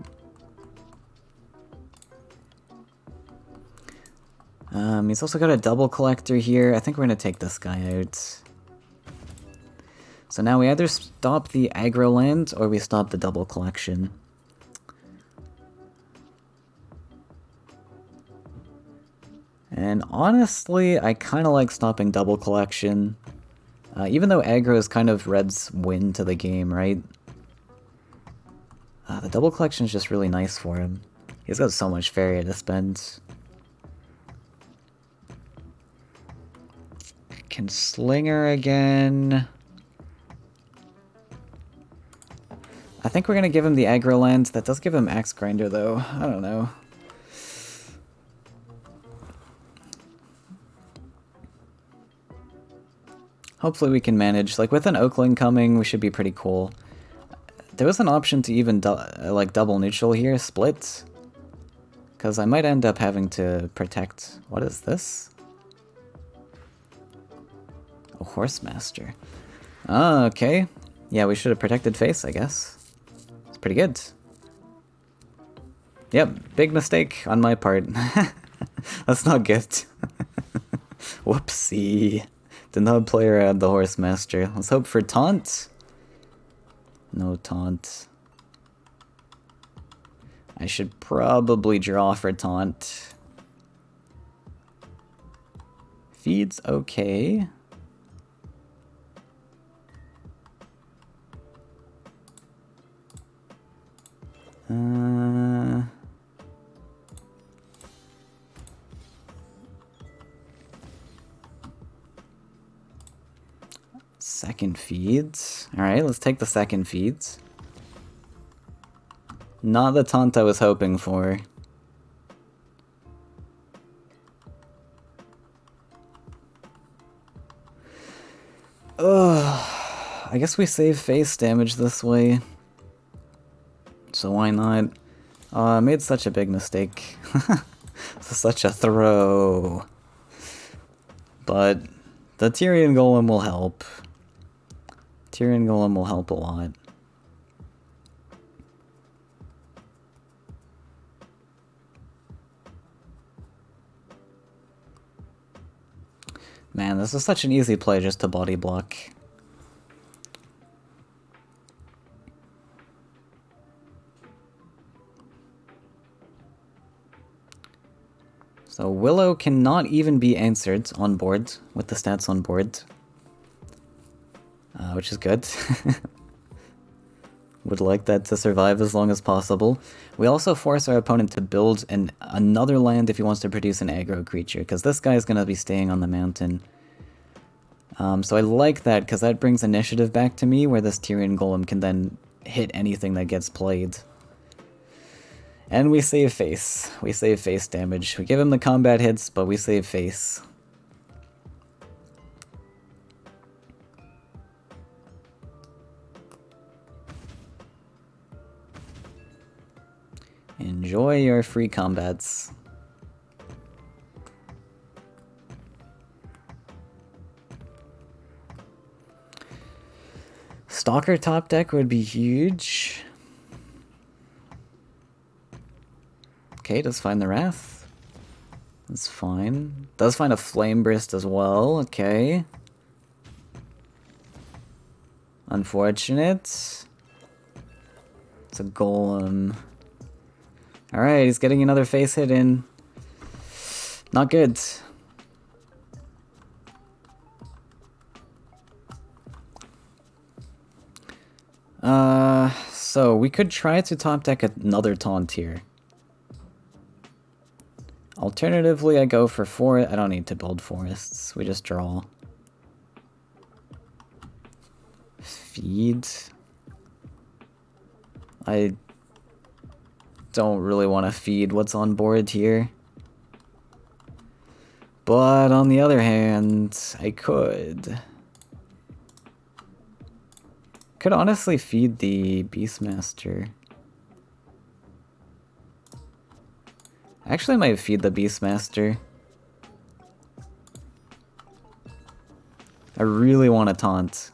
He's also got a double collector here. I think we're going to take this guy out. So now we either stop the aggro land or we stop the double collection. And honestly, I kind of like stopping double collection. Even though aggro is kind of Red's win to the game, right? The double collection is just really nice for him. He's got so much Faeria to spend. Can Slinger again. I think we're going to give him the aggro land. That does give him Axe Grinder, though. I don't know. Hopefully we can manage. Like, with an Oakling coming, we should be pretty cool. There was an option to even like double neutral here, split. Because I might end up having to protect... What is this? A Horsemaster. Oh, okay. Yeah, we should have protected face, I guess. It's pretty good. Yep, big mistake on my part. That's not good. Whoopsie. Did not play around the Horsemaster. Let's hope for taunt. No taunt. I should probably draw for taunt. Feed's okay. Second feed. Alright, let's take the second feed. Not the taunt I was hoping for. Ugh. I guess we save face damage this way. So why not? Oh, I made such a big mistake. Such a throw. But the Tyrion Golem will help. Tyrion Golem will help a lot. Man, this is such an easy play just to body block. So Willow cannot even be answered on board, with the stats on board. Which is good. Would like that to survive as long as possible. We also force our opponent to build another land if he wants to produce an aggro creature, because this guy's going to be staying on the mountain. So I like that, because that brings initiative back to me, where this Tyrion Golem can then hit anything that gets played. And we save face. We save face damage. We give him the combat hits, but we save face. Enjoy your free combats. Stalker top deck would be huge. Okay, does find the Wrath. That's fine. Does find a Flame Burst as well, okay. Unfortunate. It's a Golem. Alright, he's getting another face hit in. Not good. So we could try to top deck another taunt here. Alternatively, I go for 4. I don't need to build forests. We just draw. Feed. I don't really want to feed what's on board here. But on the other hand, I could. Could honestly feed the Beastmaster. Actually, I might feed the Beastmaster. I really want to taunt.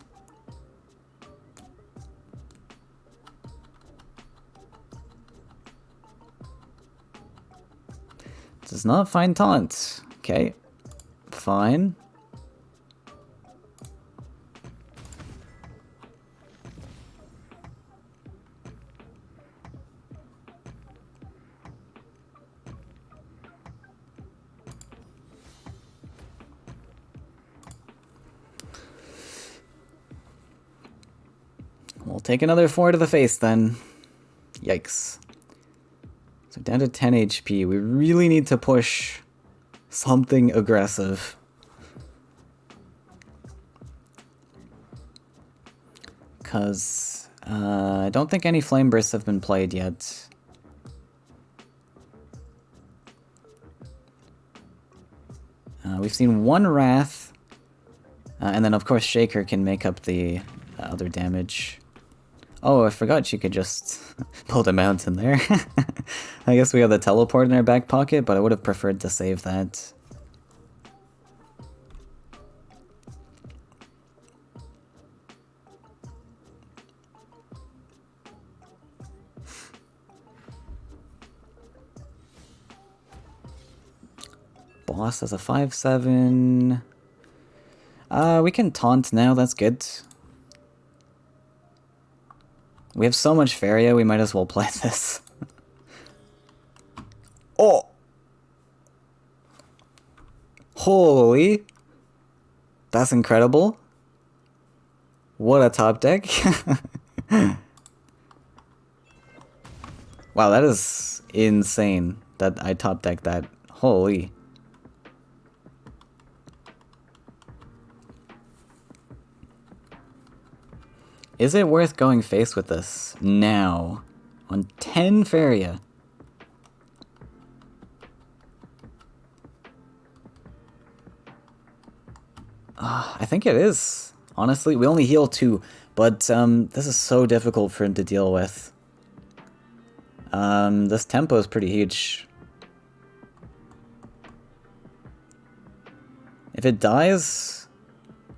Does not find taunt. Okay. Fine. We'll take another 4 to the face then. Yikes. So down to 10 HP. We really need to push something aggressive. Because I don't think any Flame Bursts have been played yet. We've seen 1 Wrath. And then of course Shaker can make up the other damage. Oh, I forgot she could just build a mountain there. I guess we have the teleport in our back pocket, but I would have preferred to save that. Boss has a 5/7. We can taunt now, that's good. We have so much Faeria, we might as well play this. Oh! Holy! That's incredible. What a top deck. Wow, that is insane that I top decked that. Holy. Is it worth going face with this now on 10 Faeria? I think it is. Honestly, we only heal 2, but this is so difficult for him to deal with. This tempo is pretty huge. If it dies,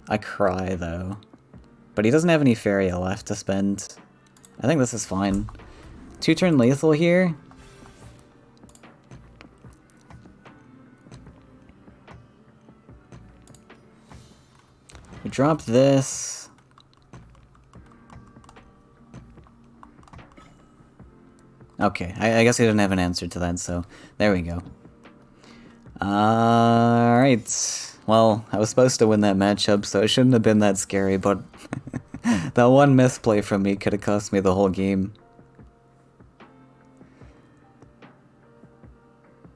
I cry though. But he doesn't have any Faeria left to spend. I think this is fine. 2-turn lethal here. We drop this. Okay, I guess he didn't have an answer to that, so there we go. Alright. Well, I was supposed to win that matchup, so it shouldn't have been that scary, but that one misplay from me could have cost me the whole game.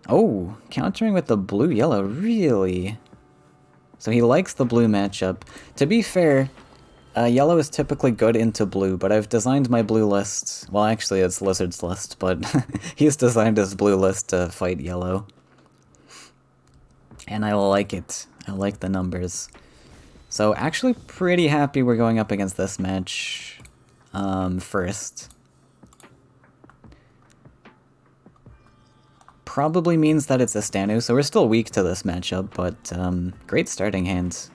Oh, countering with the blue-yellow, really? So he likes the blue matchup. To be fair, yellow is typically good into blue, but I've designed my blue list... Well, actually, it's Lizard's list, but he's designed his blue list to fight yellow. And I like it. I like the numbers. So actually pretty happy we're going up against this match first. Probably means that it's Astanu, so we're still weak to this matchup, but great starting hands.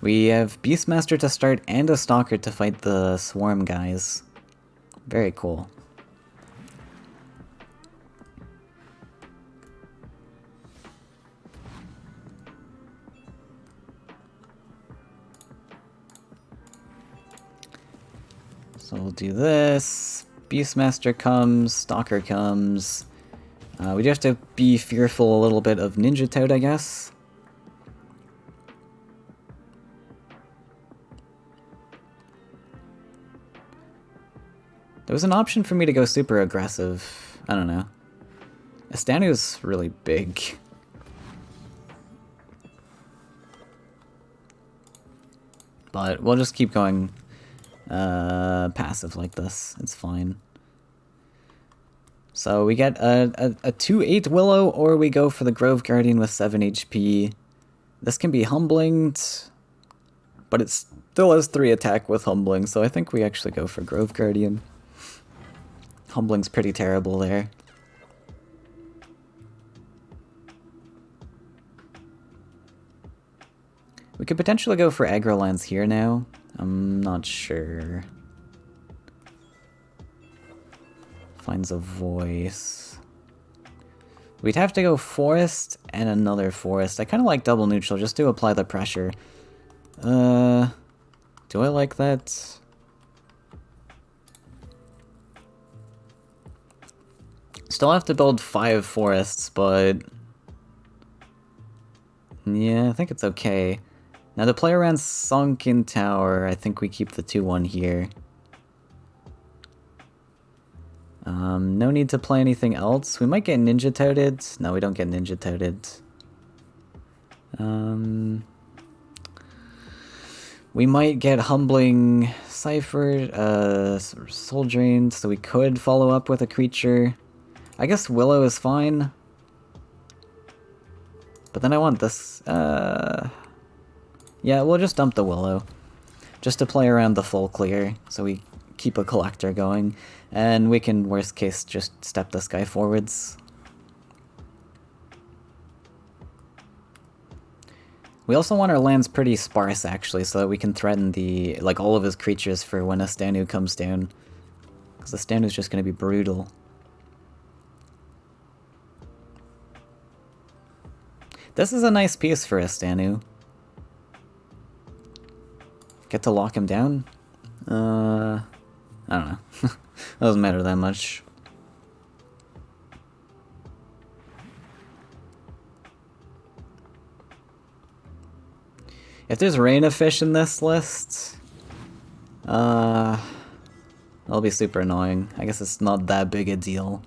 We have Beastmaster to start and a Stalker to fight the Swarm guys. Very cool. So we'll do this. Beastmaster comes, Stalker comes. We do have to be fearful a little bit of Ninja Toad, I guess. There was an option for me to go super aggressive. I don't know. Astanu's really big. But we'll just keep going passive like this. It's fine. So we get a 2/8 Willow, or we go for the Grove Guardian with 7 HP. This can be humbling, but it still has 3 attack with humbling, so I think we actually go for Grove Guardian. Humbling's pretty terrible there. We could potentially go for aggro lands here now. I'm not sure. Finds a voice. We'd have to go forest and another forest. I kind of like double neutral just to apply the pressure. Do I like that? Still have to build 5 forests, but yeah, I think it's okay. Now to play around Sunken Tower, I think we keep the 2/1 here. No need to play anything else. We might get Ninja Toaded. No, we don't get Ninja Toaded. We might get Humbling Cypher, Soul Drained, so we could follow up with a creature. I guess Willow is fine. But then I want this, yeah, we'll just dump the Willow. Just to play around the full clear, so we keep a collector going. And we can, worst case, just step this guy forwards. We also want our lands pretty sparse, actually, so that we can threaten the, like, all of his creatures for when Astanu comes down. Because Astanu's just going to be brutal. This is a nice piece for Astanu. Get to lock him down? I don't know. Doesn't matter that much. If there's Rain of Fish in this list, that'll be super annoying. I guess it's not that big a deal.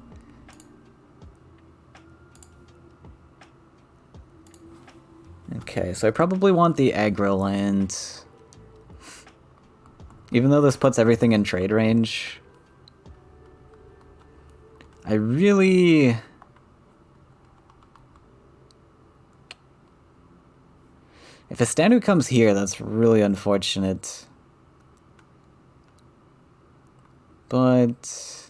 Okay, so I probably want the aggro land. Even though this puts everything in trade range. I really... If a Stanu comes here, that's really unfortunate. But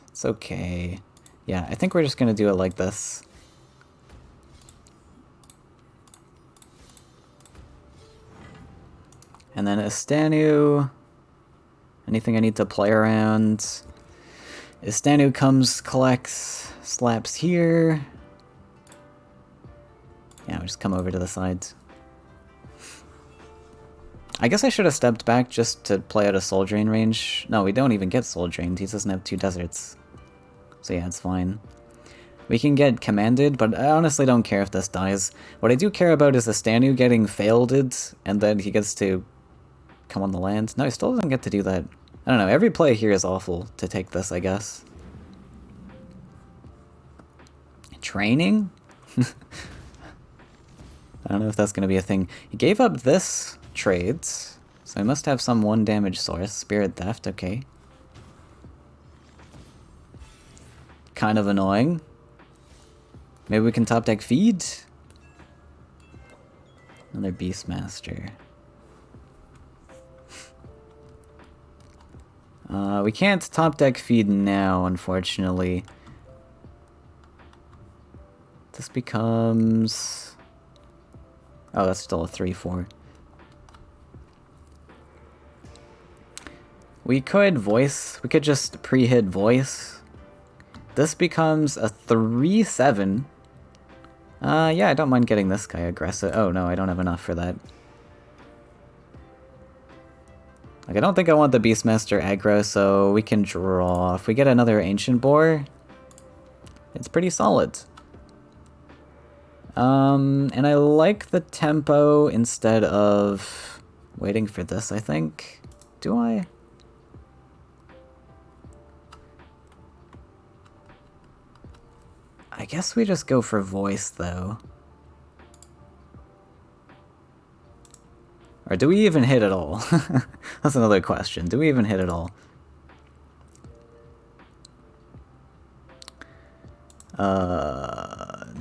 it's okay. Yeah, I think we're just gonna do it like this. And then a Stanu. Anything I need to play around. Istanu comes, collects, slaps here. Yeah, we'll just come over to the sides. I guess I should have stepped back just to play out a Soul Drain range. No, we don't even get Soul Drained. He doesn't have 2 deserts. So yeah, it's fine. We can get commanded, but I honestly don't care if this dies. What I do care about is Istanu getting failed, and then he gets to come on the land. No, he still doesn't get to do that. I don't know, every play here is awful to take this, I guess. Training? I don't know if that's going to be a thing. He gave up this trade, so he must have some 1 damage source. Spirit Theft, okay. Kind of annoying. Maybe we can top deck feed? Another Beastmaster. We can't top deck feed now, unfortunately. This becomes... Oh, that's still a 3-4. We could voice. We could just pre-hit voice. This becomes a 3-7. Yeah, I don't mind getting this guy aggressive. Oh, no, I don't have enough for that. Like, I don't think I want the Beastmaster aggro, so we can draw. If we get another Ancient Boar, it's pretty solid. And I like the tempo instead of waiting for this, I think. Do I? I guess we just go for voice, though. Or do we even hit at all? That's another question. Do we even hit at all?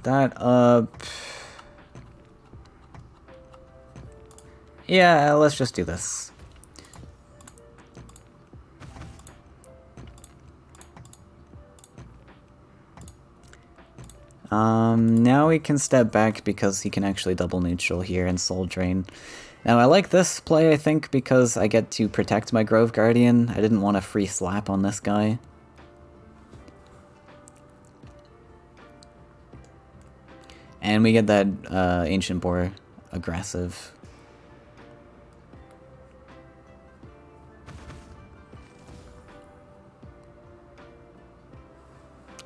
That up... Yeah, let's just do this. Now we can step back because he can actually double neutral here and Soul Drain. Now I like this play, I think, because I get to protect my Grove Guardian. I didn't want a free slap on this guy. And we get that Ancient Boar aggressive.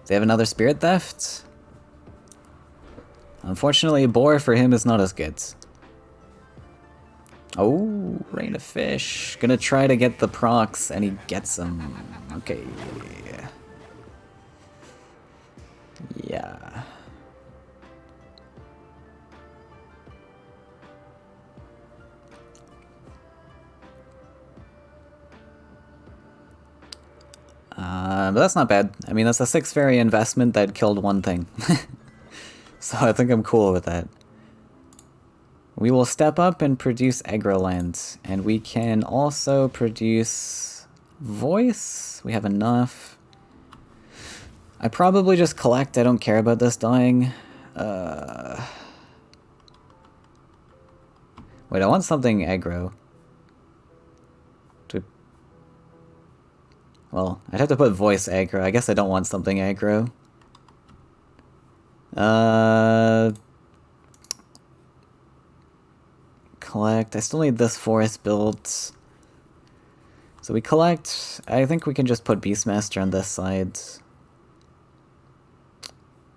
They have another Spirit Theft? Unfortunately, Boar for him is not as good. Oh, Rain of Fish. Gonna try to get the procs, and he gets them. Okay. Yeah. But that's not bad. I mean, that's a 6 fairy investment that killed 1 thing. So I think I'm cool with that. We will step up and produce aggro lands, and we can also produce voice. We have enough. I probably just collect. I don't care about this dying. Wait, I want something aggro. Well, I'd have to put voice aggro. I guess I don't want something aggro. Collect. I still need this forest built. So we collect. I think we can just put Beastmaster on this side.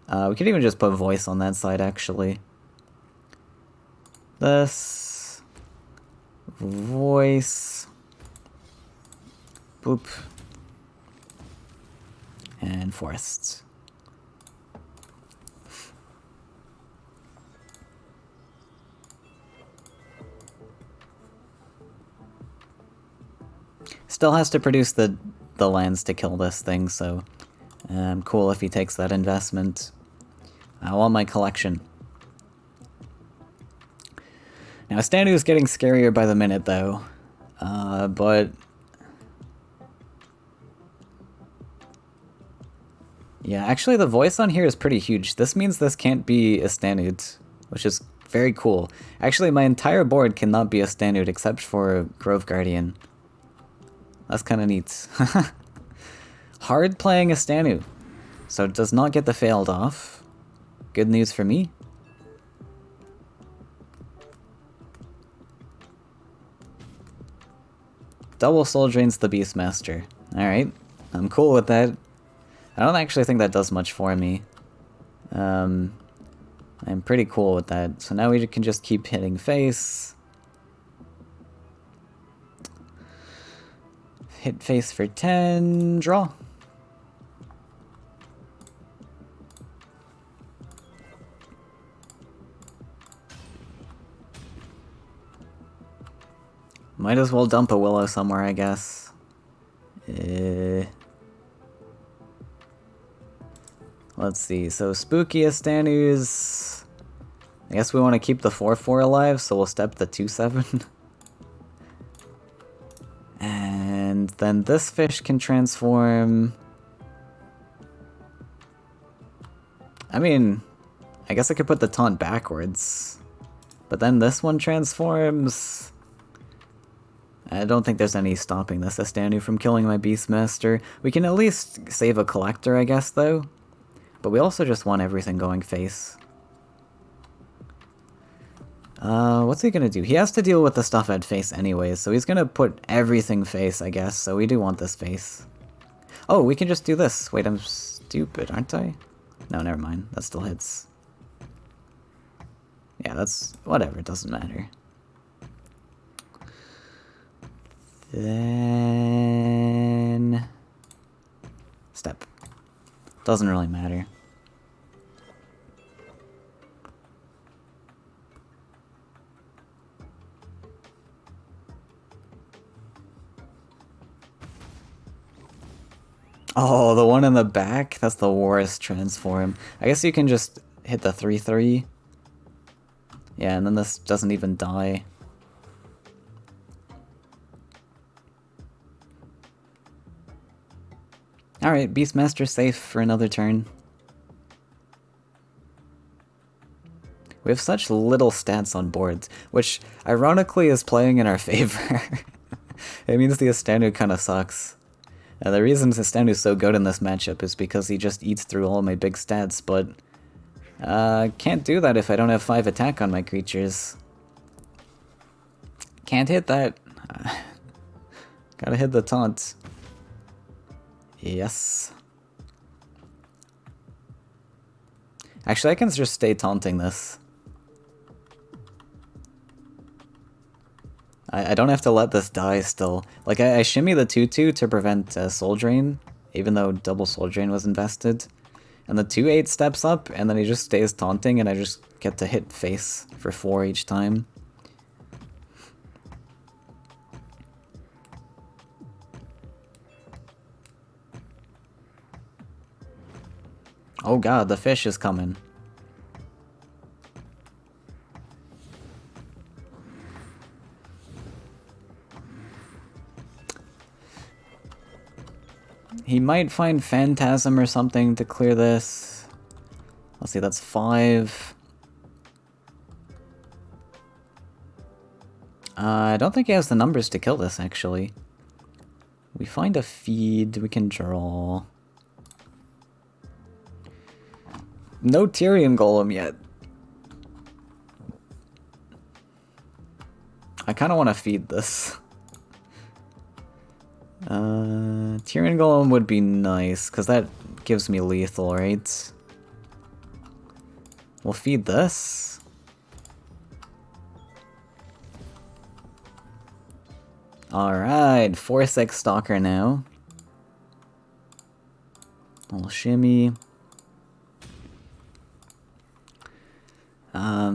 We could even just put voice on that side, actually. This. Voice. Boop. And forests. Still has to produce the lands to kill this thing, so cool if he takes that investment. I want my collection. Now, Stanu is getting scarier by the minute, though. But... yeah, actually the voice on here is pretty huge. This means this can't be a Stanud, which is very cool. Actually, my entire board cannot be a Stanud except for Grove Guardian. That's kind of neat. Hard playing a Stanu, so it does not get the failed off. Good news for me. Double Soul Drains the Beastmaster. Alright, I'm cool with that. I don't actually think that does much for me. I'm pretty cool with that. So now we can just keep hitting face. Hit face for 10, draw. Might as well dump a Willow somewhere, I guess. Let's see, so spookiest Stanus. I guess we want to keep the 4/4 alive, so we'll step the 2/7. And then this fish can transform. I mean, I guess I could put the taunt backwards. But then this one transforms. I don't think there's any stopping this Estanu from killing my Beastmaster. We can at least save a collector, I guess, though. But we also just want everything going face. What's he gonna do? He has to deal with the stuff at face anyways, so he's gonna put everything face, I guess, so we do want this face. Oh, we can just do this. Wait, I'm stupid, aren't I? No, never mind. That still hits. Yeah, that's... whatever, it doesn't matter. Then... step. Doesn't really matter. Oh, the one in the back? That's the worst transform. I guess you can just hit the 3/3. Yeah, and then this doesn't even die. Alright, Beastmaster safe for another turn. We have such little stats on boards, which ironically is playing in our favor. It means the Estanu kinda sucks. The reason Estanu's so good in this matchup is because he just eats through all my big stats, but can't do that if I don't have 5 attack on my creatures. Can't hit that. Gotta hit the taunt. Yes. Actually, I can just stay taunting this. I don't have to let this die still. Like, I shimmy the 2/2 to prevent Soul Drain, even though double Soul Drain was invested. And the 2/8 steps up, and then he just stays taunting, and I just get to hit face for 4 each time. Oh god, the fish is coming. He might find Phantasm or something to clear this. Let's see, that's 5. I don't think he has the numbers to kill this, actually. We find a feed, we can draw. No Tyrion Golem yet. I kind of want to feed this. Tyrion Golem would be nice, because that gives me lethal, right? We'll feed this. Alright, 4/6 Stalker now. Little shimmy.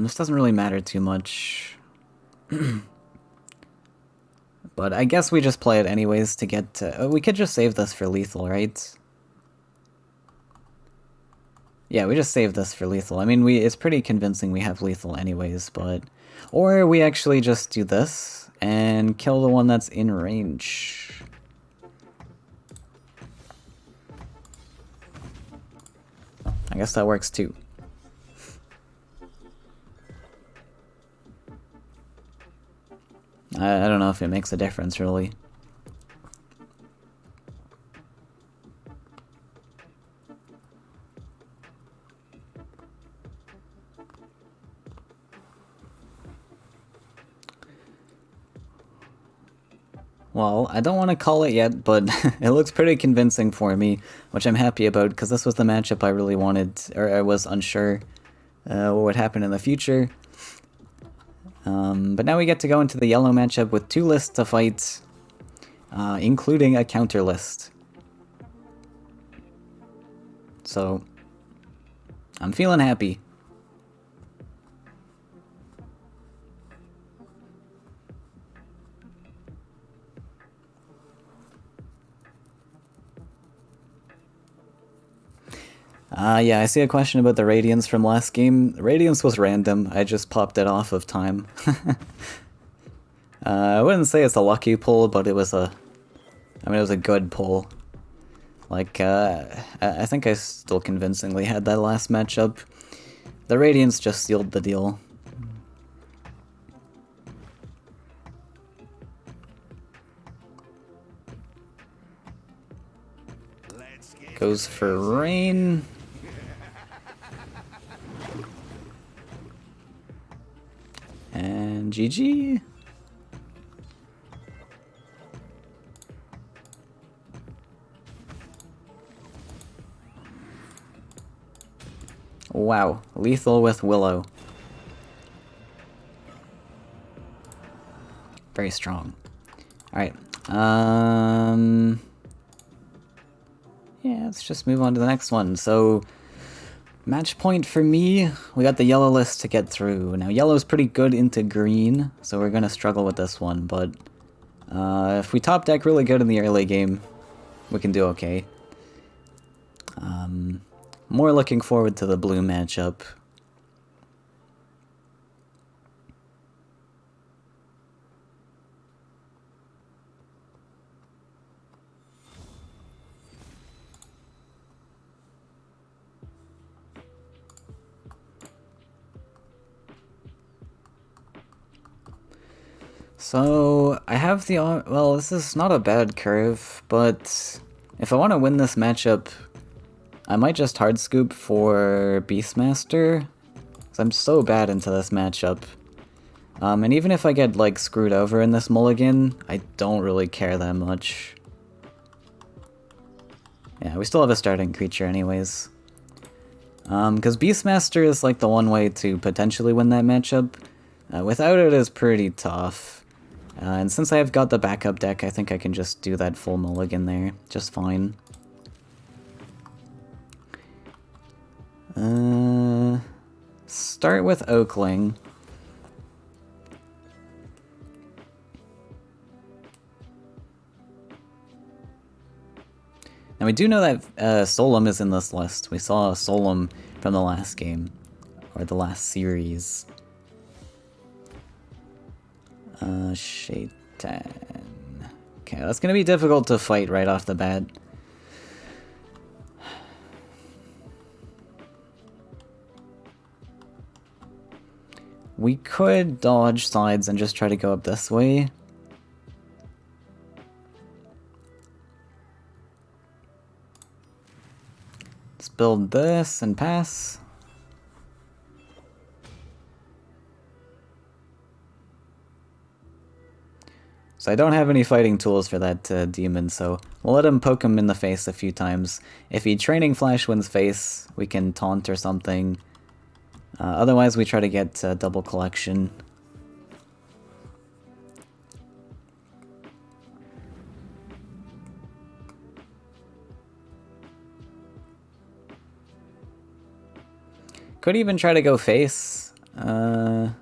This doesn't really matter too much. But I guess we just play it anyways to get... we could just save this for lethal, right? Yeah, we just save this for lethal. I mean, it's pretty convincing we have lethal anyways, but... Or we actually just do this and kill the one that's in range. I guess that works too. I don't know if it makes a difference, really. Well, I don't want to call it yet, but it looks pretty convincing for me, which I'm happy about, because this was the matchup I really wanted, or I was unsure what would happen in the future. But now we get to go into the yellow matchup with 2 lists to fight, including a counter list. So, I'm feeling happy. Yeah, I see a question about the Radiance from last game. Radiance was random, I just popped it off of time. I wouldn't say it's a lucky pull, but it was a... I mean, it was a good pull. Like, I think I still convincingly had that last matchup. The Radiance just sealed the deal. Goes for Rain. And GG. Wow, lethal with Willow. Very strong. Alright, yeah, let's just move on to the next one. So, match point for me, we got the yellow list to get through. Now, yellow's pretty good into green, so we're gonna struggle with this one, but if we top deck really good in the early game, we can do okay. More looking forward to the blue matchup. So, I have the... Well, this is not a bad curve, but if I want to win this matchup, I might just hard scoop for Beastmaster, because I'm so bad into this matchup. And even if I get, like, screwed over in this mulligan, I don't really care that much. Yeah, we still have a starting creature anyways. Because Beastmaster is, like, the one way to potentially win that matchup. Without it is pretty tough. And since I've got the backup deck, I think I can just do that full mulligan there just fine. Start with Oakling. Now we do know that Solum is in this list. We saw Solum from the last game, or the last series. Shaitan. Okay, that's gonna be difficult to fight right off the bat. We could dodge sides and just try to go up this way. Let's build this and pass. So I don't have any fighting tools for that demon, so we'll let him poke him in the face a few times. If he Training Flash wins face, we can taunt or something. Otherwise, we try to get double collection. Could even try to go face. Like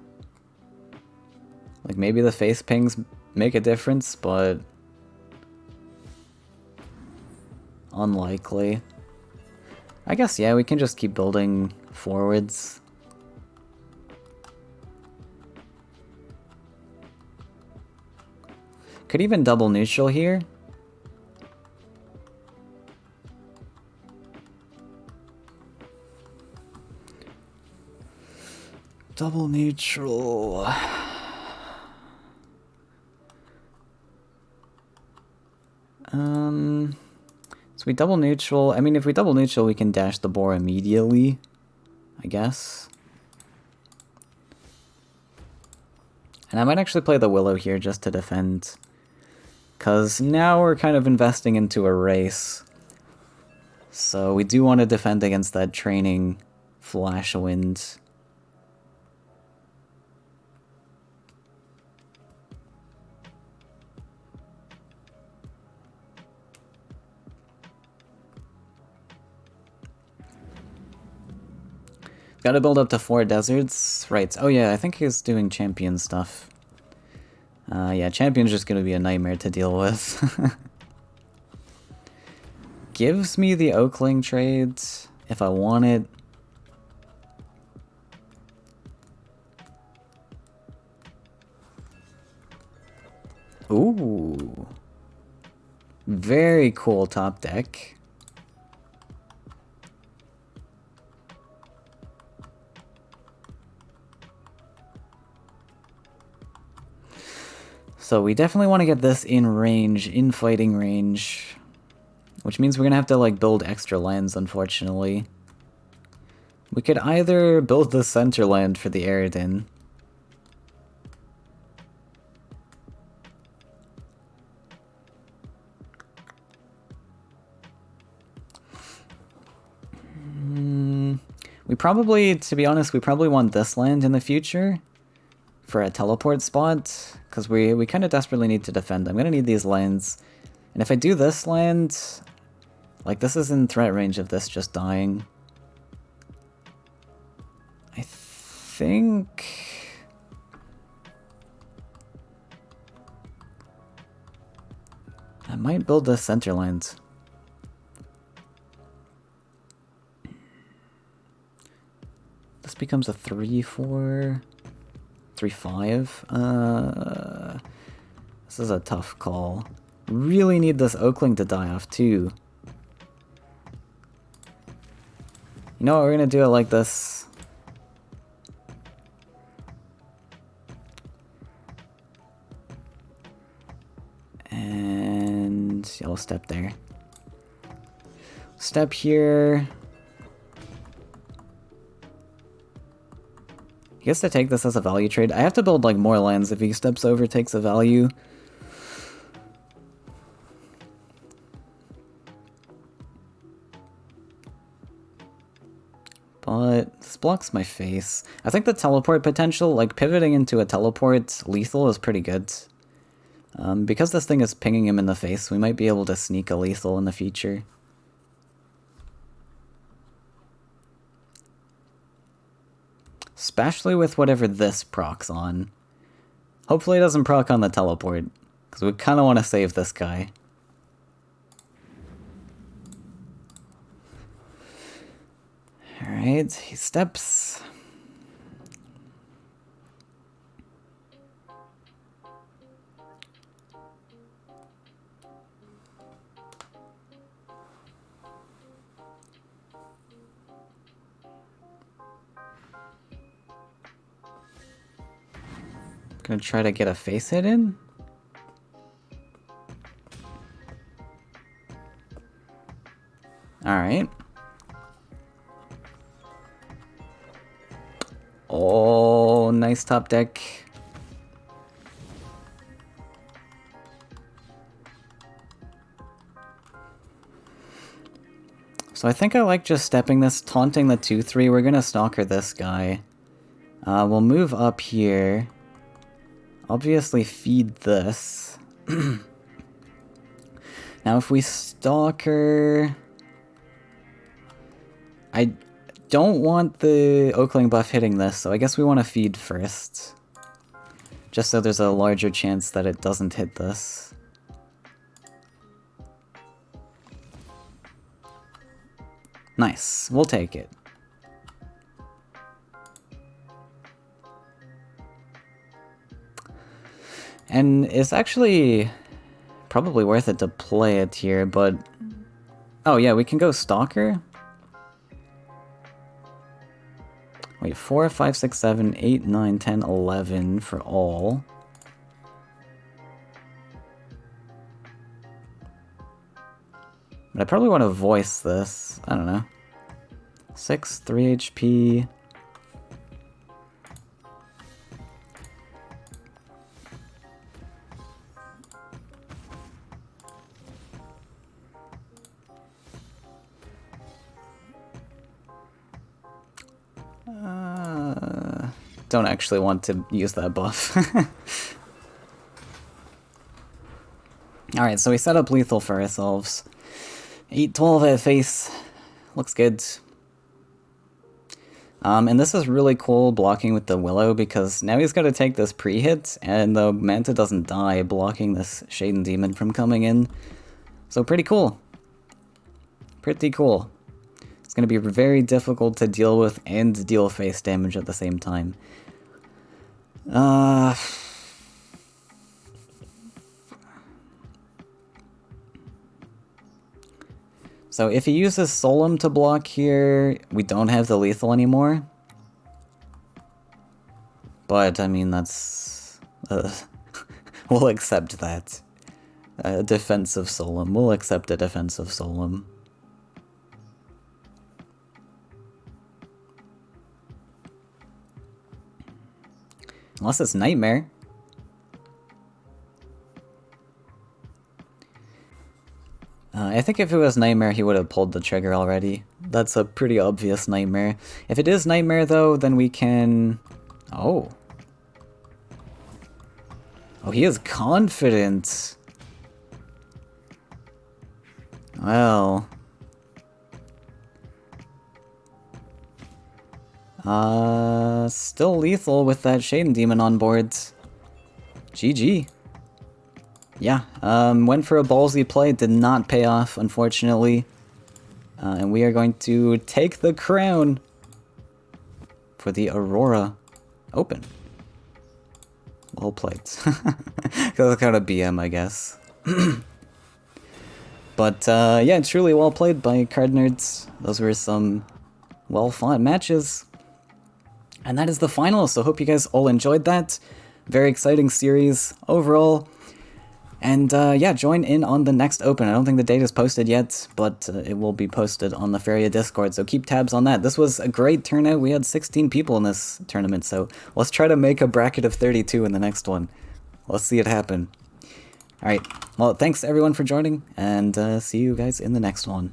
maybe the face pings make a difference, but unlikely. I guess, yeah, we can just keep building forwards. Could even double neutral here. Double neutral. So we double neutral. I mean, if we double neutral, we can dash the boar immediately, I guess. And I might actually play the Willow here just to defend. Because now we're kind of investing into a race. So we do want to defend against that training Flash Wind. Gotta build up to 4 deserts. Right. Oh yeah, I think he's doing champion stuff. Yeah, champion's just gonna be a nightmare to deal with. Gives me the Oakling trade if I want it. Ooh. Very cool top deck. So we definitely want to get this in range, in fighting range. Which means we're going to have to like build extra lands, unfortunately. We could either build the center land for the Aridin. We probably, to be honest, we probably want this land in the future for a teleport spot, because we kind of desperately need to defend. I'm going to need these lands. And if I do this land, like this is in threat range of this just dying. I think... I might build the center land. This becomes a 3-4, 3-5. This is a tough call. Really need this Oakling to die off too. You know what, we're gonna do it like this. And yeah, we'll step there. Step here. He gets to take this as a value trade. I have to build like more lands if he steps over, takes a value. But this blocks my face. I think the teleport potential, like pivoting into a teleport lethal is pretty good. Because this thing is pinging him in the face, we might be able to sneak a lethal in the future. Especially with whatever this procs on. Hopefully it doesn't proc on the teleport, because we kind of want to save this guy. Alright, he steps. Gonna try to get a face hit in. Alright. Oh, nice top deck. So I think I like just stepping this, taunting the 2-3. We're gonna stalker this guy. We'll move up here. Obviously feed this. Now if we stalker... I don't want the Oakling buff hitting this, so I guess we want to feed first. just so there's a larger chance that it doesn't hit this. Nice, we'll take it. And it's actually probably worth it to play it here, but... Oh yeah, we can go Stalker. Wait, 4, 5, 6, 7, 8, 9, 10, 11 for all. But I probably want to voice this. I don't know. 6, 3 HP. Don't actually want to use that buff. Alright, so we set up lethal for ourselves. 8-12 at face. Looks good. And this is really cool blocking with the Willow, because now he's got to take this pre-hit, and the Manta doesn't die, blocking this Shaden Demon from coming in. So pretty cool. Pretty cool. It's going to be very difficult to deal with and deal face damage at the same time. So if he uses Solemn to block here, we don't have the lethal anymore. But, I mean, that's... we'll accept that. Defensive Solemn. We'll accept a defensive Solemn. Unless it's Nightmare. I think if it was Nightmare, he would have pulled the trigger already. That's a pretty obvious Nightmare. If it is Nightmare, though, then we can... Oh. Oh, he is confident. Well... still lethal with that Shaden Demon on board. GG. Yeah, went for a ballsy play, did not pay off, unfortunately. And we are going to take the crown for the Aurora Open. Well played. That's kind of BM, I guess. But, yeah, truly well played by Card Nerds. Those were some well-fought matches. And that is the final, so hope you guys all enjoyed that. Very exciting series overall. And yeah, join in on the next Open. I don't think the date is posted yet, but it will be posted on the Faeria Discord, so keep tabs on that. This was a great turnout. We had 16 people in this tournament, so let's try to make a bracket of 32 in the next one. Let's see it happen. Alright, well, thanks everyone for joining, and see you guys in the next one.